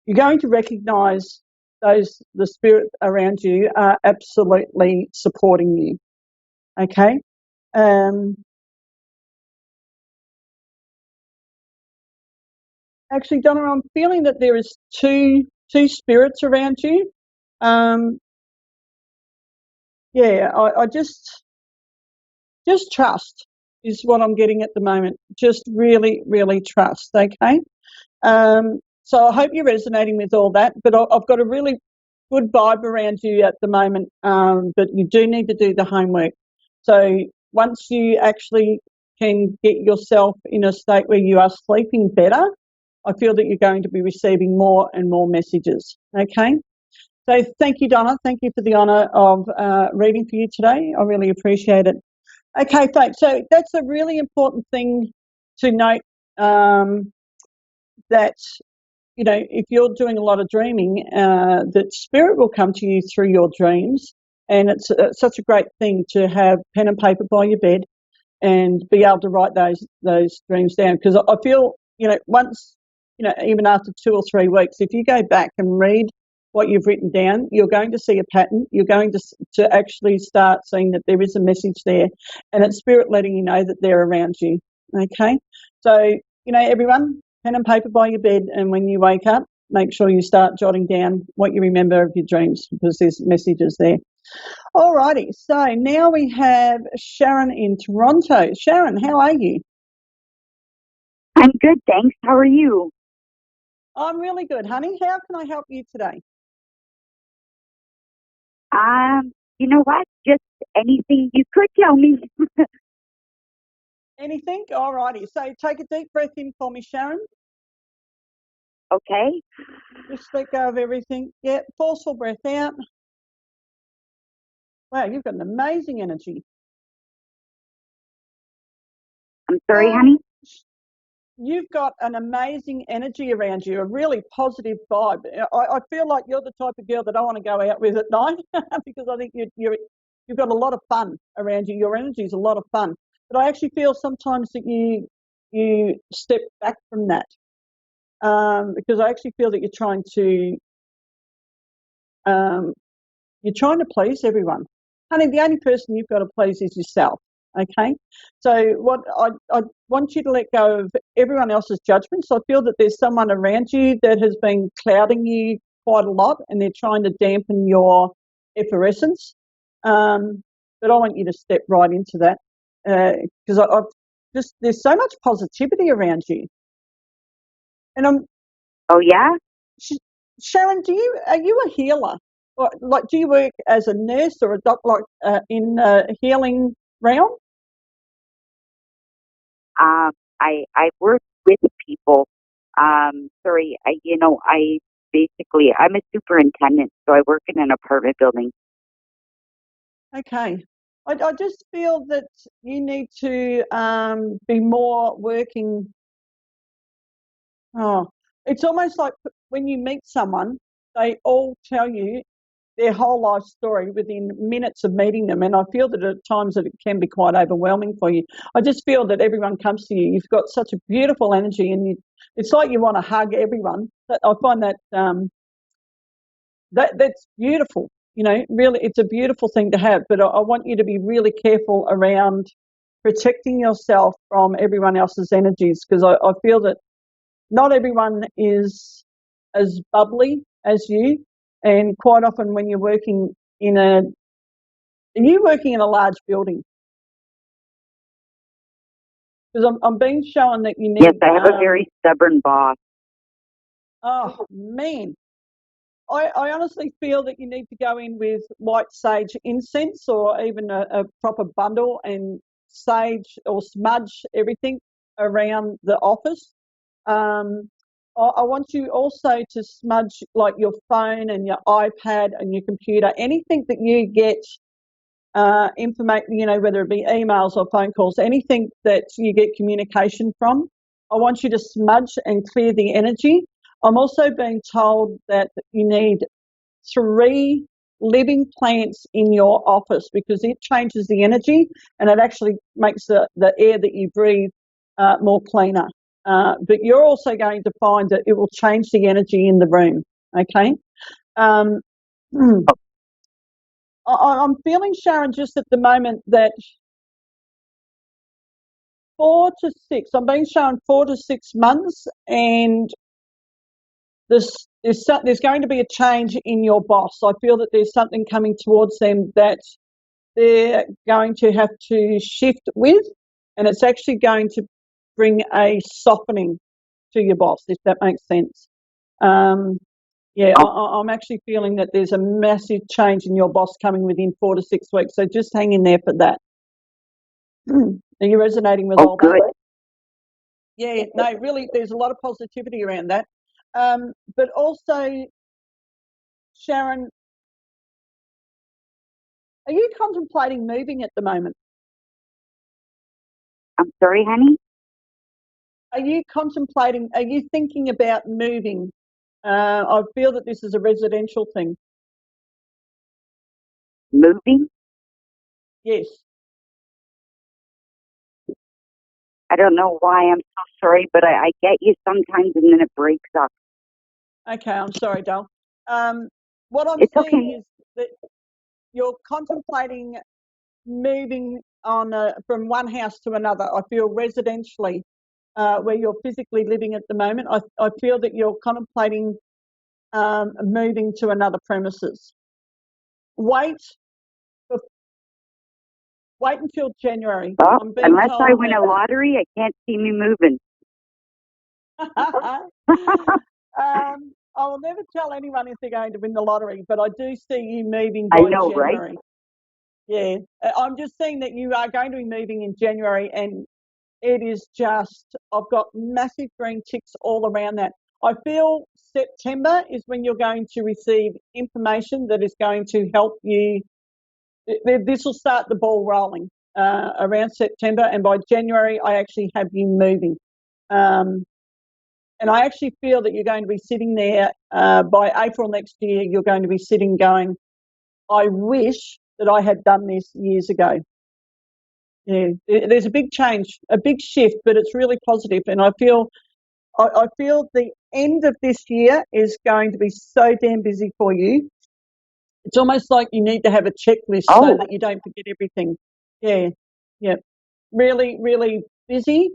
Speaker 10: you're going to recognise the spirit around you are absolutely supporting you. Okay. Actually, Donna, I'm feeling that there is two spirits around you. Yeah, I just trust is what I'm getting at the moment. Just really, really trust. Okay. So I hope you're resonating with all that. But I've got a really good vibe around you at the moment. But you do need to do the homework. So once you actually can get yourself in a state where you are sleeping better, I feel that you're going to be receiving more and more messages. Okay. So thank you, Donna. Thank you for the honour of reading for you today. I really appreciate it. Okay, folks. So that's a really important thing to note, that, you know, if you're doing a lot of dreaming, that spirit will come to you through your dreams. And it's such a great thing to have pen and paper by your bed and be able to write those dreams down. Because I feel, you know, once, you know, even after 2 or 3 weeks, if you go back and read what you've written down, you're going to see a pattern. You're going to actually start seeing that there is a message there, and it's spirit letting you know that they're around you. Okay, so, you know, everyone, pen and paper by your bed, and when you wake up, make sure you start jotting down what you remember of your dreams, because there's messages there. Alrighty, so now we have Sharon in Toronto. Sharon, how are you?
Speaker 11: I'm good, thanks. How are you?
Speaker 10: I'm really good, honey. How can I help you today?
Speaker 11: You know what? Just anything you could tell me.
Speaker 10: Anything? Alrighty. So take a deep breath in for me, Sharon.
Speaker 11: Okay.
Speaker 10: Just let go of everything. Yeah, forceful breath out. Wow, you've got an amazing energy.
Speaker 11: I'm sorry, honey?
Speaker 10: You've got an amazing energy around you, a really positive vibe. I feel like you're the type of girl that I want to go out with at night because I think you've got a lot of fun around you. Your energy is a lot of fun. But I actually feel sometimes that you step back from that, because I actually feel that you're trying to please everyone. Honey, the only person you've got to please is yourself. Okay, so what I want you to let go of everyone else's judgments. I feel that there's someone around you that has been clouding you quite a lot, and they're trying to dampen your effervescence. But I want you to step right into that, because there's so much positivity around you, and I'm.
Speaker 11: Oh yeah.
Speaker 10: Sharon, are you a healer? Like, do you work as a nurse or a doctor, like in a healing realm?
Speaker 11: I work with people. Sorry, I'm a superintendent, so I work in an apartment building.
Speaker 10: Okay. I just feel that you need to be more working. Oh, it's almost like when you meet someone, they all tell you their whole life story within minutes of meeting them. And I feel that at times that it can be quite overwhelming for you. I just feel that everyone comes to you. You've got such a beautiful energy, and it's like you want to hug everyone. I find that that's beautiful. You know, really, it's a beautiful thing to have. But I want you to be really careful around protecting yourself from everyone else's energies, because I feel that not everyone is as bubbly as you. And quite often when you're working are you working in a large building? Because I'm being shown that you need.
Speaker 11: Yes, I have a very stubborn boss.
Speaker 10: Oh man, I honestly feel that you need to go in with white sage incense or even a proper bundle and sage or smudge everything around the office. I want you also to smudge like your phone and your iPad and your computer, anything that you get information, whether it be emails or phone calls, anything that you get communication from. I want you to smudge and clear the energy. I'm also being told that you need 3 living plants in your office because it changes the energy and it actually makes the air that you breathe more cleaner. But you're also going to find that it will change the energy in the room. Okay. Um, I'm feeling, Sharon, just at the moment that 4 to 6, I'm being shown 4 to 6 months, and there's going to be a change in your boss. I feel that there's something coming towards them that they're going to have to shift with, and it's actually going to bring a softening to your boss, if that makes sense. I'm actually feeling that there's a massive change in your boss coming within 4 to 6 weeks. So just hang in there for that. Are you resonating with all
Speaker 11: good.
Speaker 10: that? Yeah, no, really, there's a lot of positivity around that. But also, Sharon, are you contemplating moving at the moment?
Speaker 11: I'm sorry, honey?
Speaker 10: Are you thinking about moving? I feel that this is a residential thing.
Speaker 11: Moving?
Speaker 10: Yes.
Speaker 11: I don't know why. I'm so sorry, but I get you sometimes and then it breaks up.
Speaker 10: Okay, I'm sorry, Dal. What I'm
Speaker 11: It's
Speaker 10: seeing
Speaker 11: okay.
Speaker 10: is that you're contemplating moving on from one house to another. I feel residentially, where you're physically living at the moment. I feel that you're contemplating moving to another premises. Wait until January.
Speaker 11: Well,
Speaker 10: I'm being
Speaker 11: unless I
Speaker 10: told
Speaker 11: win a lottery, I can't see me moving.
Speaker 10: I will never tell anyone if they're going to win the lottery, but I do see you moving
Speaker 11: I
Speaker 10: by
Speaker 11: know, right?
Speaker 10: January. Yeah, I'm just seeing that you are going to be moving in January, and it is just, I've got massive green ticks all around that. I feel September is when you're going to receive information that is going to help you. This will start the ball rolling around September, and by January, I actually have you moving. And I actually feel that you're going to be sitting there by April next year, you're going to be sitting going, I wish that I had done this years ago. Yeah, there's a big change, a big shift, but it's really positive. And I feel the end of this year is going to be so damn busy for you. It's almost like you need to have a checklist so that you don't forget everything. Yeah, yeah. Really, really busy,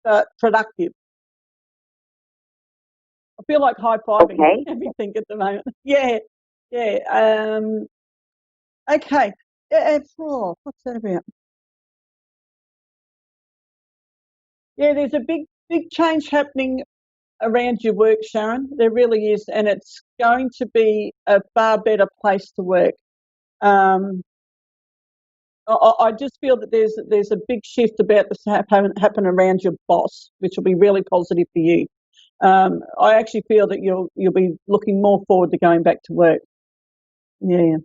Speaker 10: but productive. I feel like high-fiving everything at the moment. Yeah, yeah. Okay. What's that about? Yeah, there's a big change happening around your work, Sharon. There really is, and it's going to be a far better place to work. I just feel that there's a big shift about to happen around your boss, which will be really positive for you. I actually feel that you'll be looking more forward to going back to work. Yeah,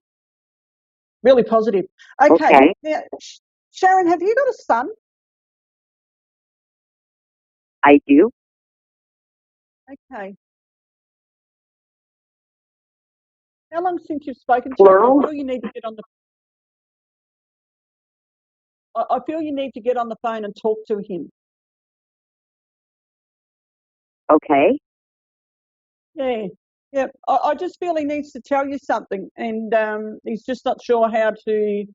Speaker 10: really positive. Okay. Now, Sharon, have you got a son?
Speaker 11: I do.
Speaker 10: Okay. How long since you've spoken to him?
Speaker 11: Plural?
Speaker 10: I feel you need to get on the. I feel you need to get on the phone and talk to him.
Speaker 11: Okay.
Speaker 10: Yeah, yeah. I just feel he needs to tell you something, and he's just not sure how to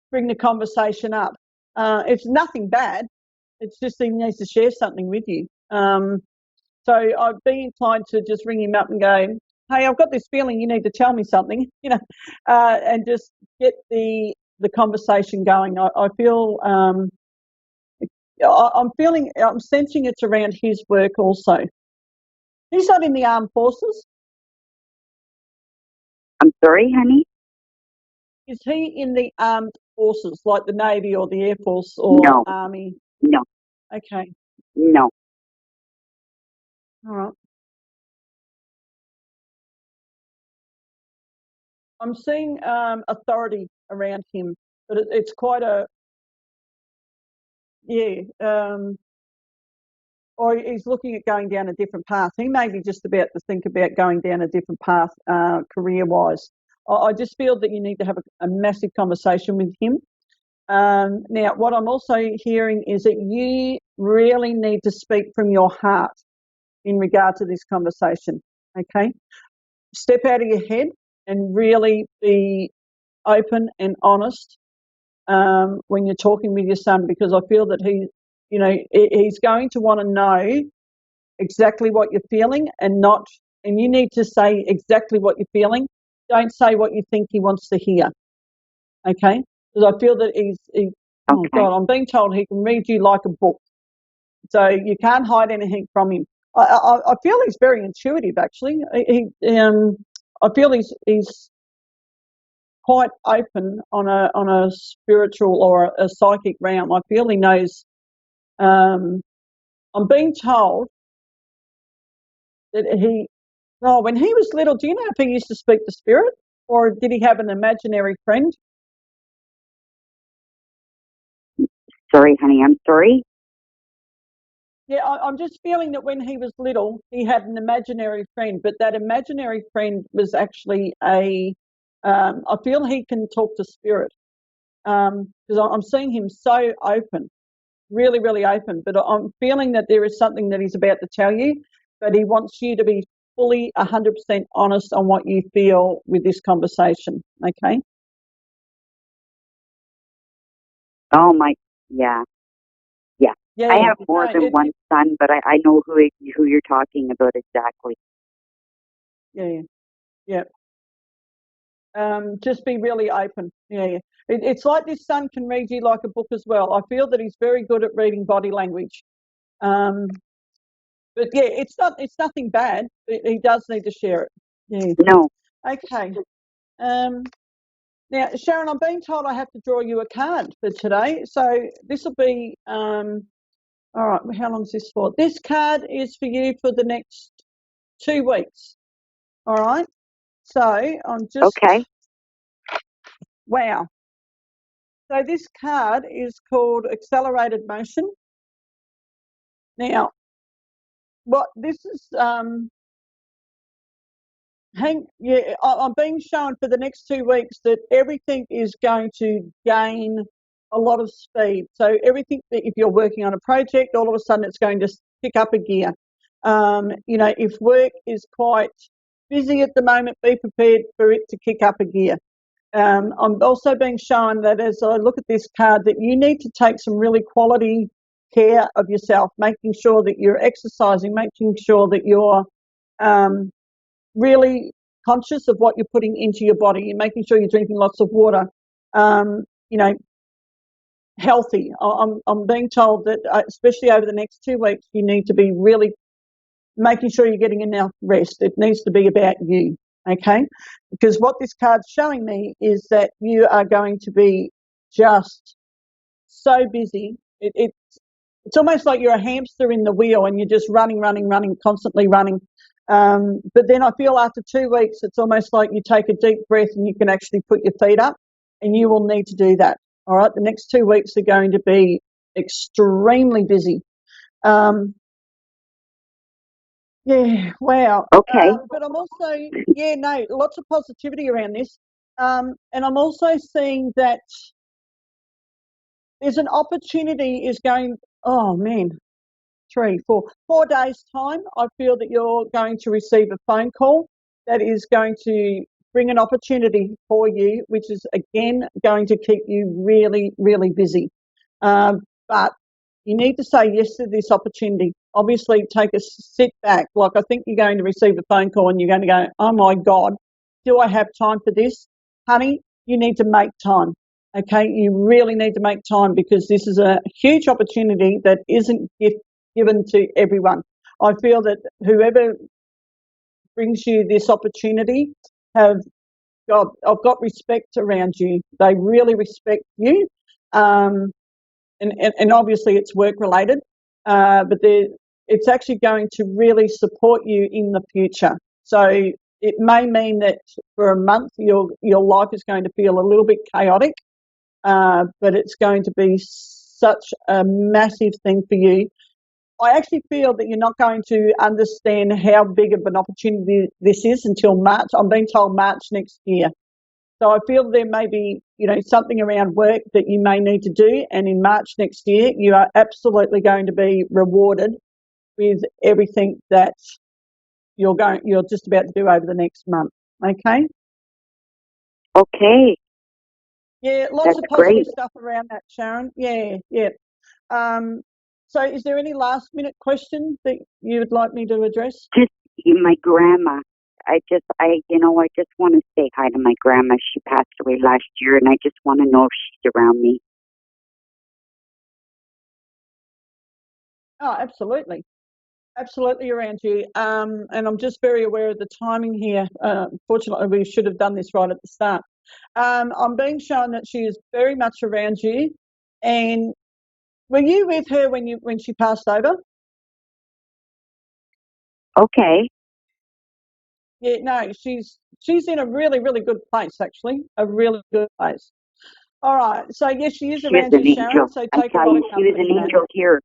Speaker 10: bring the conversation up. It's nothing bad. It's just he needs to share something with you. So I'd be inclined to just ring him up and go, "Hey, I've got this feeling you need to tell me something," and just get the conversation going. I feel I'm sensing it's around his work also. He's not in the armed forces.
Speaker 11: I'm sorry, honey?
Speaker 10: Is he in the armed forces, like the Navy or the Air Force or
Speaker 11: No.
Speaker 10: Army?
Speaker 11: No.
Speaker 10: Okay.
Speaker 11: No.
Speaker 10: All right. I'm seeing authority around him, but it's quite a, yeah, or he's looking at going down a different path. He may be just about to think about going down a different path career-wise. I just feel that you need to have a massive conversation with him. Now, what I'm also hearing is that you really need to speak from your heart in regard to this conversation, okay? Step out of your head and really be open and honest when you're talking with your son, because I feel that he's going to want to know exactly what you're feeling and you need to say exactly what you're feeling. Don't say what you think he wants to hear, okay? Because I feel that oh God, I'm being told he can read you like a book. So you can't hide anything from him. I feel he's very intuitive, actually. I feel he's quite open on a spiritual or a psychic realm. I feel he knows. I'm being told that when he was little, do you know if he used to speak to spirit, or did he have an imaginary friend?
Speaker 11: Sorry, honey, I'm sorry.
Speaker 10: Yeah, I'm just feeling that when he was little, he had an imaginary friend, but that imaginary friend was actually I feel he can talk to spirit, because I'm seeing him so open, really, really open, but I'm feeling that there is something that he's about to tell you, but he wants you to be fully 100% honest on what you feel with this conversation, okay?
Speaker 11: Oh, yeah. Yeah.
Speaker 10: Yeah,
Speaker 11: I have more than one son, but I know who you're talking about exactly.
Speaker 10: Yeah, yeah. Just be really open. Yeah. It's like this son can read you like a book as well. I feel that he's very good at reading body language. But yeah, it's nothing bad. He does need to share it. Yeah.
Speaker 11: No.
Speaker 10: Okay. Now, Sharon, I'm being told I have to draw you a card for today. So this will be all right. How long is this for? This card is for you for the next 2 weeks. All right. So I'm just Wow. So this card is called Accelerated Motion. Now, what this is, I'm being shown for the next 2 weeks that everything is going to gain a lot of speed. So everything that if you're working on a project, all of a sudden it's going to kick up a gear. If work is quite busy at the moment, be prepared for it to kick up a gear. I'm also being shown that as I look at this card that you need to take some really quality care of yourself, making sure that you're exercising, making sure that you're really conscious of what you're putting into your body. You're making sure you're drinking lots of water, healthy. I'm being told that especially over the next 2 weeks, you need to be really making sure you're getting enough rest. It needs to be about you. Okay, because what this card's showing me is that you are going to be just so busy. It's almost like you're a hamster in the wheel and you're just running, constantly running. But then I feel after 2 weeks, it's almost like you take a deep breath and you can actually put your feet up, and you will need to do that. All right, the next 2 weeks are going to be extremely busy. Yeah, wow.
Speaker 11: Okay.
Speaker 10: But I'm also, lots of positivity around this. And I'm also seeing that there's an opportunity is going, 4 days time, I feel that you're going to receive a phone call that is going to bring an opportunity for you, which is again going to keep you really, really busy. But you need to say yes to this opportunity. Obviously, take a sit back. Like, I think you're going to receive a phone call and you're going to go, oh my God, do I have time for this? Honey, you need to make time. Okay, you really need to make time because this is a huge opportunity that isn't given to everyone. I feel that whoever brings you this opportunity have God, I've got respect around you. They really respect you. And obviously it's work related, but it's actually going to really support you in the future. So it may mean that for a month your life is going to feel a little bit chaotic, but it's going to be such a massive thing for you. I actually feel that you're not going to understand how big of an opportunity this is until March. I'm being told March next year. So I feel there may be, something around work that you may need to do. And in March next year, you are absolutely going to be rewarded with everything that you're just about to do over the next month. Okay?
Speaker 11: Okay.
Speaker 10: Yeah, lots
Speaker 11: That's
Speaker 10: of positive
Speaker 11: great.
Speaker 10: stuff around that, Sharon. Yeah. So is there any last minute question that you would like me to address?
Speaker 11: Just my grandma. I just want to say hi to my grandma. She passed away last year, and I just want to know if she's around me.
Speaker 10: Oh, absolutely. Absolutely around you. And I'm just very aware of the timing here. Fortunately, we should have done this right at the start. I'm being shown that she is very much around you. And were you with her when she passed over?
Speaker 11: Okay.
Speaker 10: Yeah, no, she's in a really, really good place, actually. A really good place. All right. So, yes, she is around you, Sharon. So take a lot of
Speaker 11: she was
Speaker 10: comfort
Speaker 11: an
Speaker 10: in that.
Speaker 11: angel here.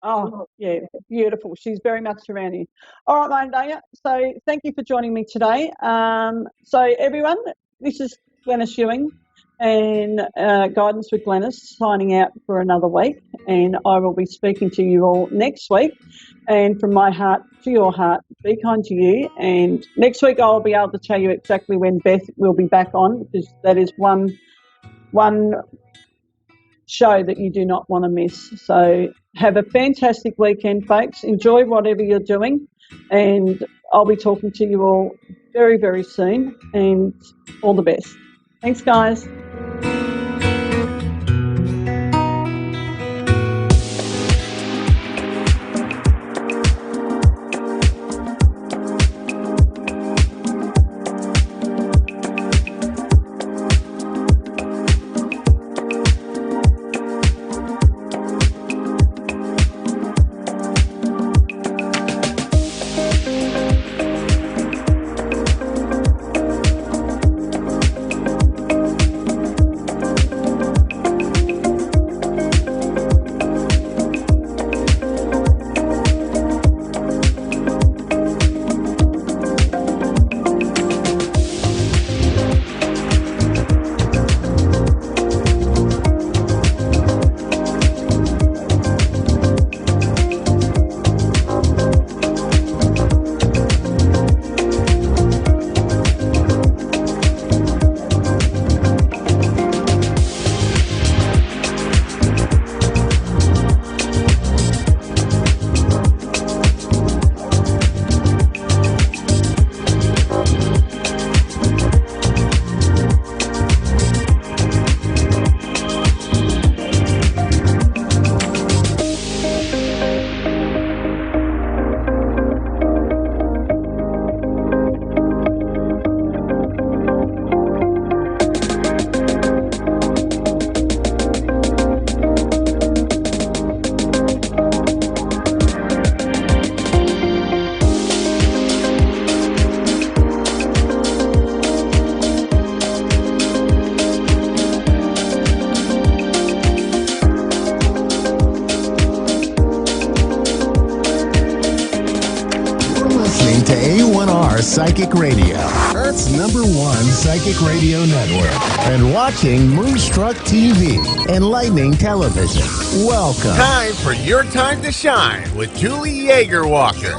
Speaker 10: Oh, yeah, beautiful. She's very much around you. All right, Mandaya. So thank you for joining me today. So everyone, this is Glenys Ewing and Guidance with Glenys signing out for another week. And I will be speaking to you all next week. And from my heart to your heart, be kind to you. And next week I'll be able to tell you exactly when Beth will be back on, because that is one show that you do not want to miss. So have a fantastic weekend, folks. Enjoy whatever you're doing, and I'll be talking to you all very, very soon, and all the best. Thanks, guys.
Speaker 3: To A1R Psychic Radio, Earth's #1 psychic radio network, and watching Moonstruck TV, Enlightening Television. Welcome.
Speaker 4: Time for Your Time to Shine with Julie Yeager Walker.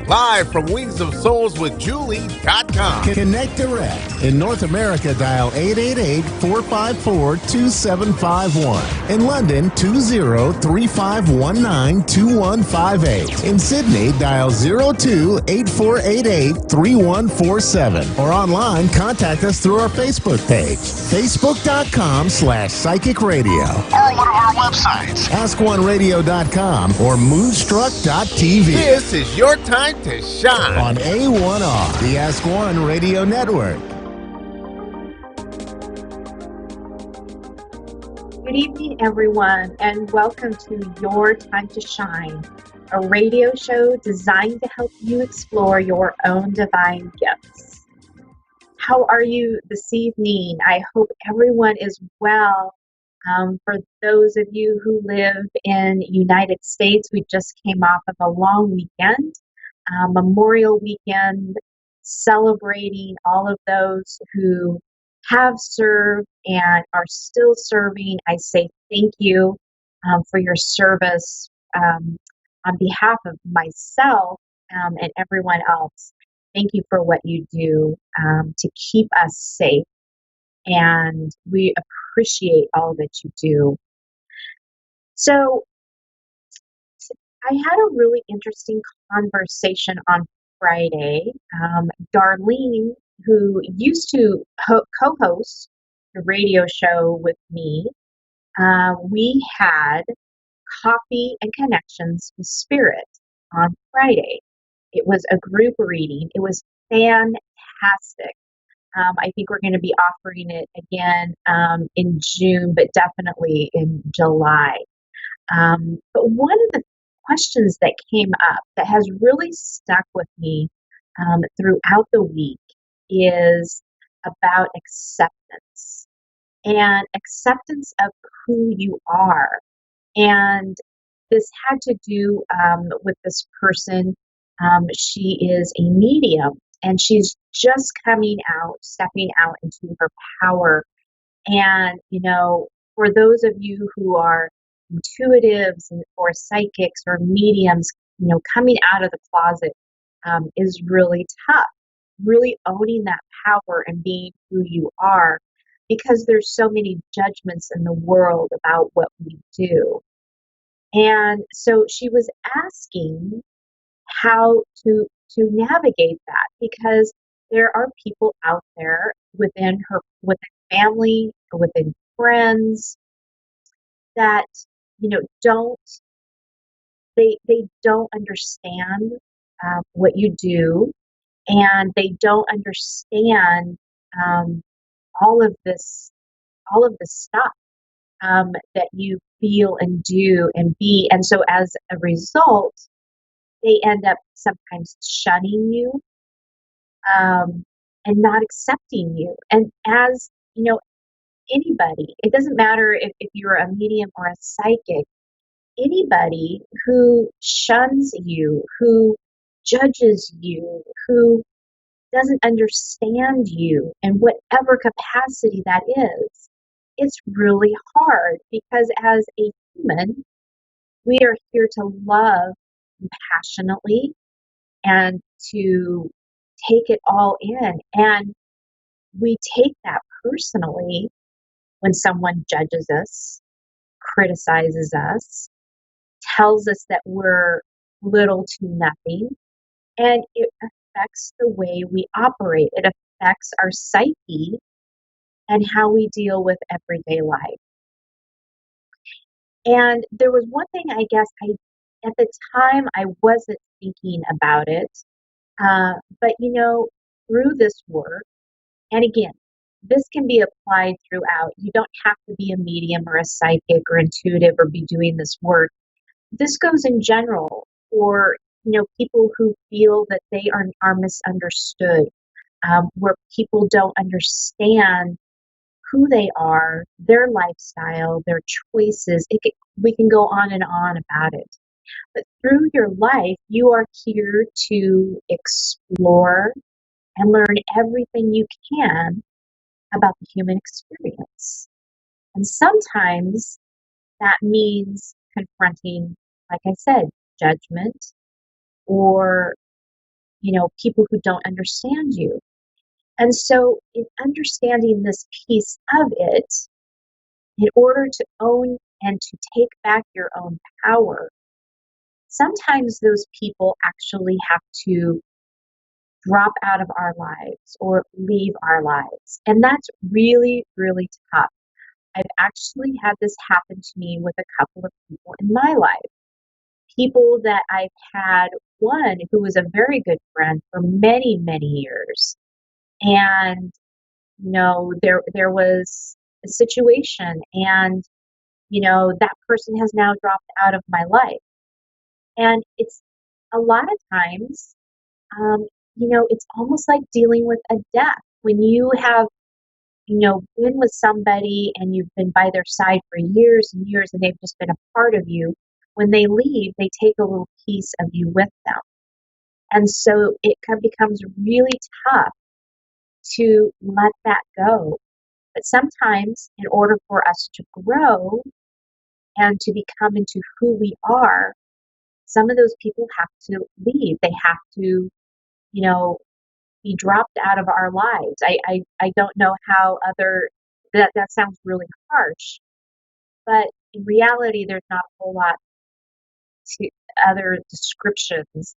Speaker 4: Live from Wings of Souls with Julie.com.
Speaker 3: Connect direct. In North America, dial 888-454-2751. In London, 20-3519-2158. In Sydney, dial 02-8488-3147. Or online, contact us through our Facebook page, facebook.com/psychic radio.
Speaker 4: Or one of our
Speaker 3: our websites, askoneradio.com or moonstruck.tv.
Speaker 4: This is your time to shine
Speaker 3: On A1R, the Ask One Radio Network.
Speaker 12: Good evening, everyone, and welcome to Your Time to Shine, a radio show designed to help you explore your own divine gifts. How are you this evening? I hope everyone is well. For those of you who live in United States, we just came off of a long weekend, Memorial Weekend, celebrating all of those who have served and are still serving. I say thank you for your service on behalf of myself and everyone else. Thank you for what you do to keep us safe, and we appreciate all that you do. So I had a really interesting conversation on Friday. Darlene, who used to co-host the radio show with me, we had Coffee and Connections with Spirit on Friday. It was a group reading. It was fantastic. I think we're going to be offering it again in June, but definitely in July. But one of the questions that came up that has really stuck with me throughout the week is about acceptance and acceptance of who you are. And this had to do with this person. She is a medium, and she's just stepping out into her power. And, for those of you who are intuitives or psychics or mediums, coming out of the closet is really tough. Really owning that power and being who you are, because there's so many judgments in the world about what we do. And so she was asking how to navigate that, because there are people out there within family, within friends, that they don't understand what you do, and they don't understand all of this stuff that you feel and do and be. And so as a result, they end up sometimes shunning you and not accepting you. And as anybody, it doesn't matter if you're a medium or a psychic, anybody who shuns you, who judges you, who doesn't understand you in whatever capacity that is, it's really hard, because as a human, we are here to love compassionately and to take it all in. And we take that personally when someone judges us, criticizes us, tells us that we're little to nothing, and it affects the way we operate. It affects our psyche and how we deal with everyday life. And there was one thing, I guess, at the time I wasn't thinking about it, but through this work, and again, this can be applied throughout. You don't have to be a medium or a psychic or intuitive or be doing this work. This goes in general for people who feel that they are misunderstood, where people don't understand who they are, their lifestyle, their choices. We can go on and on about it. But through your life, you are here to explore and learn everything you can about the human experience. And sometimes that means confronting, like I said, judgment, or people who don't understand you. And so in understanding this piece of it, in order to own and to take back your own power, sometimes those people actually have to drop out of our lives or leave our lives. And that's really, really tough. I've actually had this happen to me with a couple of people in my life. People that I've had, one who was a very good friend for many, many years. And, there was a situation, and, that person has now dropped out of my life. And it's a lot of times, it's almost like dealing with a death. When you have, been with somebody and you've been by their side for years and years and they've just been a part of you, when they leave, they take a little piece of you with them. And so it becomes really tough to let that go. But sometimes, in order for us to grow and to become into who we are, some of those people have to leave. They have to, be dropped out of our lives. I don't know how that sounds really harsh, but in reality, there's not a whole lot to other descriptions.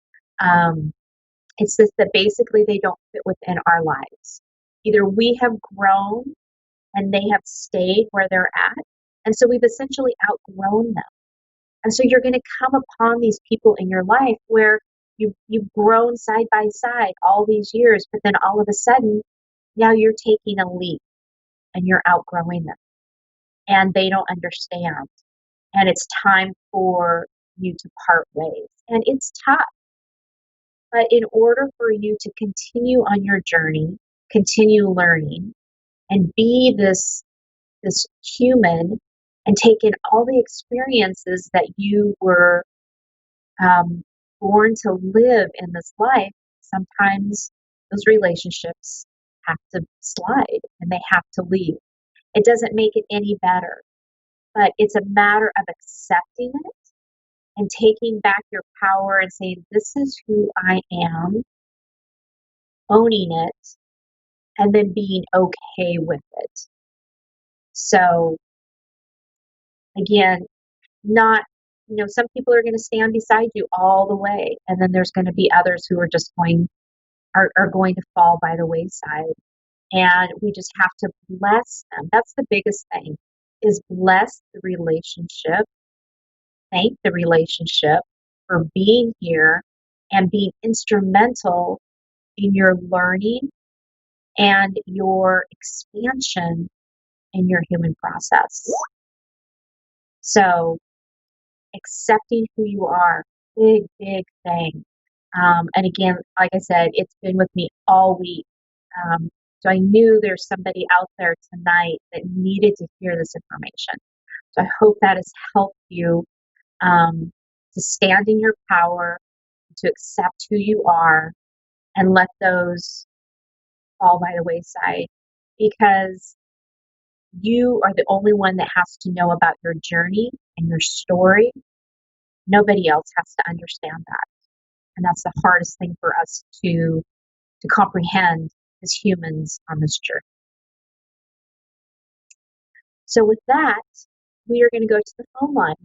Speaker 12: It's just that basically they don't fit within our lives. Either we have grown and they have stayed where they're at, and so we've essentially outgrown them. And so you're going to come upon these people in your life where you've grown side by side all these years, but then all of a sudden, now you're taking a leap and you're outgrowing them. And they don't understand. And it's time for you to part ways. And it's tough. But in order for you to continue on your journey, continue learning, and be this human and take in all the experiences that you were born to live in this life, sometimes those relationships have to slide and they have to leave. It doesn't make it any better, but it's a matter of accepting it and taking back your power and saying, this is who I am, owning it, and then being okay with it. So again, some people are going to stand beside you all the way, and then there's going to be others who are just going to fall by the wayside. And we just have to bless them. That's the biggest thing, is bless the relationship, thank the relationship for being here and being instrumental in your learning and your expansion in your human process. So accepting who you are, big, big thing. And again, like I said, it's been with me all week. So I knew there's somebody out there tonight that needed to hear this information. So I hope that has helped you to stand in your power, to accept who you are, and let those fall by the wayside, because you are the only one that has to know about your journey and your story. Nobody else has to understand that. And that's the hardest thing for us to comprehend as humans on this journey. So with that, we are going to go to the phone lines.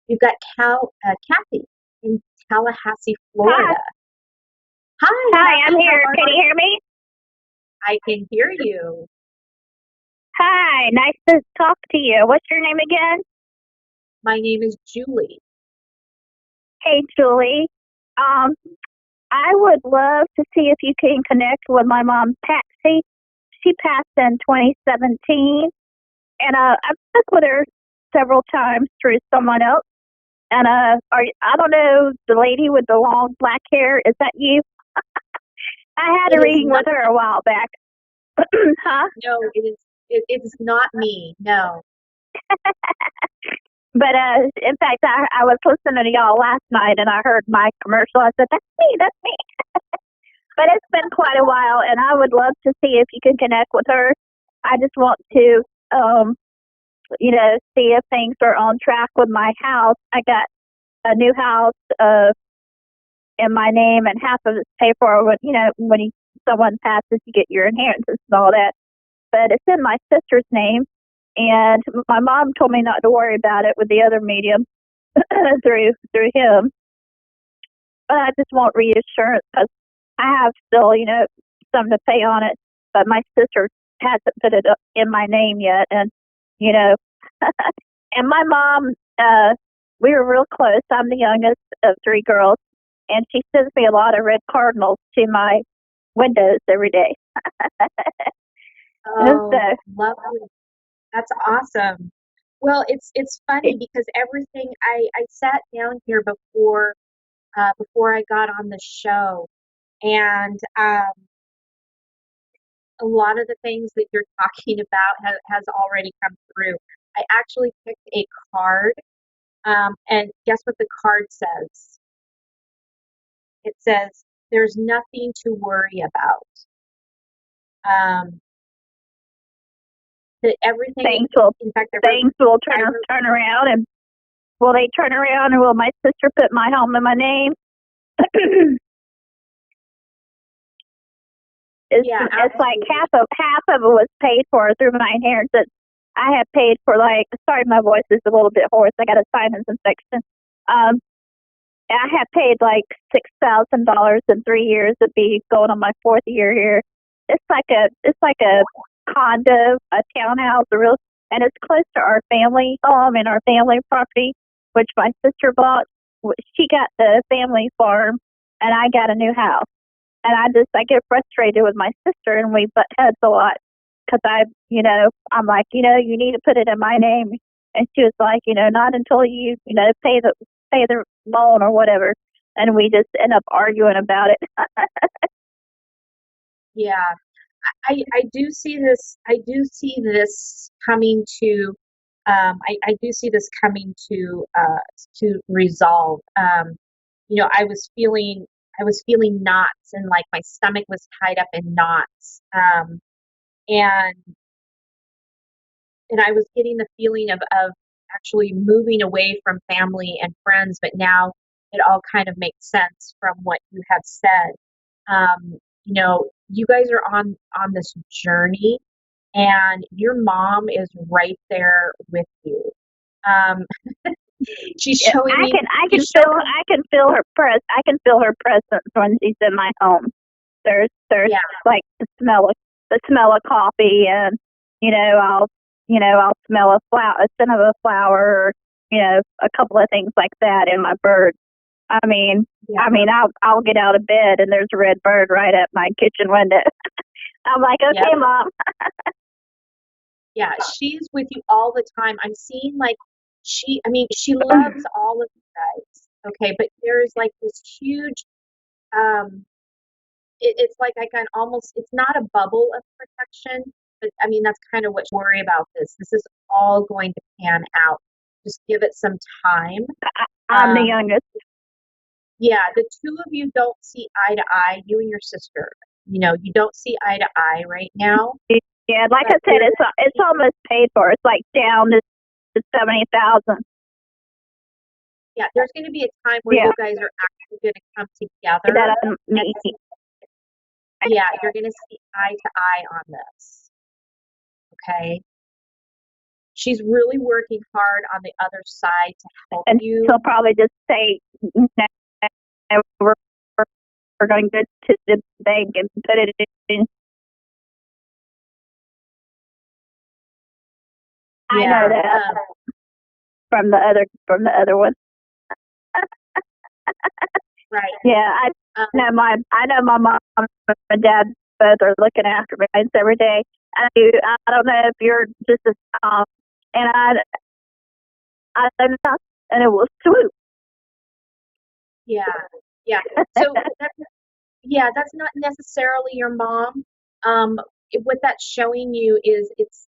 Speaker 12: We've got Kathy in Tallahassee, Florida.
Speaker 13: Hi, I'm here. Can you hear me?
Speaker 12: I can hear you.
Speaker 13: Hi, nice to talk to you. What's your name again?
Speaker 12: My name is Julie.
Speaker 13: Hey, Julie. I would love to see if you can connect with my mom, Patsy. She passed in 2017, and I've stuck with her several times through someone else. And I don't know, the lady with the long black hair, is that you? I had a reading with her a while back. Huh?
Speaker 12: No, it is not me. No.
Speaker 13: But in fact, I was listening to y'all last night, and I heard my commercial. I said, that's me. But it's been quite a while, and I would love to see if you can connect with her. I just want to, see if things are on track with my house. I got a new house in my name, and half of it's paid for. When someone passes, you get your inheritance and all that. But it's in my sister's name. And my mom told me not to worry about it with the other medium through him. But I just want reassurance, because I have still, some to pay on it. But my sister hasn't put it up in my name yet. And, you know. And my mom, we were real close. I'm the youngest of three girls, and she sends me a lot of red cardinals to my windows every day.
Speaker 12: Oh,
Speaker 13: So,
Speaker 12: lovely. That's awesome. Well, it's funny because everything I sat down here before I got on the show, and a lot of the things that you're talking about has already come through. I actually picked a card, and guess what the card says? It says, "There's nothing to worry about." That everything, in fact,
Speaker 13: things will turn around, and will they turn around, and will my sister put my home in my name? It's like half of it was paid for through my inheritance. I have paid for sorry, my voice is a little bit hoarse. I got a sinus infection. I have paid like $6,000 in 3 years to be going on my fourth year here. It's like a condo, a townhouse, and it's close to our family home and our family property, which my sister bought. She got the family farm, and I got a new house. And I get frustrated with my sister, and we butt heads a lot because I'm like, you need to put it in my name. And she was like, not until you, pay the loan or whatever. And we just end up arguing about it.
Speaker 12: Yeah, I do see this. I do see this coming to. I do see this coming to resolve. I was feeling knots, and like my stomach was tied up in knots. And I was getting the feeling of actually moving away from family and friends, but now it all kind of makes sense from what you have said. You guys are on this journey, and your mom is right there with you. She's showing me.
Speaker 13: I can feel her I can feel her presence when she's in my home. There's like the smell of coffee, and I'll smell a scent of a flower, or, a couple of things like that in my bird. I'll get out of bed and there's a red bird right at my kitchen window. I'm like, okay, Mom.
Speaker 12: Yeah, she's with you all the time. I'm seeing she loves all of you guys. Okay, but there's like this huge, it's like I can almost, it's not a bubble of protection, but that's kind of what you worry about this. This is all going to pan out. Just give it some time.
Speaker 13: I'm the youngest.
Speaker 12: Yeah, the two of you don't see eye to eye, you and your sister. You don't see eye to eye right now.
Speaker 13: Yeah, like I said, it's almost paid for. It's like down to $70,000.
Speaker 12: Yeah, there's going to be a time where you guys are actually going to come together. Yeah, you're going to see eye to eye on this. Okay. She's really working hard on the other side to help you.
Speaker 13: She'll probably just say, no, we're going to the bank and put it in. I know that from the other one.
Speaker 12: Right.
Speaker 13: Yeah, I know my mom and dad both are looking after me every day. I don't know if you're just as and I don't know, and it was swoop.
Speaker 12: Yeah. So that's not necessarily your mom. What that's showing you is it's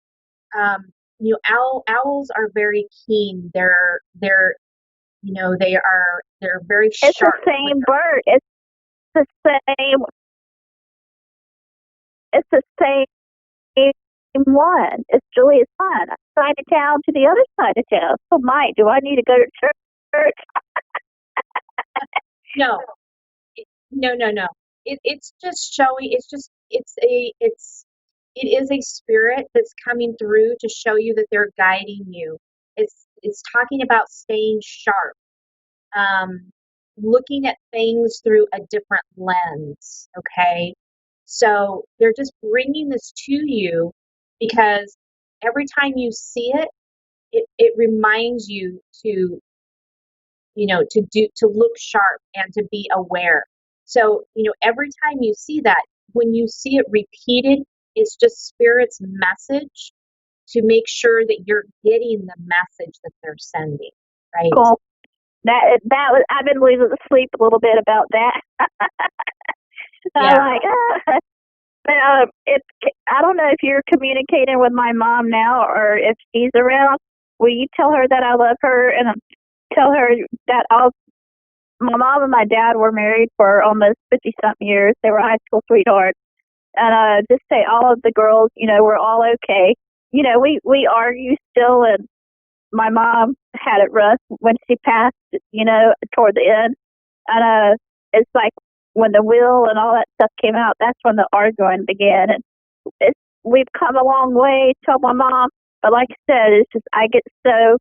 Speaker 12: owls are very keen. They're they're very sharp.
Speaker 13: It's the same bird. It's the same. It's the same one. It's Julia's son. Side of town to the other side of town. So, Mike, do I need to go to church?
Speaker 12: No. It's just showing. It is a spirit that's coming through to show you that they're guiding you. It's talking about staying sharp, looking at things through a different lens. Okay, so they're just bringing this to you because every time you see it, it reminds you to, to look sharp and to be aware. So, every time you see that, when you see it repeated, it's just Spirit's message to make sure that you're getting the message that they're sending, right?
Speaker 13: Cool. That was, I've been losing sleep a little bit about that. I'm like, but I don't know if you're communicating with my mom now or if she's around. Will you tell her that I love her and tell her that my mom and my dad were married for almost 50-something years. They were high school sweethearts. And just say all of the girls, we're all okay. We argue still, and my mom had it rough when she passed, toward the end. And it's like when the will and all that stuff came out, that's when the arguing began. And we've come a long way, told my mom. But like I said, it's just I get so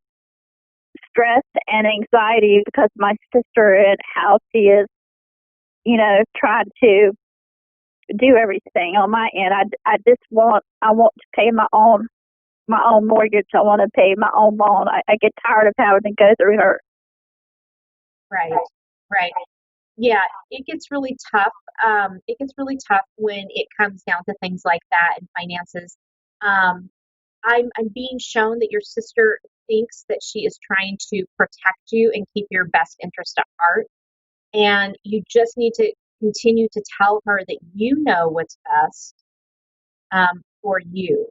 Speaker 13: stressed and anxiety because of my sister and how she is, trying to do everything on my end. I want to pay my own mortgage. I want to pay my own loan. I get tired of having to go through her.
Speaker 12: Right. Yeah, it gets really tough. It gets really tough when it comes down to things like that and finances. I'm being shown that your sister thinks that she is trying to protect you and keep your best interest at heart. And you just need to continue to tell her that you know what's best for you.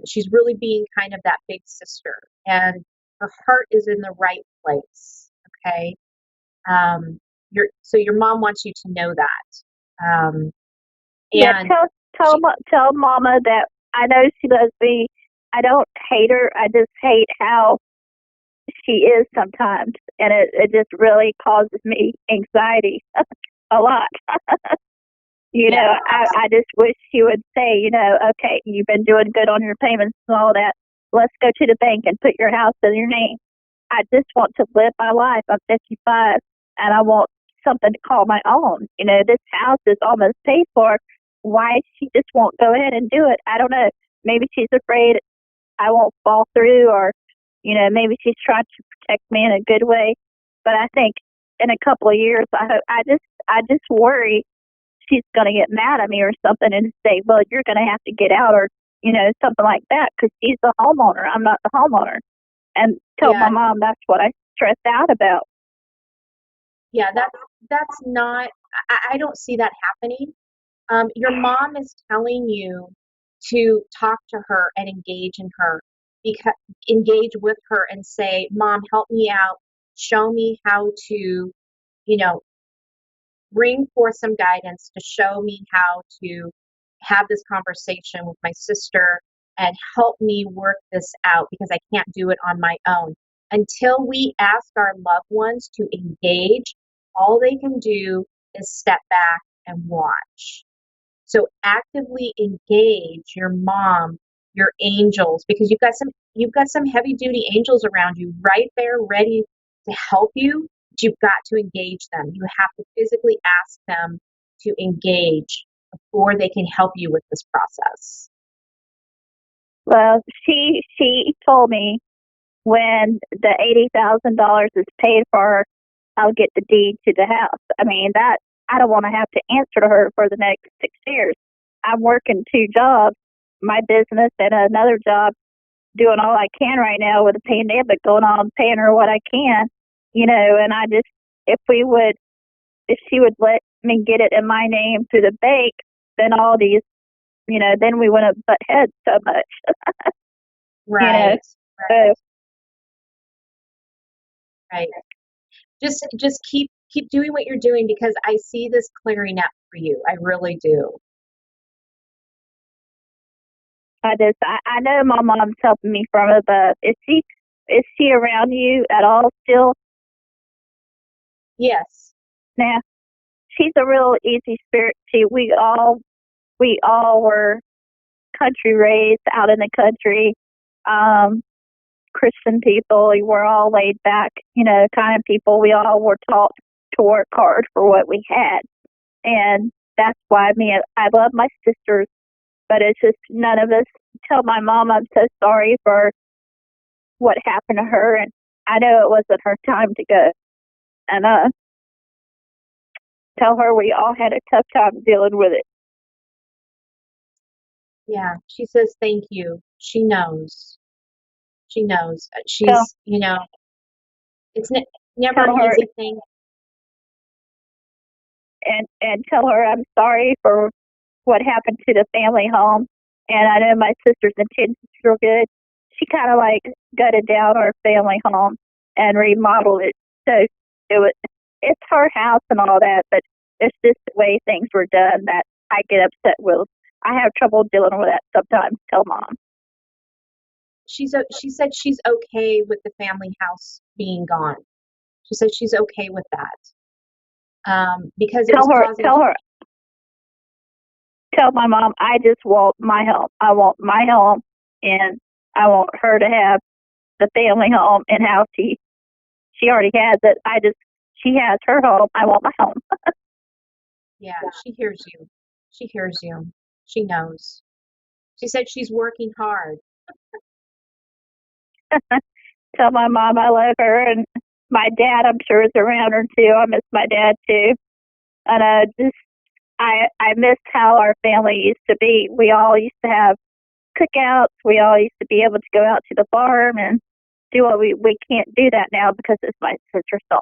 Speaker 12: She's really being kind of that big sister, and her heart is in the right place. Okay. So your mom wants you to know that.
Speaker 13: Tell Mama that I know she loves me. I don't hate her. I just hate how she is sometimes, and it just really causes me anxiety a lot. I just wish she would say, okay, you've been doing good on your payments and all that. Let's go to the bank and put your house in your name. I just want to live my life. I'm 55, and I want something to call my own. This house is almost paid for. Why she just won't go ahead and do it? I don't know. Maybe she's afraid I won't fall through, or maybe she's trying to protect me in a good way. But I think in a couple of years, I just worry she's going to get mad at me or something and say, well, you're going to have to get out, or something like that, because she's the homeowner. I'm not the homeowner. And tell my mom that's what I stressed out about.
Speaker 12: Yeah, that's not. I don't see that happening. Your mom is telling you to talk to her and engage with her and say, Mom, help me out. Show me how to, bring forth some guidance to show me how to have this conversation with my sister and help me work this out, because I can't do it on my own. Until we ask our loved ones to engage, all they can do is step back and watch. So actively engage your mom, your angels, because you've got some heavy duty angels around you right there ready to help you. But you've got to engage them. You have to physically ask them to engage before they can help you with this process.
Speaker 13: Well, she told me when the $80,000 is paid for, I'll get the deed to the house. I mean, that I don't want to have to answer to her for the next 6 years. I'm working 2 jobs, my business and another job, doing all I can right now with the pandemic going on, paying her what I can, and I just, if she would let me get it in my name through the bank, then all these, then we wouldn't butt heads so much.
Speaker 12: Right. Right. Just keep doing what you're doing, because I see this clearing up for you. I really do.
Speaker 13: I know my mom's helping me from above. Is she around you at all still?
Speaker 12: Yes.
Speaker 13: Now, she's a real easy spirit. We all were country raised, out in the country, Christian people. We were all laid back, kind of people. We all were taught to work hard for what we had, and that's why I love my sisters. but it's just none of us tell my mom I'm so sorry for what happened to her, and I know it wasn't her time to go. And tell her we all had a tough time dealing with it.
Speaker 12: Yeah, she says thank you. She knows. She knows.
Speaker 13: Tell,
Speaker 12: She's, it's never
Speaker 13: tell
Speaker 12: an
Speaker 13: her
Speaker 12: easy thing.
Speaker 13: and tell her I'm sorry for what happened to the family home. And I know my sister's intentions were good. She kind of like gutted down our family home and remodeled it. So it's her house and all that, but it's just the way things were done that I get upset with. I have trouble dealing with that sometimes. Tell mom.
Speaker 12: She said she's okay with the family house being gone. She said she's okay with that. Because it was causing.
Speaker 13: Tell my mom I just want my home. I want my home, and I want her to have the family home and how she already has it. She has her home. I want my home.
Speaker 12: Yeah, she hears you. She hears you. She knows. She said she's working hard.
Speaker 13: Tell my mom I love her, and my dad I'm sure is around her too. I miss my dad too, and I missed how our family used to be. We all used to have cookouts. We all used to be able to go out to the farm and do what we can't do that now because it's my sister's son.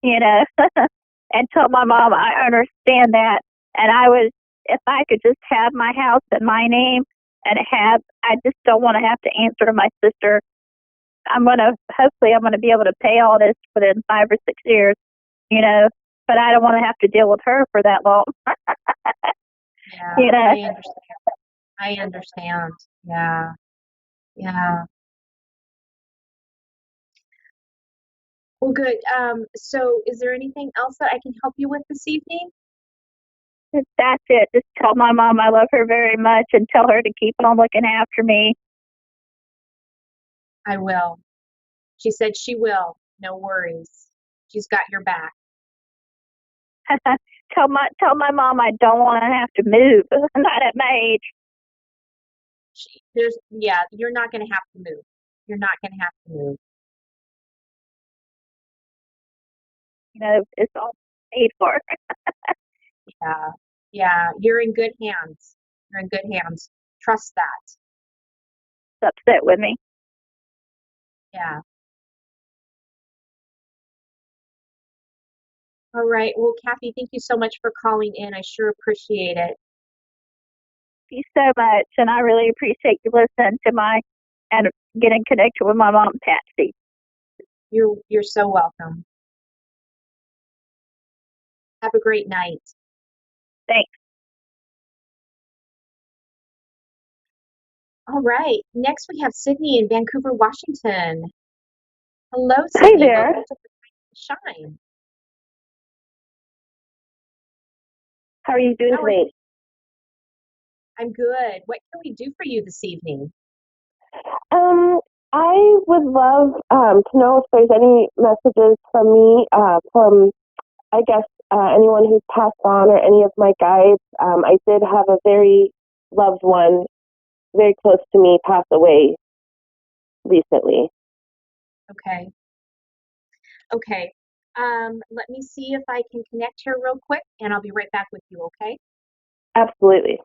Speaker 13: And tell my mom I understand that, and if I could just have my house in my name and I just don't want to have to answer to my sister. Hopefully I'm gonna be able to pay all this within 5 or 6 years, but I don't want to have to deal with her for that long.
Speaker 12: Yeah, I understand. Yeah. Yeah. Well, good. So is there anything else that I can help you with this evening?
Speaker 13: That's it. Just tell my mom I love her very much and tell her to keep on looking after me.
Speaker 12: I will. She said she will. No worries. She's got your back.
Speaker 13: Tell my mom I don't want to have to move. Not at my age.
Speaker 12: You're not going to have to move. You're not going to have to move.
Speaker 13: It's all paid for.
Speaker 12: Yeah. Yeah. You're in good hands. You're in good hands. Trust that.
Speaker 13: It's upset with me.
Speaker 12: Yeah. All right. Well, Kathy, thank you so much for calling in. I sure appreciate it.
Speaker 13: Thank you so much, and I really appreciate you listening to and getting connected with my mom, Patsy.
Speaker 12: You're so welcome. Have a great night.
Speaker 13: Thanks.
Speaker 12: All right. Next, we have Sydney in Vancouver, Washington. Hello, Sydney.
Speaker 2: Hey there.
Speaker 12: Welcome to Shine.
Speaker 2: How are you doing today?
Speaker 12: I'm good. What can we do for you this evening?
Speaker 2: I would love to know if there's any messages from me, from, I guess, anyone who's passed on or any of my guides. I did have a very loved one, very close to me, pass away recently.
Speaker 12: Okay. Okay. Let me see if I can connect here real quick, and I'll be right back with you, okay?
Speaker 2: Absolutely.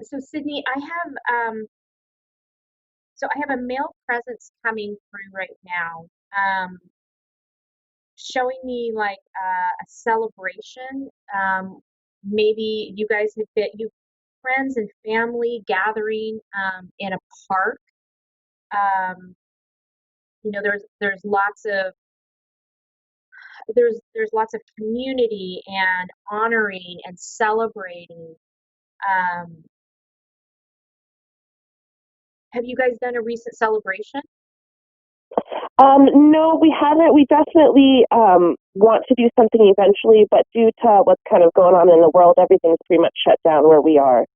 Speaker 12: So Sydney, I have a male presence coming through right now, showing me like a celebration. Maybe you guys you friends and family gathering in a park. There's lots of community and honoring and celebrating. Have you guys done a recent celebration?
Speaker 2: No, we haven't. We definitely want to do something eventually, but due to what's kind of going on in the world, everything's pretty much shut down where we are.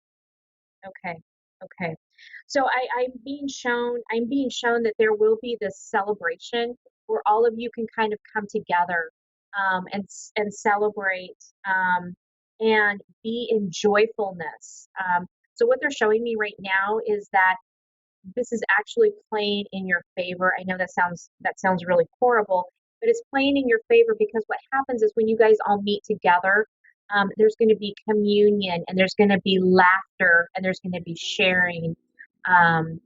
Speaker 12: Okay. Okay. So I'm being shown that there will be this celebration where all of you can kind of come together and celebrate and be in joyfulness. So what they're showing me right now is that this is actually playing in your favor. I know that sounds really horrible, but it's playing in your favor because what happens is when you guys all meet together, there's going to be communion and there's going to be laughter and there's going to be sharing, and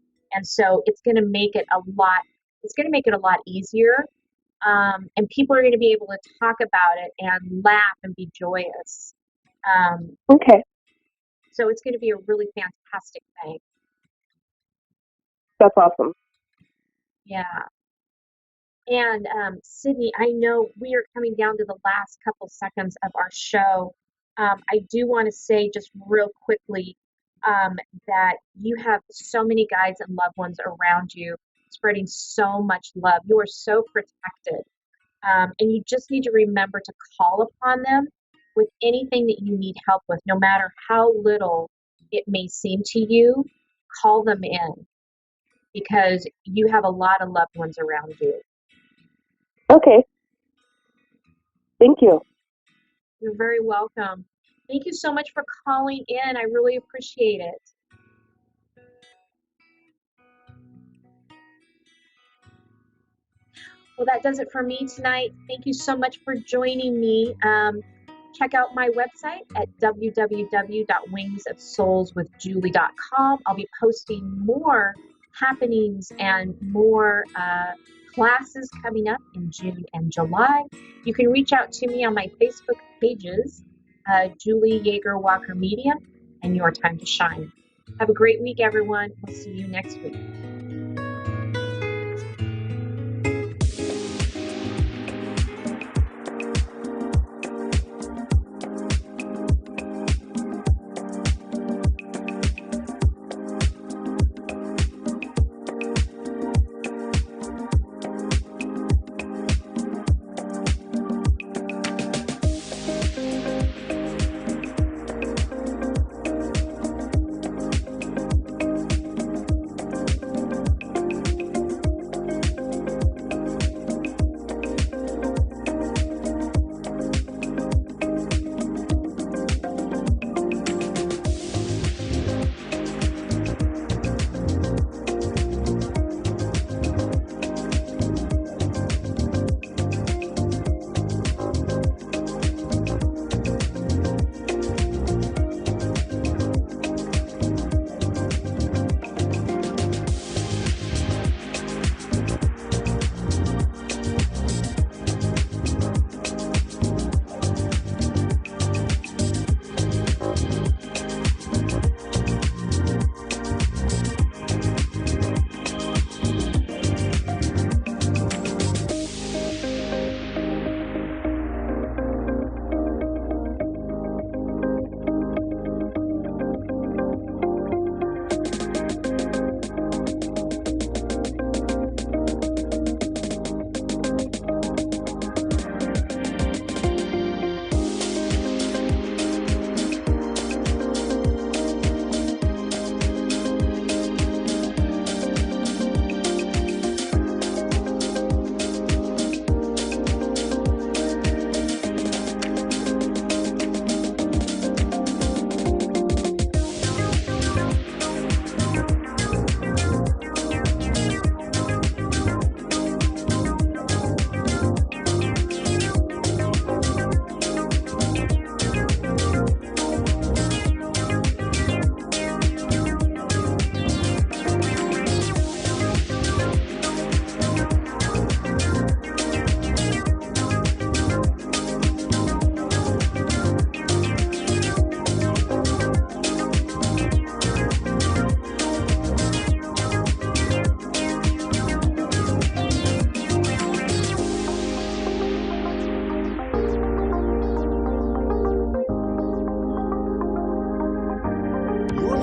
Speaker 12: so it's going to make it a lot easier, and people are going to be able to talk about it and laugh and be joyous.
Speaker 2: Okay.
Speaker 12: So it's going to be a really fantastic thing.
Speaker 2: That's awesome.
Speaker 12: Yeah. And Sydney, I know we are coming down to the last couple seconds of our show. I do want to say just real quickly that you have so many guides and loved ones around you, spreading so much love. You are so protected. And you just need to remember to call upon them with anything that you need help with, no matter how little it may seem to you. Call them in because you have a lot of loved ones around you.
Speaker 2: Okay. Thank you.
Speaker 12: You're very welcome. Thank you so much for calling in. I really appreciate it. Well, that does it for me tonight. Thank you so much for joining me. Check out my website at www.wingsofsoulswithjulie.com. I'll be posting more happenings and more classes coming up in June and July. You can reach out to me on my Facebook pages, Julie Yeager Walker Medium and Your Time to Shine. Have a great week, everyone. We'll see you next week.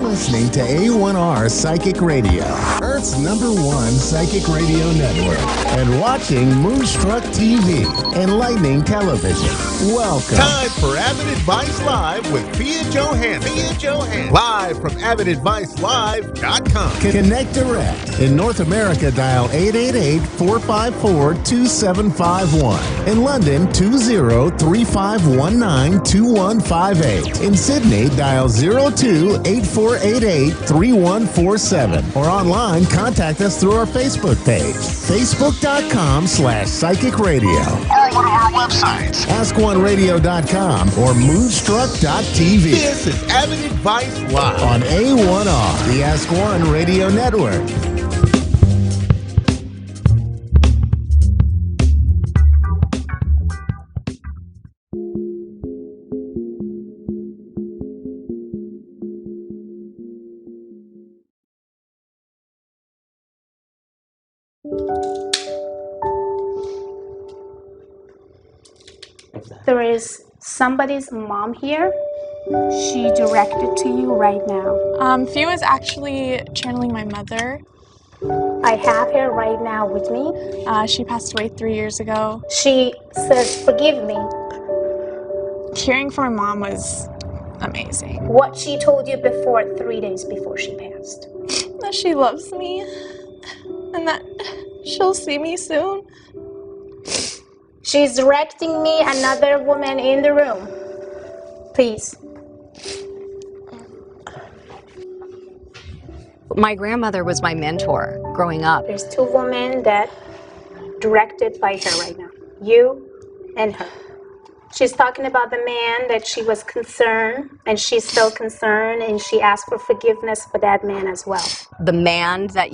Speaker 3: listening to A1R Psychic Radio, Earth's #1 psychic radio network, and watching Moonstruck TV, enlightening television. Welcome.
Speaker 4: Time for Avid Advice Live with Pia Johansson. Live from AvidAdviceLive.com.
Speaker 3: Connect direct. In North America, dial 888-454-2751. In London, 20-3519-2158. In Sydney, dial 02-8488-3147. Or online, contact us through our Facebook page, facebook.com/psychic radio.
Speaker 4: Or one of our websites,
Speaker 3: askoneradio.com or moonstruck.tv.
Speaker 4: This is Avid Advice Live
Speaker 3: on A1R, the Ask One Radio Network.
Speaker 14: There is somebody's mom here. She directed to you right now.
Speaker 15: Fio is actually channeling my mother.
Speaker 14: I have her right now with me.
Speaker 15: She passed away 3 years ago.
Speaker 14: She says, forgive me.
Speaker 15: Caring for my mom was amazing.
Speaker 14: What she told you before, 3 days before she passed.
Speaker 15: That she loves me and that she'll see me soon.
Speaker 14: She's directing me another woman in the room. Please.
Speaker 16: My grandmother was my mentor growing up.
Speaker 14: There's 2 women that directed by her right now. You and her. She's talking about the man that she was concerned, and she's still concerned, and she asked for forgiveness for that man as well.
Speaker 16: The man that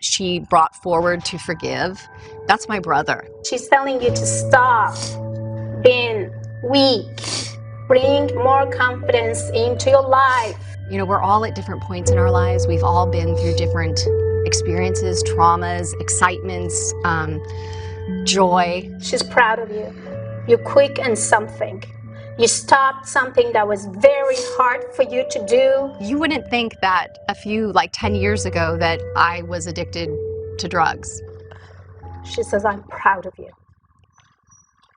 Speaker 16: she brought forward to forgive, that's my brother.
Speaker 14: She's telling you to stop being weak. Bring more confidence into your life.
Speaker 16: You know, we're all at different points in our lives. We've all been through different experiences, traumas, excitements, joy.
Speaker 14: She's proud of you. You're quick in something. You stopped something that was very hard for you to do.
Speaker 16: You wouldn't think that 10 years ago that I was addicted to drugs.
Speaker 14: She says, I'm proud of you.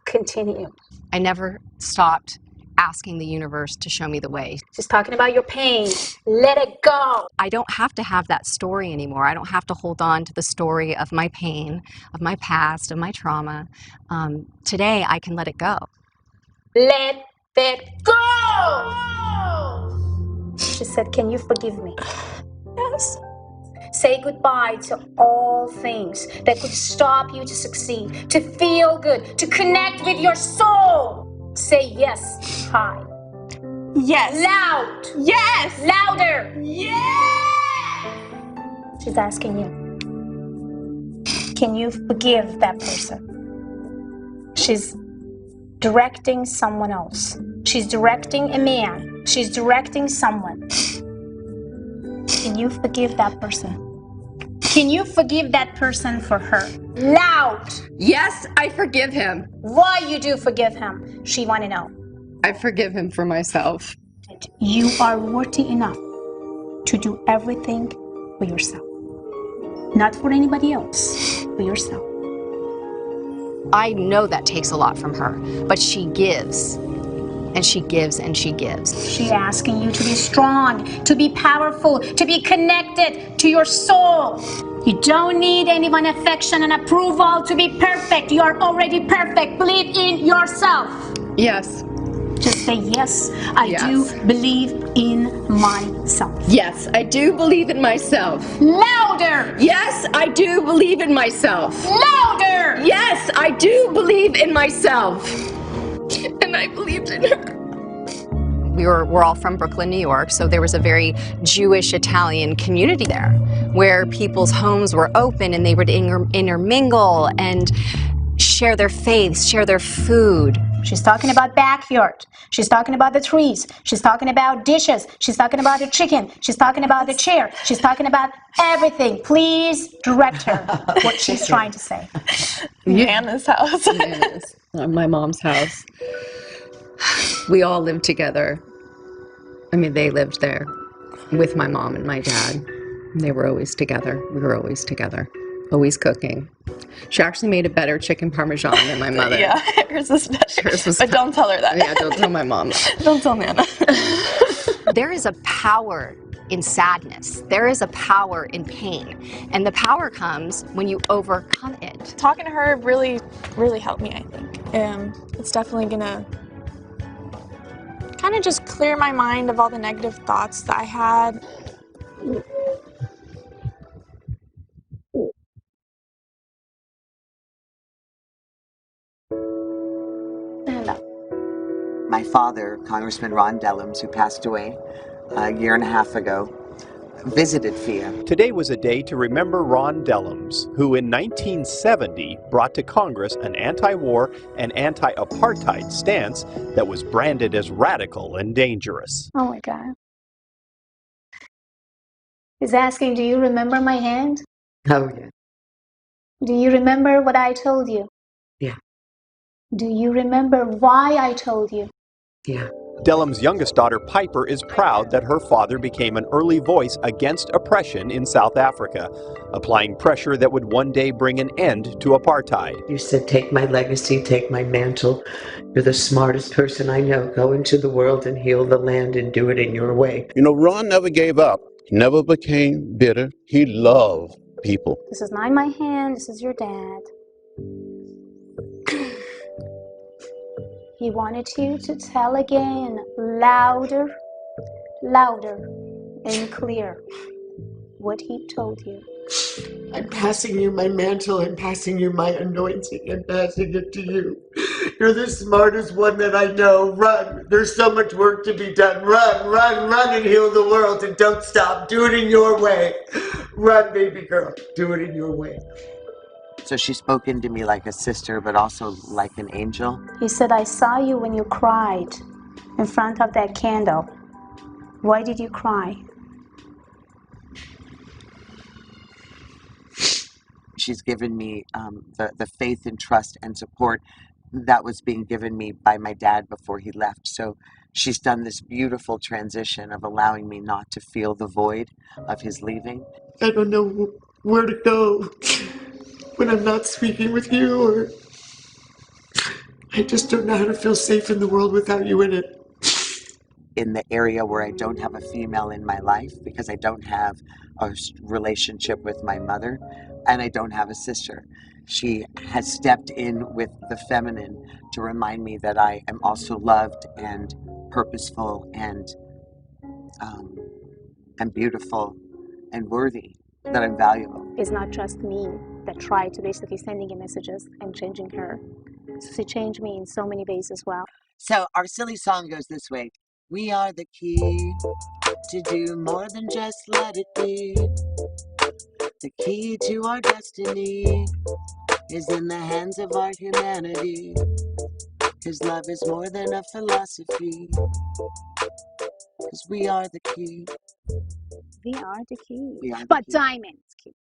Speaker 14: Continue.
Speaker 16: I never stopped asking the universe to show me the way.
Speaker 14: She's talking about your pain. Let it go.
Speaker 16: I don't have to have that story anymore. I don't have to hold on to the story of my pain, of my past, of my trauma. Today, I can let it go.
Speaker 14: Let it go! She said, can you forgive me?
Speaker 15: Yes.
Speaker 14: Say goodbye to all things that could stop you to succeed, to feel good, to connect with your soul. Say yes high.
Speaker 15: Yes.
Speaker 14: Loud.
Speaker 15: Yes.
Speaker 14: Louder.
Speaker 15: Yes.
Speaker 14: She's asking you, can you forgive that person? She's directing someone else. She's directing a man. She's directing someone. Can you forgive that person? Can you forgive that person for her? Loud!
Speaker 16: Yes, I forgive him.
Speaker 14: Why you do forgive him? She want to know.
Speaker 16: I forgive him for myself.
Speaker 14: You are worthy enough to do everything for yourself. Not for anybody else, for yourself.
Speaker 16: I know that takes a lot from her, but she gives. And she gives and she gives.
Speaker 14: She's asking you to be strong, to be powerful, to be connected to your soul. You don't need anyone's affection and approval to be perfect. You are already perfect. Believe in yourself.
Speaker 16: Yes.
Speaker 14: Just say, yes, I do believe in myself.
Speaker 16: Yes, I do believe in myself.
Speaker 14: Louder!
Speaker 16: Yes, I do believe in myself.
Speaker 14: Louder!
Speaker 16: Yes, I do believe in myself. And I believed in her. We're all from Brooklyn, New York, so there was a very Jewish Italian community there where people's homes were open and they would intermingle and share their faiths, share their food.
Speaker 14: She's talking about backyard. She's talking about the trees. She's talking about dishes. She's talking about the chicken. She's talking about the chair. She's talking about everything. Please direct her what she's trying to say.
Speaker 15: Nana's house.
Speaker 16: Nana's. My mom's house. We all lived together. I mean, they lived there. with my mom and my dad. They were always together. We were always together, always cooking. She actually made a better chicken parmesan than my mother.
Speaker 15: Yeah, hers was better.
Speaker 16: Hers was
Speaker 15: But don't tell her that.
Speaker 16: Yeah, don't tell my mom that.
Speaker 15: Don't tell Nana.
Speaker 16: There is a power in sadness. There is a power in pain. And the power comes when you overcome it.
Speaker 15: Talking to her really, really helped me, I think. It's definitely gonna kind of just clear my mind of all the negative thoughts that I had.
Speaker 17: My father, Congressman Ron Dellums, who passed away a year and a half ago, visited Fia.
Speaker 18: Today was a day to remember Ron Dellums, who in 1970 brought to Congress an anti-war and anti-apartheid stance that was branded as radical and dangerous.
Speaker 14: Oh my God. He's asking, do you remember my hand?
Speaker 17: Oh, yeah.
Speaker 14: Do you remember what I told you?
Speaker 17: Yeah.
Speaker 14: Do you remember why I told you?
Speaker 17: Yeah.
Speaker 18: Dellums' youngest daughter, Piper, is proud that her father became an early voice against oppression in South Africa, applying pressure that would one day bring an end to apartheid.
Speaker 19: You said, take my legacy, take my mantle. You're the smartest person I know. Go into the world and heal the land and do it in your way.
Speaker 20: You know, Ron never gave up. He never became bitter. He loved people.
Speaker 14: This is not my hand, this is your dad. He wanted you to tell again, louder, louder and clear, what he told you.
Speaker 19: I'm passing you my mantle and passing you my anointing and passing it to you. You're the smartest one that I know. Run. There's so much work to be done. Run, run, run and heal the world and don't stop. Do it in your way. Run, baby girl. Do it in your way.
Speaker 17: So she spoke into me like a sister, but also like an angel.
Speaker 14: He said, I saw you when you cried in front of that candle. Why did you cry?
Speaker 17: She's given me the faith and trust and support that was being given me by my dad before he left. So she's done this beautiful transition of allowing me not to feel the void of his leaving.
Speaker 19: I don't know where to go when I'm not speaking with you, or I just don't know how to feel safe in the world without you in it.
Speaker 17: In the area where I don't have a female in my life because I don't have a relationship with my mother and I don't have a sister. She has stepped in with the feminine to remind me that I am also loved and purposeful and beautiful and worthy, that I'm valuable.
Speaker 14: It's not just me that tried to basically sending you messages and changing her. So she changed me in so many ways as well.
Speaker 17: So our silly song goes this way. We are the key to do more than just let it be. The key to our destiny is in the hands of our humanity. 'Cause love is more than a philosophy. 'Cause we are the key.
Speaker 14: We are the key.
Speaker 17: We are the
Speaker 14: But
Speaker 17: key.
Speaker 14: diamonds key.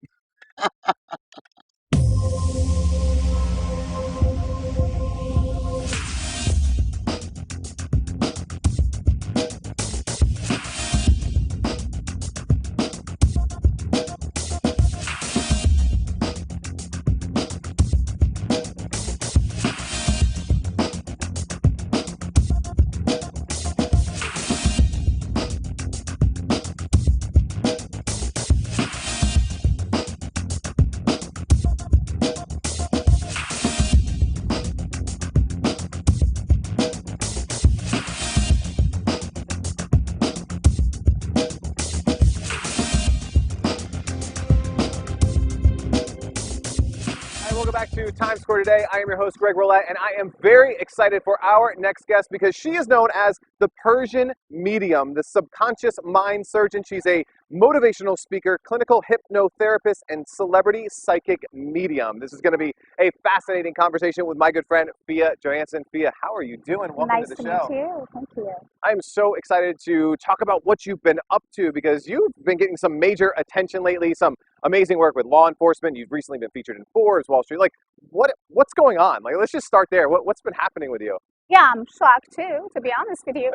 Speaker 18: Welcome back to Times Square today. I am your host, Greg Roulette, and I am very excited for our next guest because she is known as the Persian Medium, the subconscious mind surgeon. She's a motivational speaker, clinical hypnotherapist, and celebrity psychic medium. This is going to be a fascinating conversation with my good friend, Fia Johansson. Fia, how are you doing? Welcome
Speaker 14: Nice
Speaker 18: to the
Speaker 14: to
Speaker 18: show.
Speaker 14: meet you. Thank you.
Speaker 18: I'm so excited to talk about what you've been up to because you've been getting some major attention lately, some amazing work with law enforcement. You've recently been featured in Forbes, Wall Street. Like, what's going on? Like, let's just start there. What's been happening with you?
Speaker 21: Yeah, I'm shocked too, to be honest with you.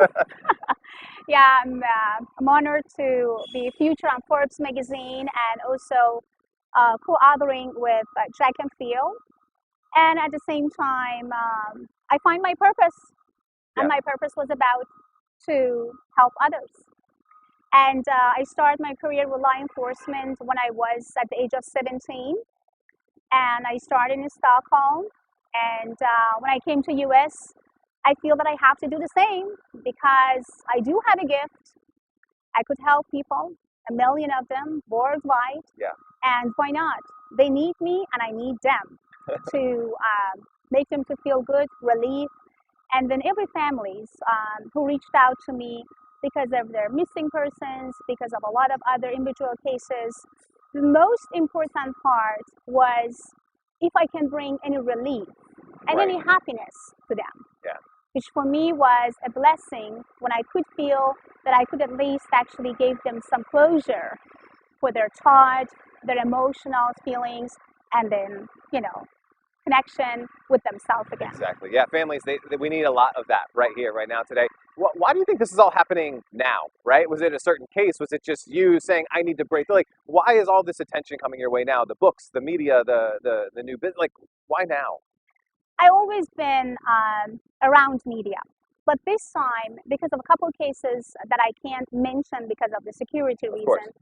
Speaker 21: Yeah, I'm honored to be featured on Forbes magazine and also co-authoring with Jack and Phil. And at the same time, I find my purpose. And my purpose was about to help others. And I started my career with law enforcement when I was at the age of 17. And I started in Stockholm. And when I came to US, I feel that I have to do the same because I do have a gift. I could help people, 1 million of them worldwide.
Speaker 18: Yeah.
Speaker 21: And why not? They need me and I need them to make them to feel good, relief. And then every families who reached out to me because of their missing persons, because of a lot of other individual cases, the most important part was if I can bring any relief and any happiness to them.
Speaker 18: Yeah.
Speaker 21: Which for me was a blessing when I could feel that I could at least actually give them some closure for their thought, their emotional feelings, and then, connection with themselves again.
Speaker 18: Exactly. Yeah, families, we need a lot of that right here, right now, today. Why do you think this is all happening now, right? Was it a certain case? Was it just you saying, I need to break through? Like, why is all this attention coming your way now? The books, the media, the new business, like, why now?
Speaker 21: I've always been around media. But this time, because of a couple of cases that I can't mention because of the security reason,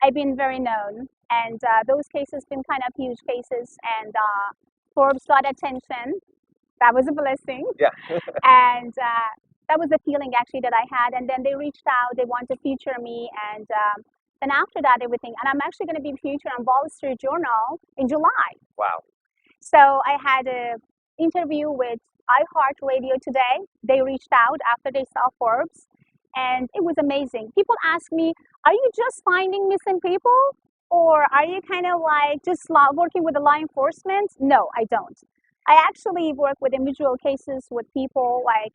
Speaker 21: I've been very known. And those cases been kind of huge cases. And Forbes got attention. That was a blessing.
Speaker 18: Yeah.
Speaker 21: And that was the feeling actually that I had. And then they reached out. They want to feature me. And then after that, everything. And I'm actually going to be featured on Wall Street Journal in July.
Speaker 18: Wow.
Speaker 21: So I had an interview with iHeartRadio today. They reached out after they saw Forbes, and it was amazing. People ask me, are you just finding missing people? Or are you kind of like just working with the law enforcement? No, I don't. I actually work with individual cases with people, like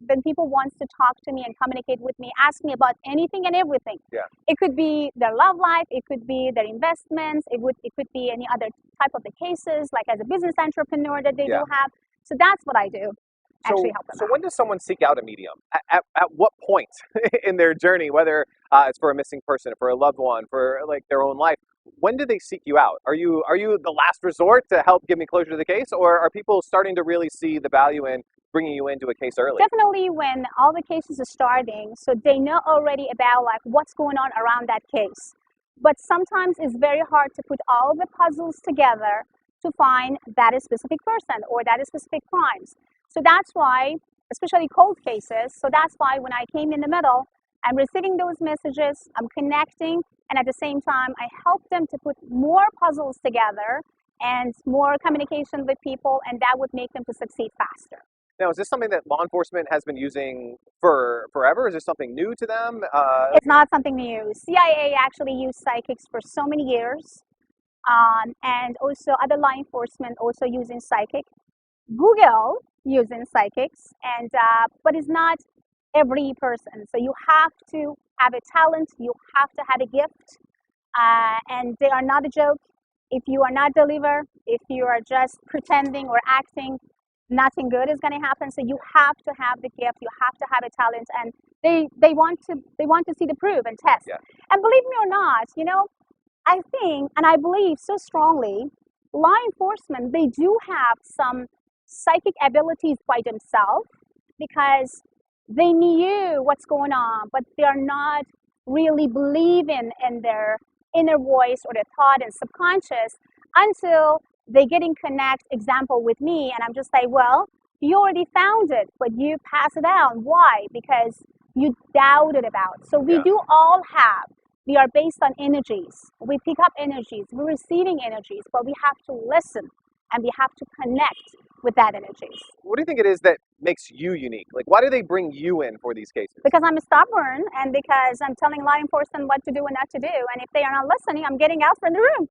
Speaker 21: when people want to talk to me and communicate with me, ask me about anything and everything.
Speaker 18: Yeah.
Speaker 21: It could be their love life, it could be their investments, it could be any other type of the cases, like as a business entrepreneur that they do have. So that's what I do. Actually help them.
Speaker 18: So when does someone seek out a medium? At what point in their journey, whether it's for a missing person, for a loved one, for like their own life? When do they seek you out? Are you the last resort to help give me closure to the case, or are people starting to really see the value in bringing you into a case early?
Speaker 21: Definitely when all the cases are starting, so they know already about like what's going on around that case. But sometimes it's very hard to put all the puzzles together to find that specific person or that specific crimes. So that's why, especially cold cases, so that's why when I came in the middle, I'm receiving those messages, I'm connecting, and at the same time, I help them to put more puzzles together and more communication with people, and that would make them to succeed faster.
Speaker 18: Now, is this something that law enforcement has been using for forever? Is this something new to them?
Speaker 21: It's not something new. CIA actually used psychics for so many years, and also other law enforcement also using psychic. Google using psychics, and but it's not every person. So you have to have a talent, you have to have a gift, and they are not a joke. If you are not deliver, if you are just pretending or acting, nothing good is going to happen. So you have to have the gift, you have to have a talent, and they want to see the proof and test.
Speaker 18: Yeah.
Speaker 21: And believe me or not, I think and I believe so strongly, law enforcement, they do have some psychic abilities by themselves because they knew what's going on, but they're not really believing in their inner voice or their thought and subconscious until they get in connect, example, with me, and I'm just like, well, you already found it, but you pass it on. Why? Because you doubted about it. So we do all have. We are based on energies. We pick up energies. We're receiving energies, but we have to listen and we have to connect with that energies.
Speaker 18: What do you think it is that makes you unique? Like, why do they bring you in for these cases?
Speaker 21: Because I'm stubborn and because I'm telling law enforcement what to do and not to do. And if they are not listening, I'm getting out from the room.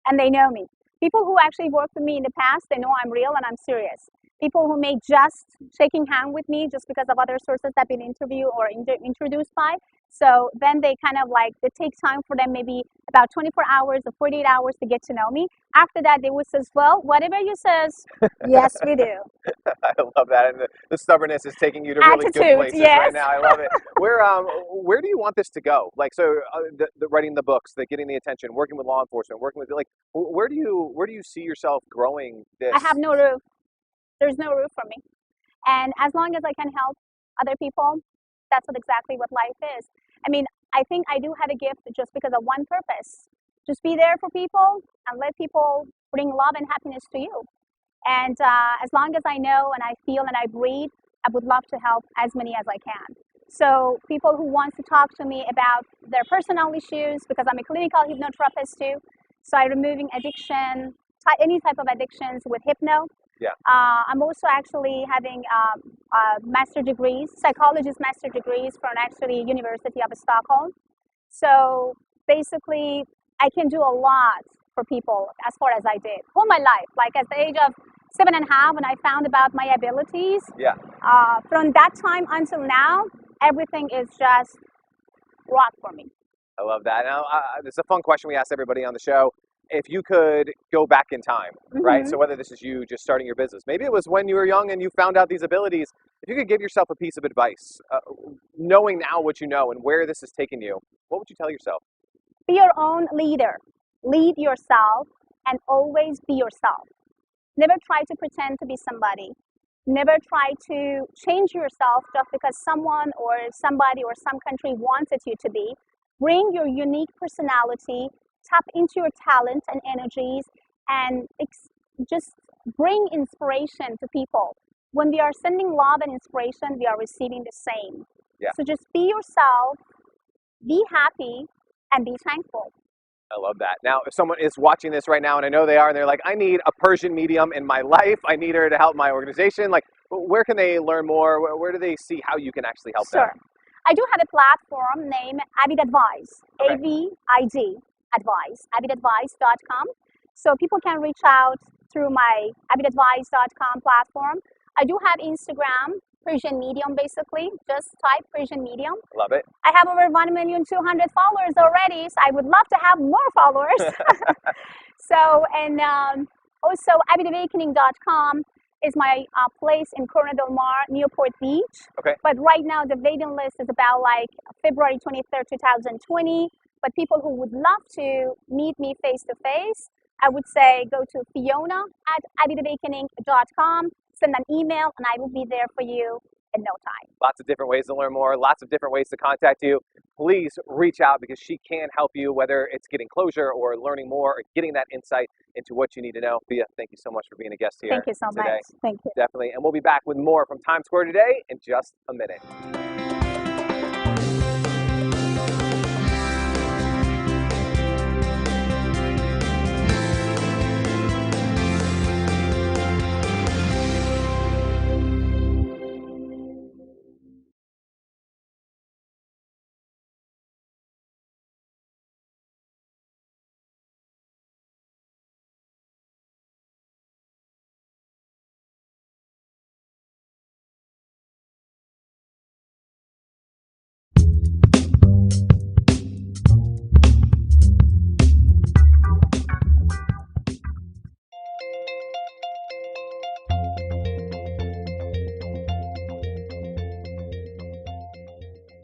Speaker 21: And they know me. People who actually worked with me in the past, they know I'm real and I'm serious. people who may just shaking hand with me just because of other sources that been interviewed or introduced by. So then they kind of like, it takes time for them, maybe about 24 hours or 48 hours to get to know me. After that, they would say, well, whatever you says, yes, we do.
Speaker 18: I love that, and the stubbornness is taking you to really good
Speaker 21: Attitude,
Speaker 18: places
Speaker 21: yes.
Speaker 18: right now. I love it. Where do you want this to go? Like, so the writing the books, the getting the attention, working with law enforcement, working with like, where do you see yourself growing this?
Speaker 21: I have no roof. There's no roof for me. And as long as I can help other people, that's exactly what life is. I mean, I think I do have a gift just because of one purpose. Just be there for people and let people bring love and happiness to you. And as long as I know and I feel and I breathe, I would love to help as many as I can. So people who want to talk to me about their personal issues, because I'm a clinical hypnotherapist too, so I'm removing addiction, any type of addictions with hypno.
Speaker 18: Yeah.
Speaker 21: I'm also actually having master degrees, psychologist master degrees from actually University of Stockholm. So basically, I can do a lot for people as far as I did all my life. Like at the age of 7.5, when I found about my abilities.
Speaker 18: Yeah.
Speaker 21: From that time until now, everything is just rock for me.
Speaker 18: I love that. Now, this is a fun question we ask everybody on the show. If you could go back in time, right? So whether this is you just starting your business, maybe it was when you were young and you found out these abilities. If you could give yourself a piece of advice, knowing now what you know and where this has taken you, what would you tell yourself?
Speaker 21: Be your own leader. Lead yourself and always be yourself. Never try to pretend to be somebody. Never try to change yourself just because someone or somebody or some country wanted you to be. Bring your unique personality, tap into your talent and energies, and just bring inspiration to people. When we are sending love and inspiration, we are receiving the same.
Speaker 18: Yeah.
Speaker 21: So just be yourself, be happy, and be thankful.
Speaker 18: I love that. Now, if someone is watching this right now, and I know they are, and they're like, I need a Persian medium in my life. I need her to help my organization. Like, where can they learn more? Where do they see how you can actually help them?
Speaker 21: Sure. I do have a platform named Avid Advice,
Speaker 18: Okay.
Speaker 21: AVID Advice, avidadvice.com. So people can reach out through my avidadvice.com platform. I do have Instagram, Persian Medium, basically. Just type Persian Medium.
Speaker 18: Love it.
Speaker 21: I have over 1,200,000 followers already, so I would love to have more followers. So, and also avidawakening.com is my place in Corona del Mar, Newport Beach.
Speaker 18: Okay.
Speaker 21: But right now the waiting list is about like February 23rd, 2020. But people who would love to meet me face to face, I would say go to fiona@avidawakening.com, send an email, and I will be there for you in no time.
Speaker 18: Lots of different ways to learn more, lots of different ways to contact you. Please reach out because she can help you, whether it's getting closure or learning more or getting that insight into what you need to know. Bia, thank you so much for being a guest here
Speaker 21: Thank you so
Speaker 18: today.
Speaker 21: much. Thank you.
Speaker 18: Definitely. And we'll be back with more from Times Square today in just a minute.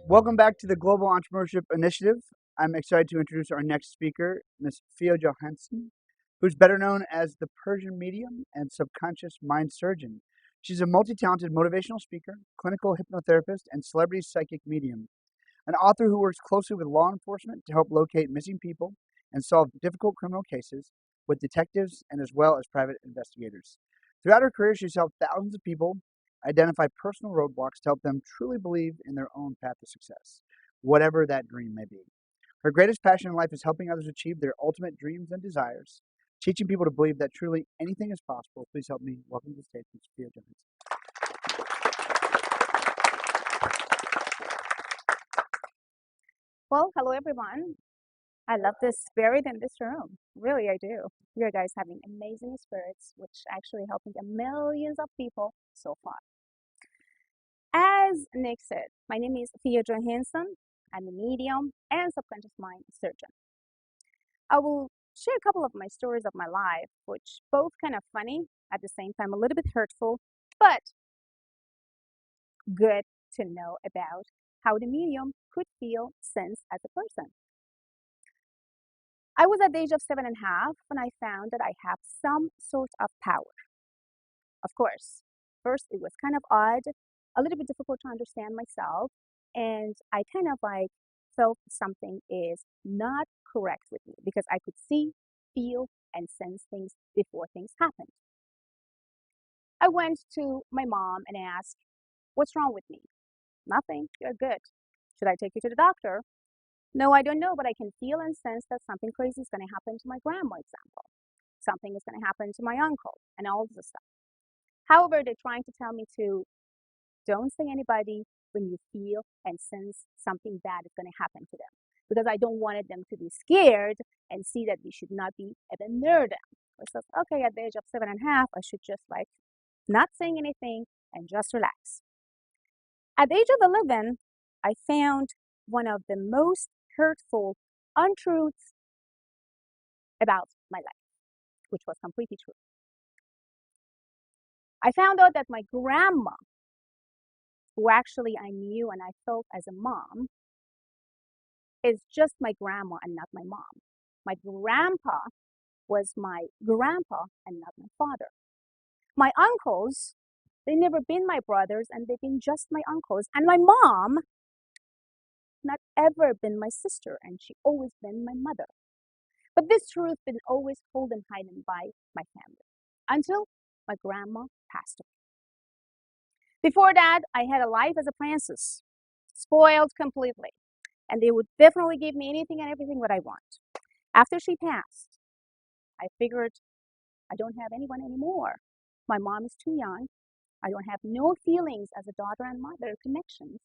Speaker 1: Welcome back to the Global Entrepreneurship Initiative. I'm excited to introduce our next speaker, Ms. Fia Johansson, who's better known as the Persian medium and subconscious mind surgeon. She's a multi-talented motivational speaker, clinical hypnotherapist, and celebrity psychic medium. An author who works closely with law enforcement to help locate missing people and solve difficult criminal cases with detectives and as well as private investigators. Throughout her career, she's helped thousands of people identify personal roadblocks to help them truly believe in their own path to success, whatever that dream may be. Her greatest passion in life is helping others achieve their ultimate dreams and desires, teaching people to believe that truly anything is possible. Please help me welcome to the stage Ms. Fia Johansson.
Speaker 21: Well, hello everyone. I love the spirit in this room. Really, I do. You guys having amazing spirits, which actually helping millions of people so far. As Nick said, my name is Thea Johansson. I'm a medium and subconscious mind surgeon. I will share a couple of my stories of my life, which both kind of funny, at the same time a little bit hurtful, but good to know about how the medium could feel sense as a person. I was at the age of 7.5 when I found that I have some sort of power. Of course, first it was kind of odd, a little bit difficult to understand myself, and I kind of like felt something is not correct with me because I could see, feel, and sense things before things happened. I went to my mom and asked, "What's wrong with me?" "Nothing, you're good." "Should I take you to the doctor?" "No, I don't know, but I can feel and sense that something crazy is going to happen to my grandma," example. "Something is going to happen to my uncle," and all this stuff. However, they're trying to tell me to don't say anybody when you feel and sense something bad is going to happen to them, because I don't wanted them to be scared and see that we should not be even near them. I said, okay, at the age of 7.5, I should just like not saying anything and just relax. At the age of 11, I found one of the most hurtful untruths about my life, which was completely true. I found out that my grandma, who actually I knew and I felt as a mom, is just my grandma and not my mom. My grandpa was my grandpa and not my father. My uncles, they never been my brothers and they've been just my uncles. And my mom, not ever been my sister and she always been my mother. But this truth been always held and hidden by my family until my grandma passed away. Before that, I had a life as a princess, spoiled completely, and they would definitely give me anything and everything what I want. After she passed, I figured I don't have anyone anymore. My mom is too young. I don't have no feelings as a daughter and mother connections.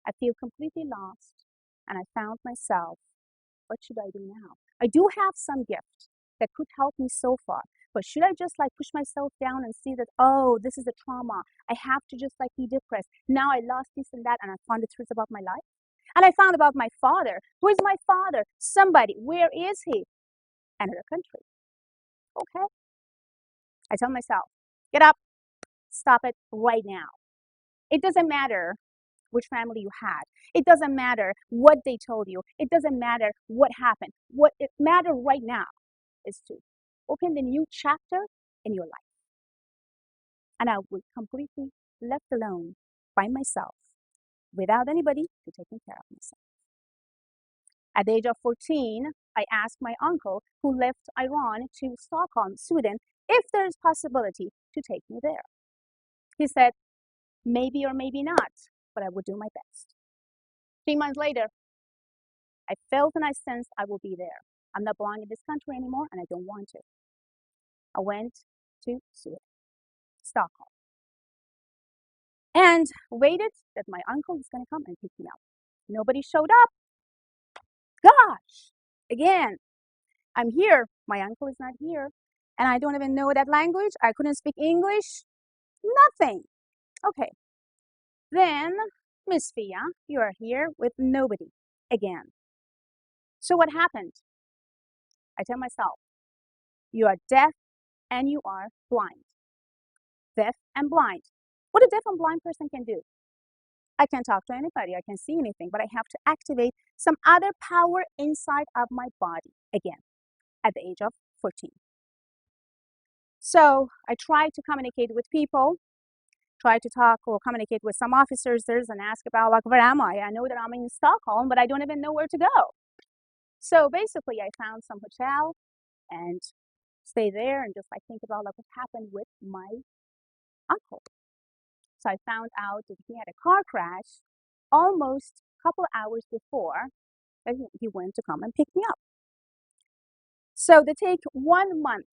Speaker 21: I feel completely lost, and I found myself, what should I do now? I do have some gift that could help me so far, but should I just like push myself down and see that, oh, this is a trauma. I have to just like be depressed. Now I lost this and that, and I found the truth about my life. And I found about my father. Who is my father? Somebody. Where is he? Another country. Okay. I tell myself, get up, stop it right now. It doesn't matter which family you had. It doesn't matter what they told you. It doesn't matter what happened. What it matters right now is to open the new chapter in your life. And I was completely left alone by myself without anybody to taking care of myself. At the age of 14, I asked my uncle, who left Iran to Stockholm, Sweden, if there is possibility to take me there. He said, maybe or maybe not, but I would do my best. 3 months later, I felt and I sensed I will be there. I'm not belonging in this country anymore, and I don't want to. I went to Sweden, Stockholm, and waited that my uncle was going to come and pick me up. Nobody showed up. Gosh, again, I'm here. My uncle is not here, and I don't even know that language. I couldn't speak English. Nothing. Okay. Then, Miss Fia, you are here with nobody again. So what happened? I tell myself, you are deaf and you are blind. Deaf and blind. What a deaf and blind person can do? I can't talk to anybody. I can't see anything, but I have to activate some other power inside of my body again at the age of 14. So I tried to communicate with people, try to talk or communicate with some officers and ask about, like, where am I? I know that I'm in Stockholm, but I don't even know where to go. So basically, I found some hotel and stay there and just like think about like what happened with my uncle. So I found out that he had a car crash almost a couple hours before that he went to come and pick me up. So they take 1 month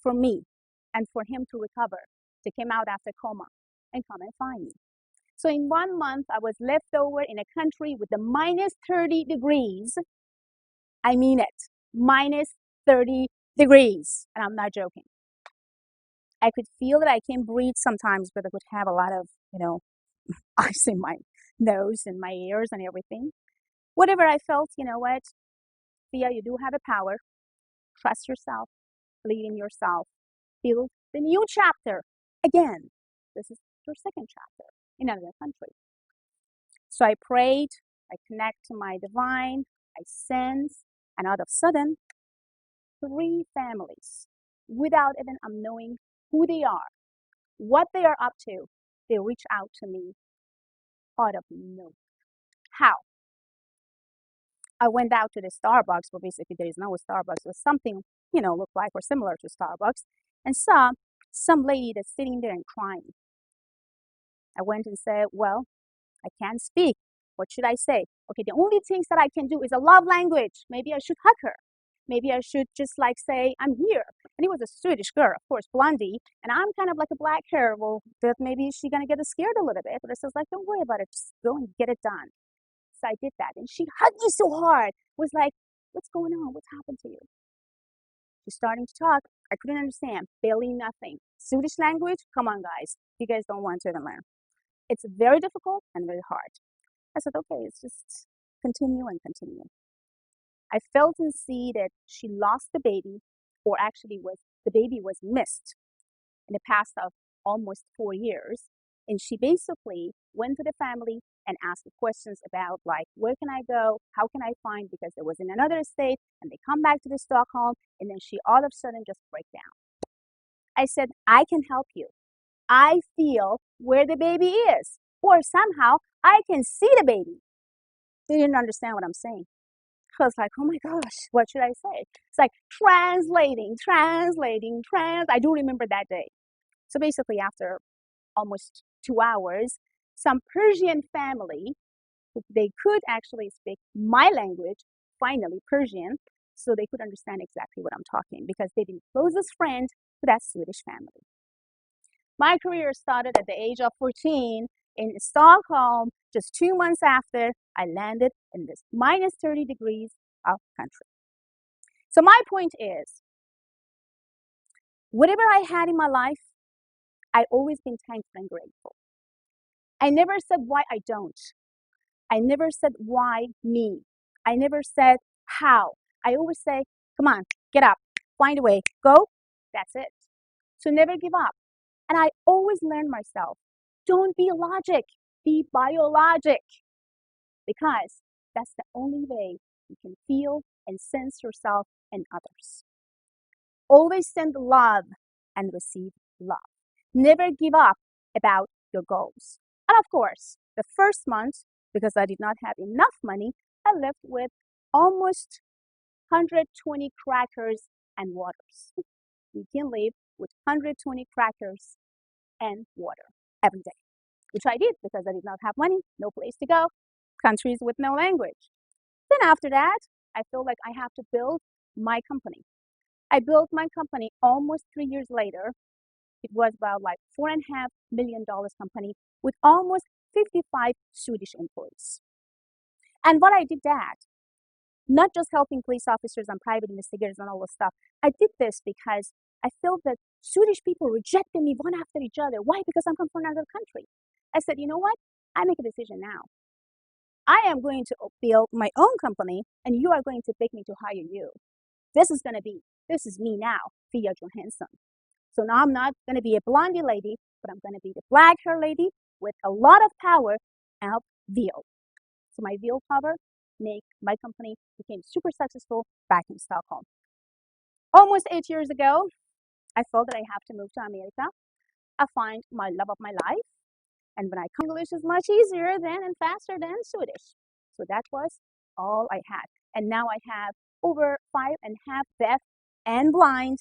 Speaker 21: for me and for him to recover, to come out after coma and come and find me. So in 1 month, I was left over in a country with the minus 30 degrees I mean it. Minus 30 degrees. And I'm not joking. I could feel that I can't breathe sometimes, but I could have a lot of, ice in my nose and my ears and everything. Whatever I felt, you know what? Thea, you do have a power. Trust yourself. Believe in yourself. Build the new chapter. Again, this is your second chapter in another country. So I prayed. I connect to my divine. I sense. And all of a sudden, 3 families, without even knowing who they are, what they are up to, they reach out to me out of nowhere. How? I went out to the Starbucks, but basically there is no Starbucks. It was something, looked like or similar to Starbucks, and saw some lady that's sitting there and crying. I went and said, well, I can't speak. What should I say? Okay, the only things that I can do is a love language. Maybe I should hug her. Maybe I should just say, I'm here. And it was a Swedish girl, of course, blondie. And I'm kind of like a black hair. Well, that maybe she's going to get scared a little bit. But I says, don't worry about it. Just go and get it done. So I did that. And she hugged me so hard. Was like, what's going on? What's happened to you? She's starting to talk. I couldn't understand. Barely nothing. Swedish language? Come on, guys. You guys don't want to learn. It's very difficult and very hard. I said, okay, let's just continue and continue. I felt and see that she lost the baby, or actually the baby was missed in the past of almost 4 years. And she basically went to the family and asked the questions about where can I go? How can I find? Because it was in another state, and they come back to the Stockholm, and then she all of a sudden just break down. I said, I can help you. I feel where the baby is, or somehow I can see the baby. They didn't understand what I'm saying. I was like, oh my gosh, what should I say? It's like translating. I do remember that day. So basically after almost 2 hours, some Persian family, they could actually speak my language, finally Persian, so they could understand exactly what I'm talking, because they've been closest friends to that Swedish family. My career started at the age of 14 in Stockholm. Just 2 months after, I landed in this minus 30 degrees of country. So my point is, whatever I had in my life, I always been thankful and grateful. I never said why I don't. I never said why me. I never said how. I always say, come on, get up, find a way, go. That's it. So never give up. And I always learn myself, don't be logic, be biologic. Because that's the only way you can feel and sense yourself and others. Always send love and receive love. Never give up about your goals. And of course, the first month, because I did not have enough money, I left with almost 120 crackers and waters. You can live with 120 crackers and water every day, which I did because I did not have money, no place to go, countries with no language. Then after that, I feel like I have to build my company. I built my company almost 3 years later. It was about $4.5 million company with almost 55 Swedish employees. And what I did that, not just helping police officers and private investigators and all this stuff. I did this because I felt that Swedish people rejected me one after each other. Why? Because I'm from another country. I said, you know what? I make a decision now. I am going to build my own company, and you are going to pick me to hire you. This is me now, Thea Johansson. So now I'm not going to be a blondie lady, but I'm going to be the black hair lady with a lot of power and veal. So my veal power make my company became super successful back in Stockholm. Almost 8 years ago, I felt that I have to move to America. I find my love of my life. And when I come, English is much easier than and faster than Swedish. So that was all I had. And now I have over 5.5 deaf and blind